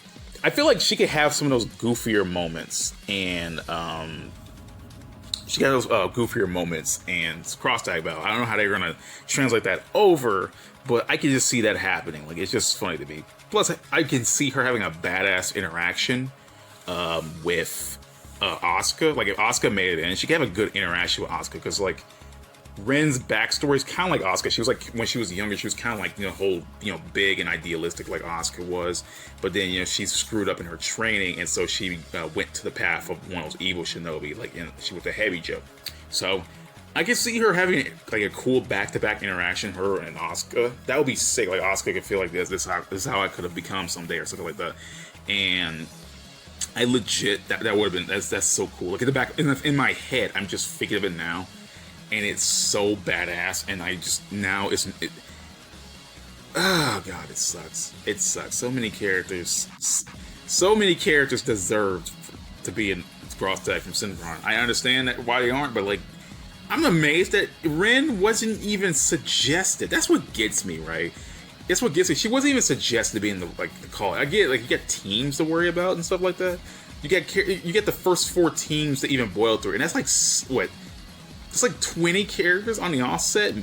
I feel like she could have some of those goofier moments, and she got those goofier moments and cross tag battle. I don't know how they're gonna translate that over, but I can just see that happening. Like, it's just funny to me. Plus, I can see her having a badass interaction with Asuka. Like, if Asuka made it in, she could have a good interaction with Asuka, because like, Ren's backstory is kind of like Asuka. She was like, when she was younger, she was kind of like, you know, whole, you know, big and idealistic like Asuka was. But then, you know, she screwed up in her training, and so she went to the path of one of those evil shinobi. Like, you know, she was a heavy joke. So I can see her having like a cool back-to-back interaction, her and Asuka. That would be sick. Like, Asuka could feel like this is how I could have become someday, or something like that. And I legit, that would have been, that's so cool. Like, in the back, in my head, I'm just thinking of it now. And it's so badass, and I just, now oh god, it sucks. It sucks. So many characters deserved to be in cross tag from Synchron. I understand that why they aren't, but like, I'm amazed that Rin wasn't even suggested. That's what gets me, right? That's what gets me. She wasn't even suggested to be in the call. I get, like, you got teams to worry about and stuff like that. You get the first 4 teams to even boil through, and that's like, what? It's like 20 characters on the offset,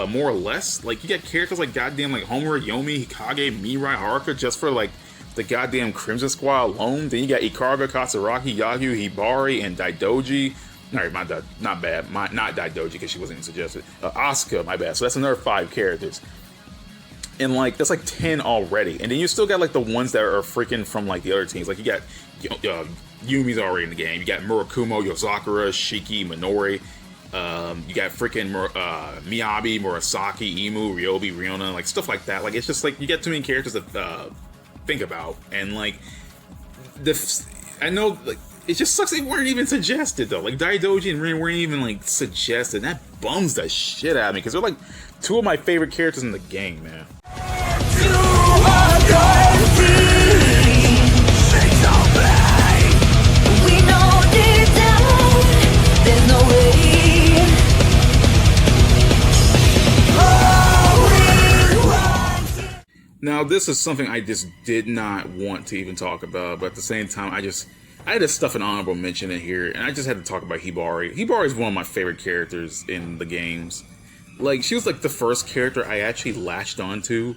more or less. Like, you got characters like goddamn like Homer, Yomi, Hikage, Mirai, Haruka, just for like the goddamn Crimson Squad alone. Then you got Ikaruga, Katsuragi, Yagyu, Hibari, and Daidoji. Alright, not Daidoji, because she wasn't even suggested. Asuka, my bad. So that's another 5 characters. And like, that's like 10 already. And then you still got like the ones that are freaking from like the other teams. Like, you got Yumi's already in the game. You got Murakumo, Yozakura, Shiki, Minori. You got freaking Miyabi, Murasaki, Imu, Ryobi, Riona, like stuff like that. Like, it's just like, you get too many characters to think about, and like, I know, like, it just sucks they weren't even suggested though. Like, Daidoji and Rin weren't even like suggested. And that bums the shit out of me, because they're like 2 of my favorite characters in the game, man. Now, this is something I just did not want to even talk about, but at the same time, I had to stuff an honorable mention in here, and I just had to talk about Hibari. Hibari is one of my favorite characters in the games. Like, she was like the first character I actually latched onto,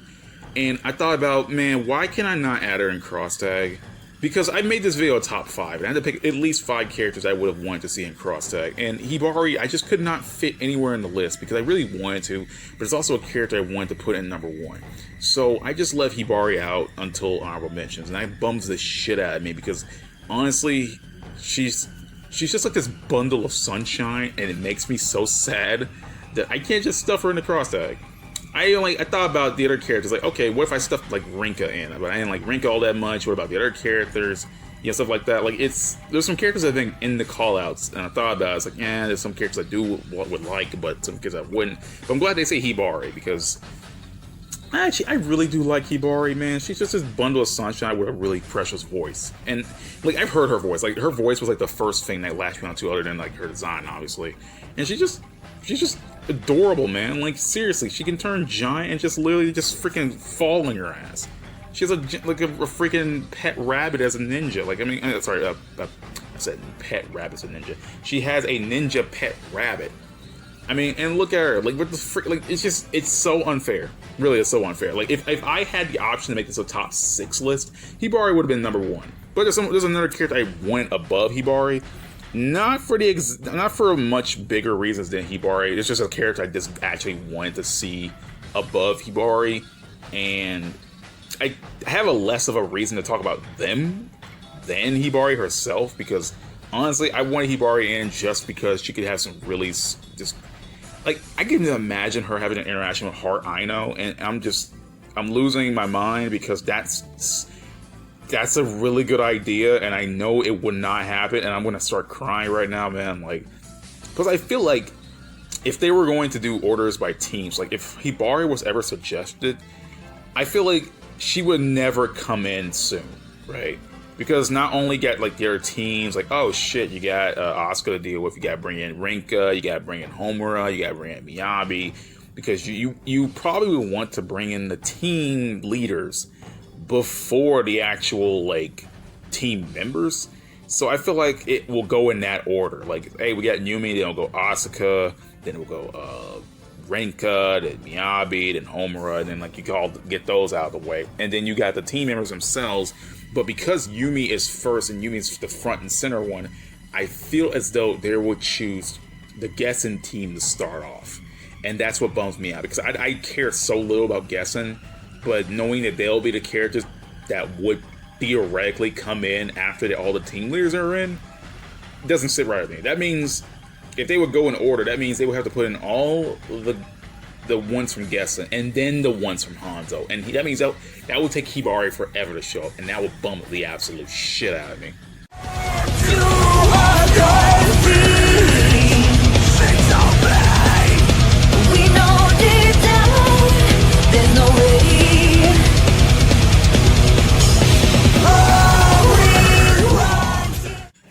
and I thought about, man, why can I not add her in cross tag? Because I made this video a top 5, and I had to pick at least 5 characters I would have wanted to see in cross tag. And Hibari, I just could not fit anywhere in the list, because I really wanted to, but it's also a character I wanted to put in number 1. So I just left Hibari out until honorable mentions, and that bums the shit out of me, because honestly, she's just like this bundle of sunshine, and it makes me so sad that I can't just stuff her in the cross tag. I thought about the other characters, like, okay, what if I stuffed like Rinka in? But I didn't like Rinka all that much. What about the other characters? You know, stuff like that. Like, there's some characters I think in the callouts, and I thought about it. It's like, there's some characters I would like, but some characters I wouldn't. But I'm glad they say Hibari, because Actually, I really do like Hibari, man. She's just this bundle of sunshine with a really precious voice. And, like, I've heard her voice. Like, her voice was, like, the first thing that latched me onto, other than, like, her design, obviously. And she's just adorable, man. Like, seriously, she can turn giant and just literally just freaking fall on your ass. She has a freaking pet rabbit as a ninja. Like, I mean, sorry, I said pet rabbit's a ninja. She has a ninja pet rabbit. I mean, and look at her, like, what the frick, like, it's so unfair. Really, it's so unfair. Like, if I had the option to make this a top 6 list, Hibari would have been number 1. But there's another character I went above Hibari, not for much bigger reasons than Hibari. It's just a character I just actually wanted to see above Hibari, and I have a less of a reason to talk about them than Hibari herself, because honestly, I wanted Hibari in just because she could have some really just. Like, I can imagine her having an interaction with Heart Aino, and I'm losing my mind, because that's a really good idea, and I know it would not happen, and I'm gonna start crying right now, man. Like, because I feel like if they were going to do orders by teams, like if Hibari was ever suggested, I feel like she would never come in soon, right? Because not only got like their teams, like, oh shit, you got Asuka to deal with, you got to bring in Rinka, you got to bring in Homura, you got to bring in Miyabi, because you probably would want to bring in the team leaders before the actual like team members. So I feel like it will go in that order. Like, hey, we got Yumi, then we'll go Asuka, then we'll go Rinka, then Miyabi, then Homura, and then like you can all get those out of the way, and then you got the team members themselves. But because Yumi is first and Yumi's the front and center one, I feel as though they would choose the Gessen team to start off. And that's what bums me out, because I care so little about Gessen, but knowing that they'll be the characters that would theoretically come in after all the team leaders are in, doesn't sit right with me. That means if they would go in order, that means they would have to put in all the ones from Gessen, and then the ones from Hanzo, and that means that will take Hibari forever to show up, and that will bum the absolute shit out of me.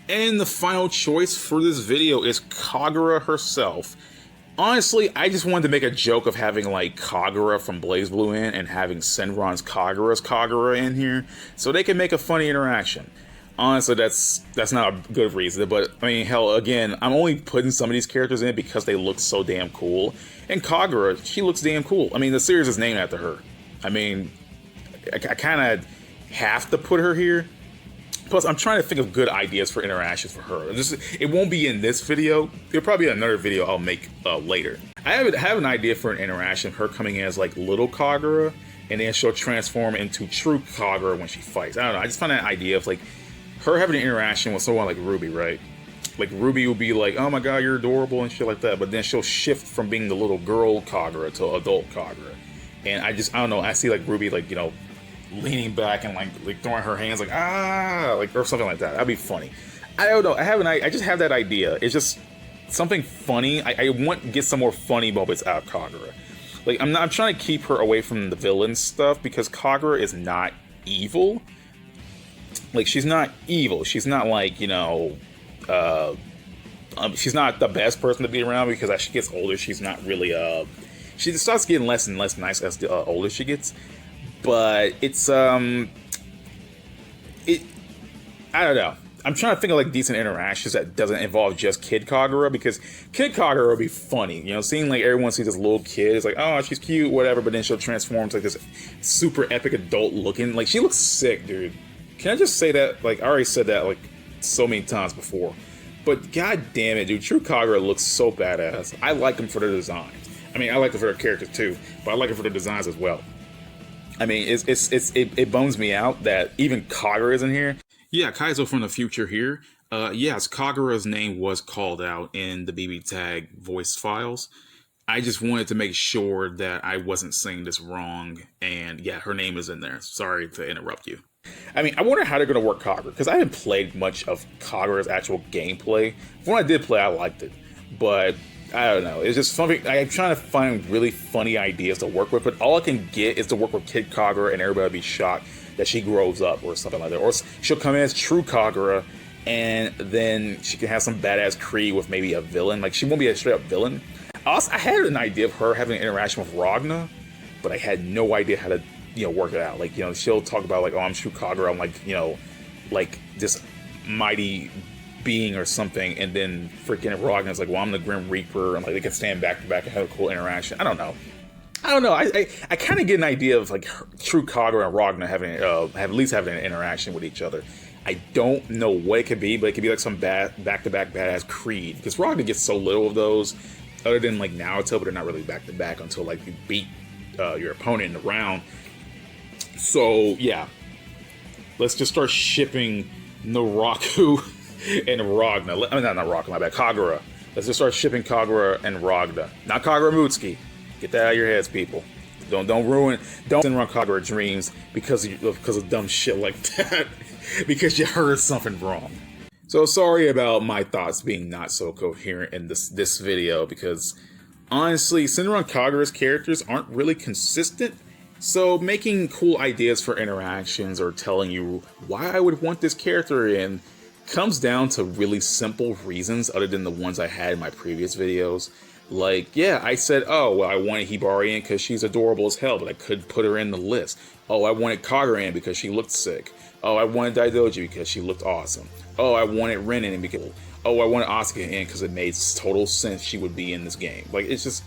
And the final choice for this video is Kagura herself. Honestly, I just wanted to make a joke of having, like, Kagura from BlazBlue in and having Senron's Kagura's Kagura in here, so they can make a funny interaction. Honestly, that's not a good reason, but, I mean, hell, again, I'm only putting some of these characters in because they look so damn cool. And Kagura, she looks damn cool. I mean, the series is named after her. I mean, I kind of have to put her here. Plus, I'm trying to think of good ideas for interactions for her. It won't be in this video. It'll probably be another video I'll make later. I have an idea for an interaction, her coming in as like little Kagura, and then she'll transform into true Kagura when she fights. I don't know. I just found that idea of like her having an interaction with someone like Ruby, right? Like Ruby will be like, "Oh my god, you're adorable" and shit like that. But then she'll shift from being the little girl Kagura to adult Kagura, and I don't know. I see like Ruby like, you know, leaning back and like throwing her hands like like, or something like that. That'd be funny. I don't know. I just have that idea. It's just something funny. I want to get some more funny moments out of Kagura. Like, I'm trying to keep her away from the villain stuff, because Kagura is not evil. Like, she's not evil. She's not like, you know, she's not the best person to be around, because as she gets older, she's not really she starts getting less and less nice as the older she gets. But it's I don't know. I'm trying to think of like decent interactions that doesn't involve just Kid Kagura, because Kid Kagura would be funny. You know, seeing like everyone sees this little kid, it's like, oh, she's cute, whatever, but then she'll transform to like this super epic adult looking. Like, she looks sick, dude. Can I just say that? Like, I already said that like so many times before. But god damn it, dude, True Kagura looks so badass. I like them for their designs. I mean, I like them for their characters too, but I like them for their designs as well. I mean, it bums me out that even Kagura isn't here. Yeah, Kaizou from the future here. Yes, Kagura's name was called out in the BBTAG voice files. I just wanted to make sure that I wasn't saying this wrong, and yeah, her name is in there. Sorry to interrupt you. I mean, I wonder how they're going to work Kagura, because I haven't played much of Kagura's actual gameplay. When I did play, I liked it. But I don't know. It's just something. I'm trying to find really funny ideas to work with, but all I can get is to work with Kid Kagura, and everybody will be shocked that she grows up or something like that. Or she'll come in as true Kagura, and then she can have some badass Creed with maybe a villain. Like, she won't be a straight up villain. I had an idea of her having an interaction with Wagner, but I had no idea how to, work it out. Like, she'll talk about like, oh, I'm true Kagura. I'm like, like this mighty being or something, and then freaking Wagner's like, well, I'm the Grim Reaper, and like they can stand back to back and have a cool interaction. I don't know. I kind of get an idea of like true Kagura and Wagner having at least having an interaction with each other. I don't know what it could be, but it could be like some back-to-back badass Creed, because Wagner gets so little of those, other than like Naruto, but they're not really back-to-back until like you beat your opponent in the round. So yeah, let's just start shipping Naraku and Wagner. I mean, not Naraku, my bad, Kagura. Let's just start shipping Kagura and Wagner, not Kagura Mutsuki. Get that out of your heads, people. Don't run Kagura dreams because of dumb shit like that. Because you heard something wrong. So sorry about my thoughts being not so coherent in this video, because honestly, Senran Kagura's characters aren't really consistent. So making cool ideas for interactions or telling you why I would want this character in comes down to really simple reasons other than the ones I had in my previous videos. Like, yeah, I said, oh, well, I wanted Hibari in because she's adorable as hell, but I couldn't put her in the list. Oh, I wanted Kagura in because she looked sick. Oh, I wanted Daidoji because she looked awesome. Oh, I wanted Ren in because... Oh, I wanted Asuka in because it made total sense she would be in this game. Like, it's just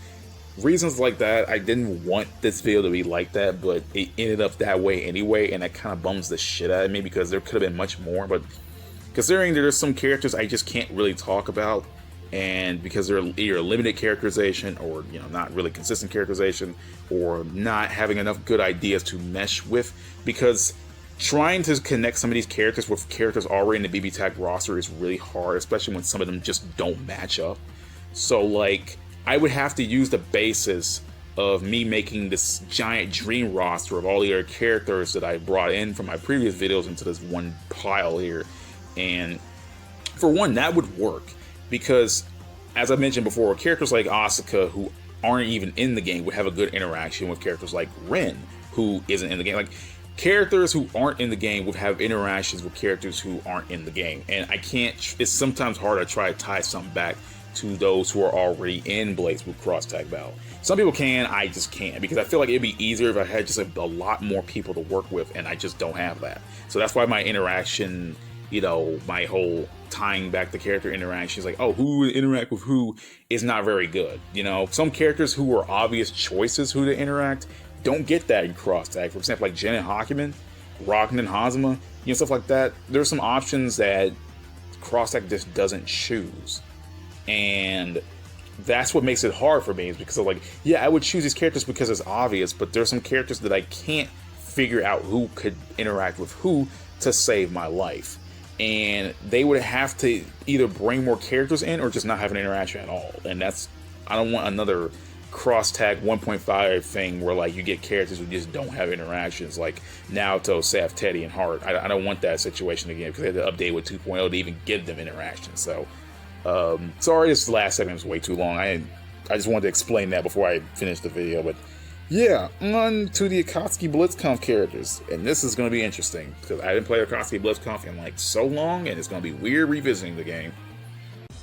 reasons like that. I didn't want this video to be like that, but it ended up that way anyway, and that kind of bums the shit out of me because there could have been much more, but considering there's some characters I just can't really talk about, and because they're either limited characterization or not really consistent characterization, or not having enough good ideas to mesh with, because trying to connect some of these characters with characters already in the BBTAG roster is really hard, especially when some of them just don't match up. So like, I would have to use the basis of me making this giant dream roster of all the other characters that I brought in from my previous videos into this one pile here. And for one, that would work because, as I mentioned before, characters like Asuka, who aren't even in the game, would have a good interaction with characters like Ren, who isn't in the game. Like, characters who aren't in the game would have interactions with characters who aren't in the game. And I can't, it's sometimes hard to try to tie something back to those who are already in BlazBlue Cross Tag Battle. Some people can, I just can't, because I feel like it'd be easier if I had just a lot more people to work with, and I just don't have that. So that's why my interaction, my whole tying back the character interactions, like, oh, who would interact with who, is not very good. Some characters who are obvious choices who to interact don't get that in Cross Tag. For example, like Jen and Hakumen, Rocken and Hazama, stuff like that. There's some options that Cross Tag just doesn't choose. And that's what makes it hard for me, is because of like, yeah, I would choose these characters because it's obvious, but there's some characters that I can't figure out who could interact with who to save my life. And they would have to either bring more characters in or just not have an interaction at all. And that's, I don't want another Cross Tag 1.5 thing where like you get characters who just don't have interactions, like Naoto, Saf, Teddy, and Hart. I don't want that situation again, because they had to update with 2.0 to even give them interactions. So sorry, this last segment was way too long. I just wanted to explain that before I finish the video. But yeah, on to the Akatsuki BlitzConf characters, and this is going to be interesting because I didn't play Akatsuki BlitzConf in like so long, and it's going to be weird revisiting the game.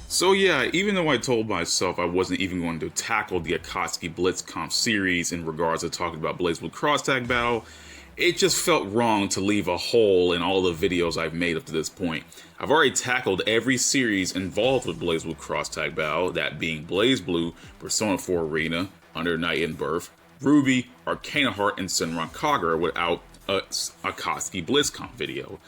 So yeah, even though I told myself I wasn't even going to tackle the Akatsuki BlitzConf series in regards to talking about BlazBlue Cross Tag Battle, it just felt wrong to leave a hole in all the videos I've made up to this point. I've already tackled every series involved with BlazBlue Cross Tag Battle, that being BlazBlue, Persona 4 Arena, Under Night and Birth, Ruby, Arcana Heart, and Senran Kagura without a Akatsuki BlitzConf video.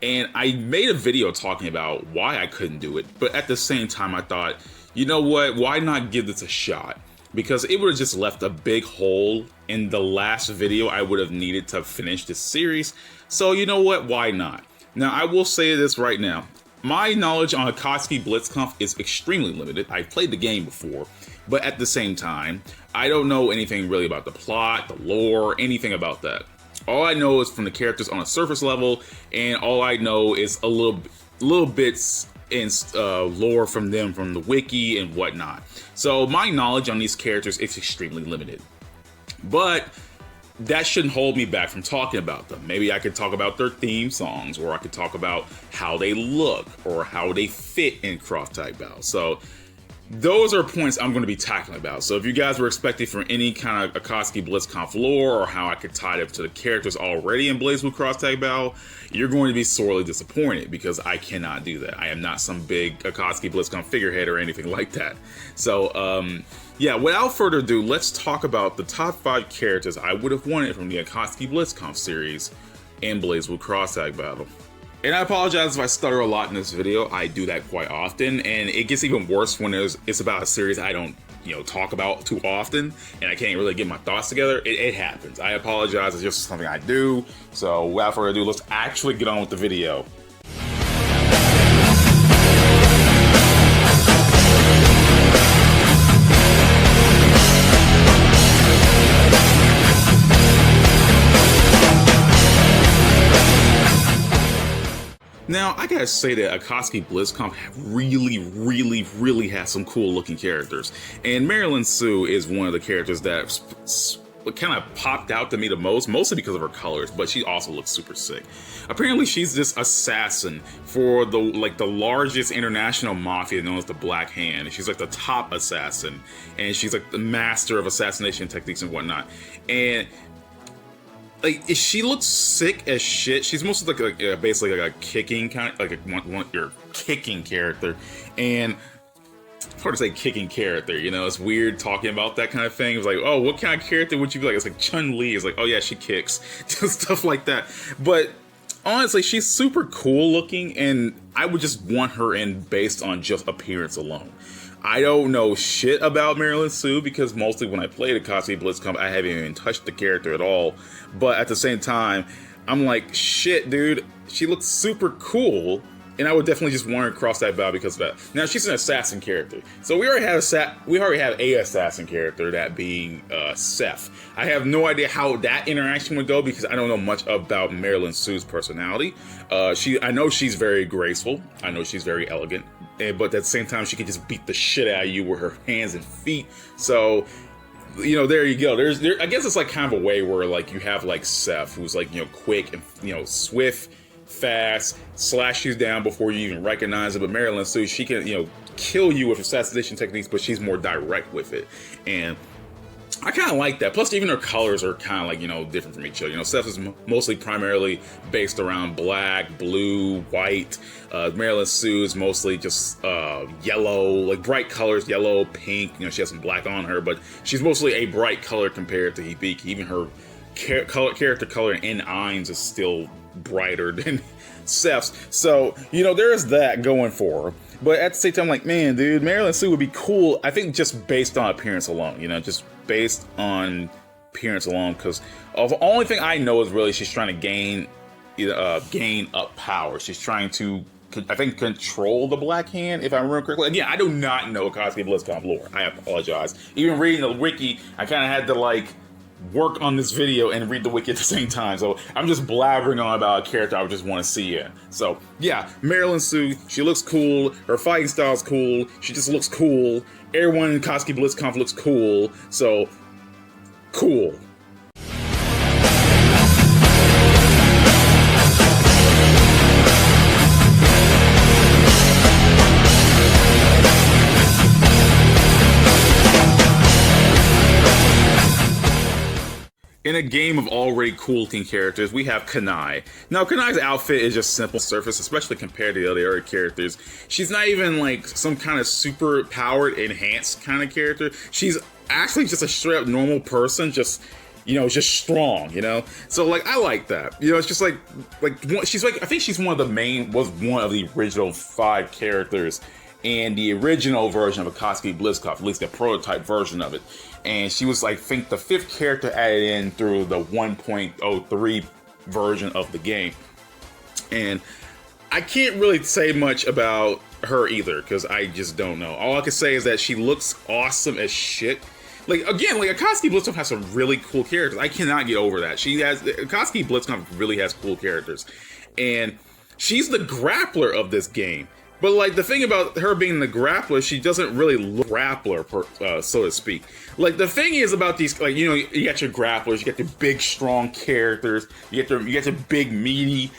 And I made a video talking about why I couldn't do it, but at the same time I thought, you know what, why not give this a shot? Because it would have just left a big hole in the last video I would have needed to finish this series. So you know what, why not? Now I will say this right now, my knowledge on Akatsuki BlitzConf is extremely limited. I've played the game before, but at the same time, I don't know anything really about the plot, the lore, anything about that. All I know is from the characters on a surface level, and all I know is a little bits and lore from them from the wiki and whatnot. So my knowledge on these characters is extremely limited. But that shouldn't hold me back from talking about them. Maybe I could talk about their theme songs, or I could talk about how they look, or how they fit in cross-tag battles. So those are points I'm going to be tackling about. So if you guys were expecting from any kind of ARCSYS BlitzConf lore, or how I could tie it up to the characters already in BlazBlue cross-tag battle, you're going to be sorely disappointed, because I cannot do that. I am not some big ARCSYS BlitzConf figurehead or anything like that. So, yeah, without further ado, let's talk about the top 5 characters I would have wanted from the ARCSYS BlitzConf series in BlazBlue cross-tag battle. And I apologize if I stutter a lot in this video. I do that quite often, and it gets even worse when it's about a series I don't, talk about too often, and I can't really get my thoughts together. It happens. I apologize. It's just something I do. So without further ado, let's actually get on with the video. Now, I gotta say that ARCSYS BlitzConf really has some cool looking characters. And Marilyn Sue is one of the characters that kind of popped out to me the most, mostly because of her colors, but she also looks super sick. Apparently, she's this assassin for the largest international mafia known as the Black Hand. She's like the top assassin, and she's like the master of assassination techniques and whatnot. And she looks sick as shit. She's mostly basically like a kicking kind of, your kicking character. And it's hard to say kicking character, it's weird talking about that kind of thing. It's like, oh, what kind of character would you be like? It's like Chun-Li. It's like, oh yeah, she kicks. Just stuff like that. But honestly, she's super cool looking, and I would just want her in based on just appearance alone. I don't know shit about Marilyn Sue, because mostly when I played ARCSYS BlitzConf, I haven't even touched the character at all. But at the same time, I'm like, shit, dude, she looks super cool, and I would definitely just want her to cross that battle because of that. Now, she's an assassin character, so we already have a assassin character, that being Seth. I have no idea how that interaction would go, because I don't know much about Marilyn Sue's personality. I know she's very graceful. I know she's very elegant. But at the same time, she can just beat the shit out of you with her hands and feet. So, there you go. I guess it's like kind of a way where you have Seth, who's quick and swift, fast, slash you down before you even recognize it. But Marilyn Sue, she can kill you with assassination techniques, but she's more direct with it. And I kind of like that. Plus, even her colors are kind of different from each other. Seth is mostly primarily based around black, blue, white. Marilyn Sue is mostly just yellow, bright colors, yellow, pink. She has some black on her, but she's mostly a bright color compared to Hibiki. Even her character color in Ainz is still brighter than Seth's. So, there is that going for her. But at the same time, man, dude, Marilyn Sue would be cool, I think, just based on appearance alone, just based on appearance alone, because the only thing I know is really she's trying to gain up power. She's trying to, I think, control the Black Hand, if I remember correctly. Again, I do not know ARCSYS BlitzConf lore. I apologize. Even reading the wiki, I kind of had to, work on this video and read the wiki at the same time. So I'm just blabbering on about a character I would just want to see in. So yeah, Marilyn Sue, she looks cool. Her fighting style's cool. She just looks cool. Everyone in ARCSYS BlitzConf looks cool. So cool. In a game of already cool-looking characters, we have Kanai. Now, Kanai's outfit is just simple surface, especially compared to the other characters. She's not even some kind of super powered, enhanced kind of character. She's actually just a straight-up normal person, just strong, So, I like that. It's just she's I think she's one of the original 5 characters in the original version of ARCSYS BlitzConf, at least the prototype version of it. And she was, I think, the 5th character added in through the 1.03 version of the game. And I can't really say much about her either, because I just don't know. All I can say is that she looks awesome as shit. ARCSYS BlitzConf has some really cool characters. I cannot get over that. ARCSYS BlitzConf really has cool characters. And she's the grappler of this game. But like the thing about her being the grappler, she doesn't really look grappler, so to speak. Like the thing is about these, like, you know, you got your grapplers, you got the big strong characters, you got the big meaty,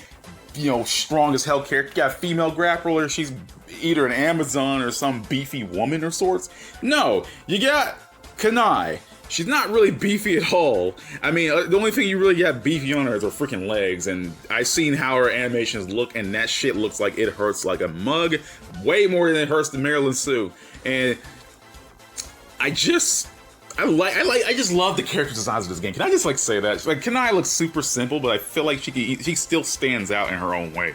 you know, strong as hell character. You got a female grappler, she's either an Amazon or some beefy woman or sorts. No, you got Kanai. She's not really beefy at all. I mean, the only thing you really got beefy on her is her freaking legs, and I've seen how her animations look, and that shit looks like it hurts like a mug, way more than it hurts to Marilyn Sue. And I just love the character designs of this game. Can I just like say that? Like, Kanai looks super simple, but I feel like she still stands out in her own way.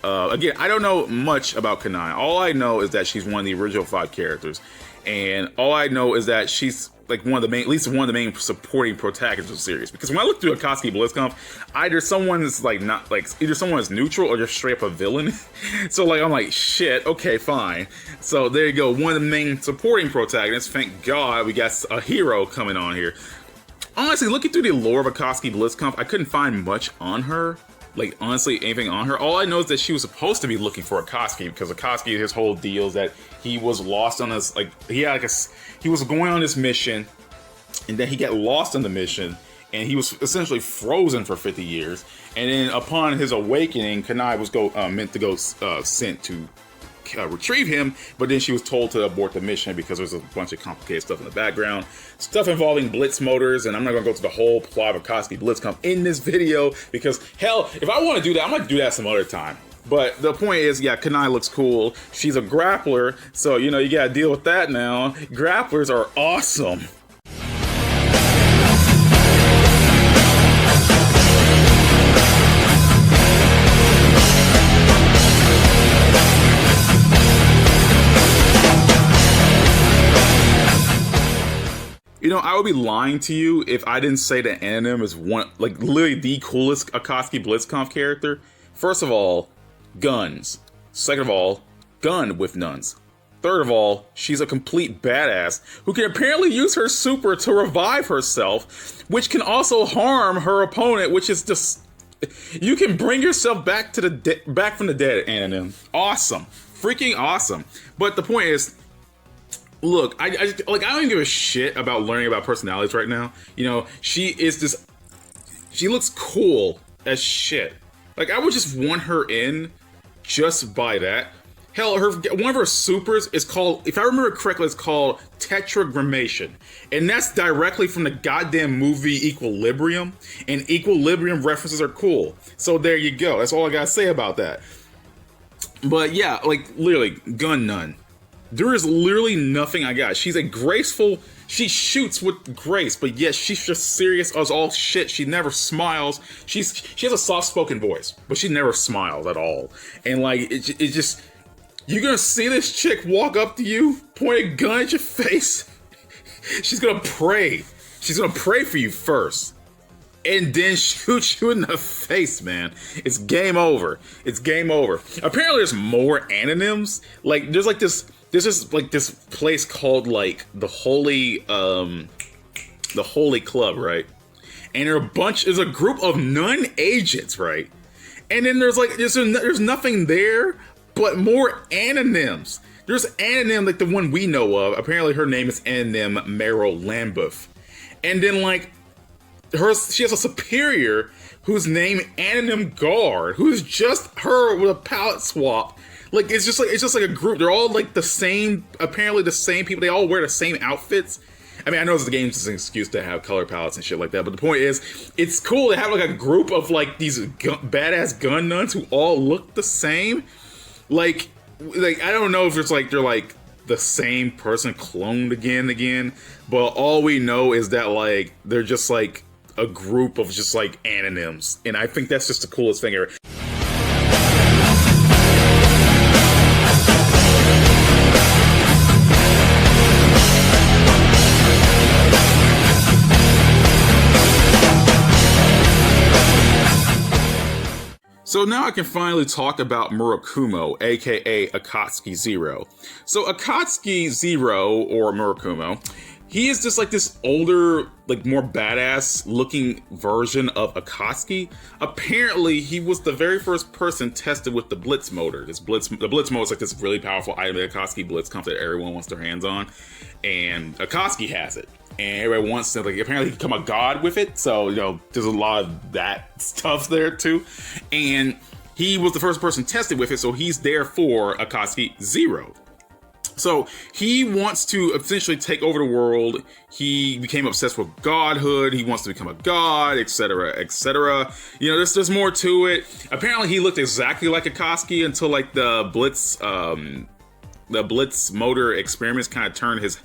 Again, I don't know much about Kanai. All I know is that she's one of the original 5 characters, and all I know is that she's like at least one of the main supporting protagonists of the series. Because when I look through Akatsuki BlizzConf, either someone is neutral or just straight up a villain. So like I'm like, shit, okay, fine. So there you go, one of the main supporting protagonists. Thank God we got a hero coming on here. Honestly, looking through the lore of Akatsuki BlizzConf, I couldn't find much on her. Like, honestly, anything on her. All I know is that she was supposed to be looking for Akatsuki, because Akatsuki, his whole deal is that he was lost on this, like, he was going on this mission, and then he got lost on the mission, and he was essentially frozen for 50 years. And then upon his awakening, Kanai was meant to go sent to retrieve him, but then she was told to abort the mission because there's a bunch of complicated stuff in the background, stuff involving blitz motors, and I'm not gonna go to the whole plot of Akatsuki BlizzConf in this video because hell, if I want to do that, I'm gonna do that some other time. But the point is, yeah, Kanai looks cool. She's a grappler, so you know you gotta deal with that now. Grapplers are awesome. You know, I would be lying to you if I didn't say that Anonym is literally the coolest Akatsuki BlizzConf character. First of all, guns. Second of all, gun with nuns. Third of all, she's a complete badass who can apparently use her super to revive herself, which can also harm her opponent, which is just... You can bring yourself back from the dead, Anonym. Awesome. Freaking awesome. But the point is, look, I don't even give a shit about learning about personalities right now. You know, she looks cool as shit. Like, I would just want her in just by that. Hell, one of her supers is called, if I remember correctly, it's called Tetragrammation. And that's directly from the goddamn movie Equilibrium. And Equilibrium references are cool. So there you go. That's all I gotta say about that. But yeah, like, literally, gun nun. There is literally nothing I got. She's a graceful, she shoots with grace, but yes, she's just serious as all shit. She never smiles. She has a soft-spoken voice, but she never smiles at all. And like, it just, you're gonna see this chick walk up to you, point a gun at your face. She's gonna pray. She's gonna pray for you first. And then shoot you in the face, man. It's game over. It's game over. Apparently there's more anonyms. Like, there's this place called like the Holy Club, right? And there's a group of nun agents, right? And then there's nothing there but more anonyms. There's Anonym, like the one we know of. Apparently her name is Anonym Meryl Lambeth. And then like she has a superior whose name Anonym Guard, who's just her with a palette swap. Like, it's just like a group. They're all like the same, apparently the same people. They all wear the same outfits. I mean, I know the game's just an excuse to have color palettes and shit like that, but the point is, it's cool to have like a group of like these badass gun nuns who all look the same. Like I don't know if it's like they're like the same person cloned again, but all we know is that like they're just like a group of just like anonyms, and I think that's just the coolest thing ever. So now I can finally talk about Murakumo, aka Akatsuki Zero. So Akatsuki Zero, or Murakumo, he is just like this older, like more badass looking version of Akatsuki. Apparently, he was the very first person tested with the Blitz motor. The Blitz mode is like this really powerful item that Akatsuki Blitz comes that everyone wants their hands on, and Akatsuki has it, and everybody wants to like apparently become a god with it. So you know, there's a lot of that stuff there too, and he was the first person tested with it, so he's therefore Akatsuki 0. So he wants to essentially take over the world. He became obsessed with godhood. He wants to become a god, etc., etc. You know, there's more to it. Apparently, he looked exactly like Akatsuki until like the Blitz motor experiments kind of turned his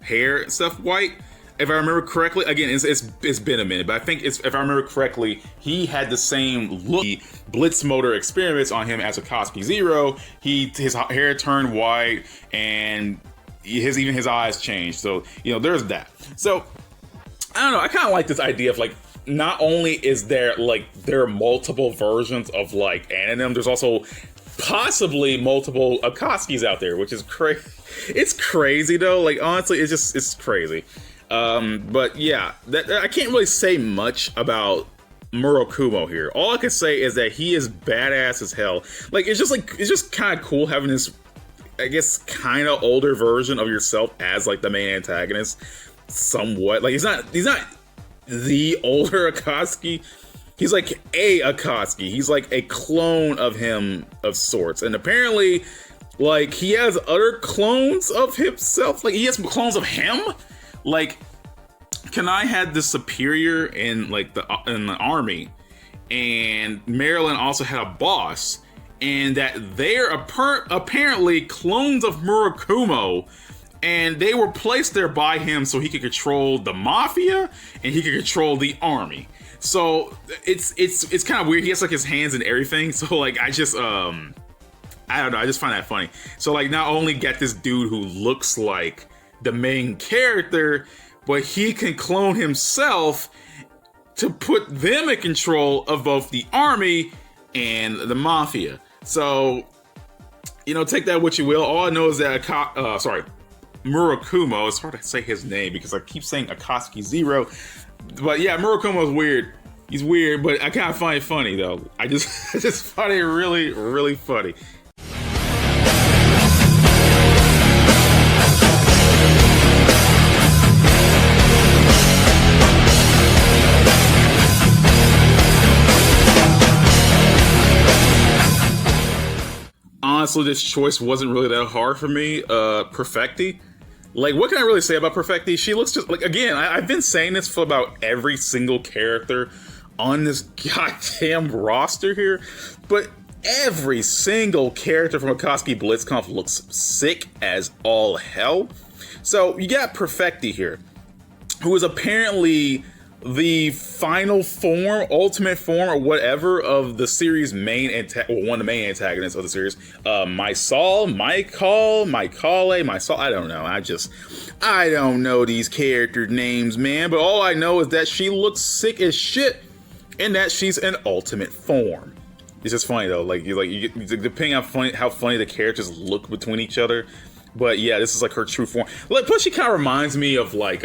hair and stuff white. If I remember correctly, again, it's been a minute, but I think if I remember correctly, he had the same look. Blitz motor experiments on him as Akatsuki 0. His hair turned white, and even his eyes changed. So you know, there's that. So I don't know. I kind of like this idea of like, not only is there there are multiple versions of like Anonym, there's also possibly multiple Akatsukis out there, which is crazy. It's crazy though. Like honestly, it's crazy. But yeah, I can't really say much about Murakumo here. All I can say is that he is badass as hell. Like it's just kind of cool having this, I guess, kind of older version of yourself as like the main antagonist. Somewhat like he's not the older Akatsuki. He's like a Akatsuki. He's like a clone of him of sorts, and apparently, like he has other clones of himself. Like he has clones of him. Like, Kanai had the superior in like in the army, and Marilyn also had a boss, and that they're apparently clones of Murakumo, and they were placed there by him so he could control the mafia and he could control the army. So it's kind of weird. He has like his hands in everything. So like I don't know. I just find that funny. So like not only get this dude who looks like the main character, but he can clone himself to put them in control of both the army and the mafia. So, you know, take that what you will. All I know is that Murakumo, it's hard to say his name because I keep saying Akatsuki 0, but yeah, Murakumo is weird. He's weird, but I kind of find it funny though. I just find it really, really funny. Honestly, this choice wasn't really that hard for me. Perfecti. Like, what can I really say about Perfecti? She looks just like, again, I've been saying this for about every single character on this goddamn roster here, but every single character from Akatsuki BlitzConf looks sick as all hell. So you got Perfecti here, who is apparently the final form, ultimate form, or whatever of the series' one of the main antagonists of the series. Mysol, I don't know. I don't know these character names, man. But all I know is that she looks sick as shit, and that she's an ultimate form. It's just funny though, depending on how funny the characters look between each other. But yeah, this is like her true form. Plus, she kind of reminds me of like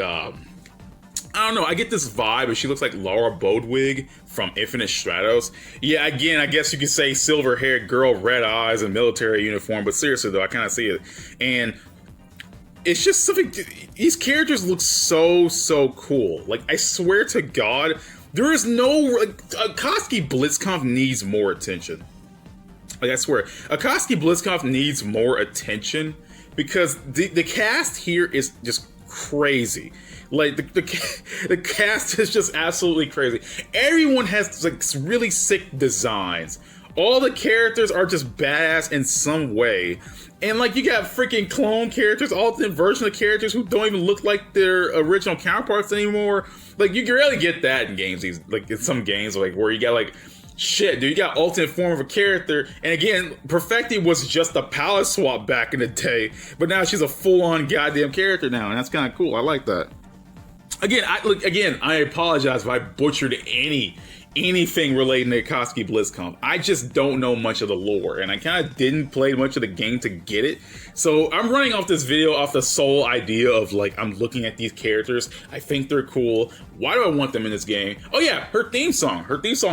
I don't know, I get this vibe, and she looks like Laura Bodwig from Infinite Stratos. Yeah, again, I guess you could say silver-haired girl, red eyes, and military uniform, but seriously though, I kind of see it. And it's just something, these characters look so cool. Like, I swear to God, there is no, Akatsuki BlitzConf needs more attention. Like, I swear, Akatsuki BlitzConf needs more attention, because the cast here is just crazy. Like the cast is just absolutely crazy. Everyone has like really sick designs. All the characters are just badass in some way. And like you got freaking clone characters, alternate version of characters who don't even look like their original counterparts anymore. Like you can really get that in games, like in some games, like where you got like, shit, dude, you got alternate form of a character. And again, Perfecti was just a palette swap back in the day, but now she's a full-on goddamn character now, and that's kind of cool. I like that. Again, I apologize if I butchered any anything relating to Akatsuki BlizzCon. I just don't know much of the lore, and I kind of didn't play much of the game to get it. So I'm running off this video off the sole idea of like, I'm looking at these characters, I think they're cool, why do I want them in this game? Oh yeah, her theme song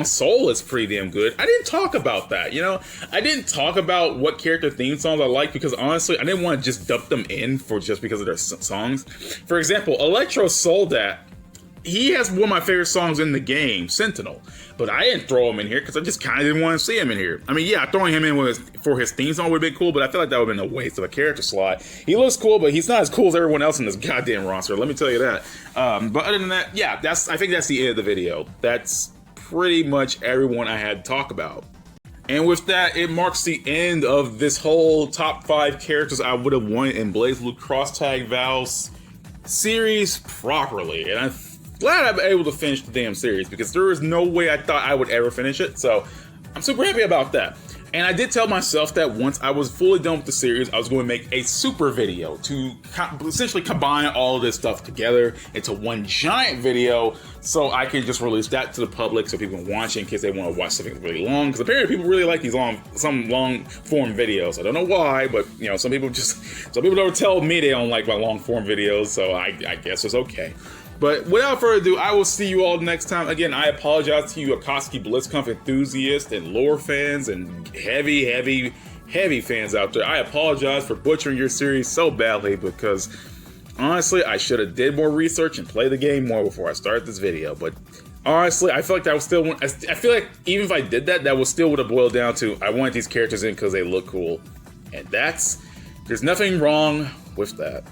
Soul is pretty damn good. I didn't talk about that, you know? I didn't talk about what character theme songs I like because honestly, I didn't want to just dump them in for just because of their songs. For example, Electro Soldat, he has one of my favorite songs in the game, Sentinel. But I didn't throw him in here because I just kind of didn't want to see him in here. I mean, yeah, throwing him in for his theme song would have been cool, but I feel like that would have been a waste of a character slot. He looks cool, but he's not as cool as everyone else in this goddamn roster, let me tell you that. But other than that, yeah, I think that's the end of the video. That's pretty much everyone I had to talk about. And with that, it marks the end of this whole top 5 characters I would have wanted in BlazBlue Cross Tag Val's series properly. And I'm glad I'm able to finish the damn series because there is no way I thought I would ever finish it. So I'm super happy about that. And I did tell myself that once I was fully done with the series, I was going to make a super video to essentially combine all of this stuff together into one giant video so I can just release that to the public so people can watch it in case they want to watch something really long. Because apparently people really like these some long form videos. I don't know why, but you know, some people don't tell me they don't like my long form videos, so I guess it's okay. But without further ado, I will see you all next time. Again, I apologize to you Akatsuki BlizzCon enthusiasts and lore fans and heavy fans out there. I apologize for butchering your series so badly because honestly, I should have did more research and played the game more before I started this video. But honestly, I feel like that was still, I feel like even if I did that, that would have boiled down to I wanted these characters in because they look cool. And there's nothing wrong with that.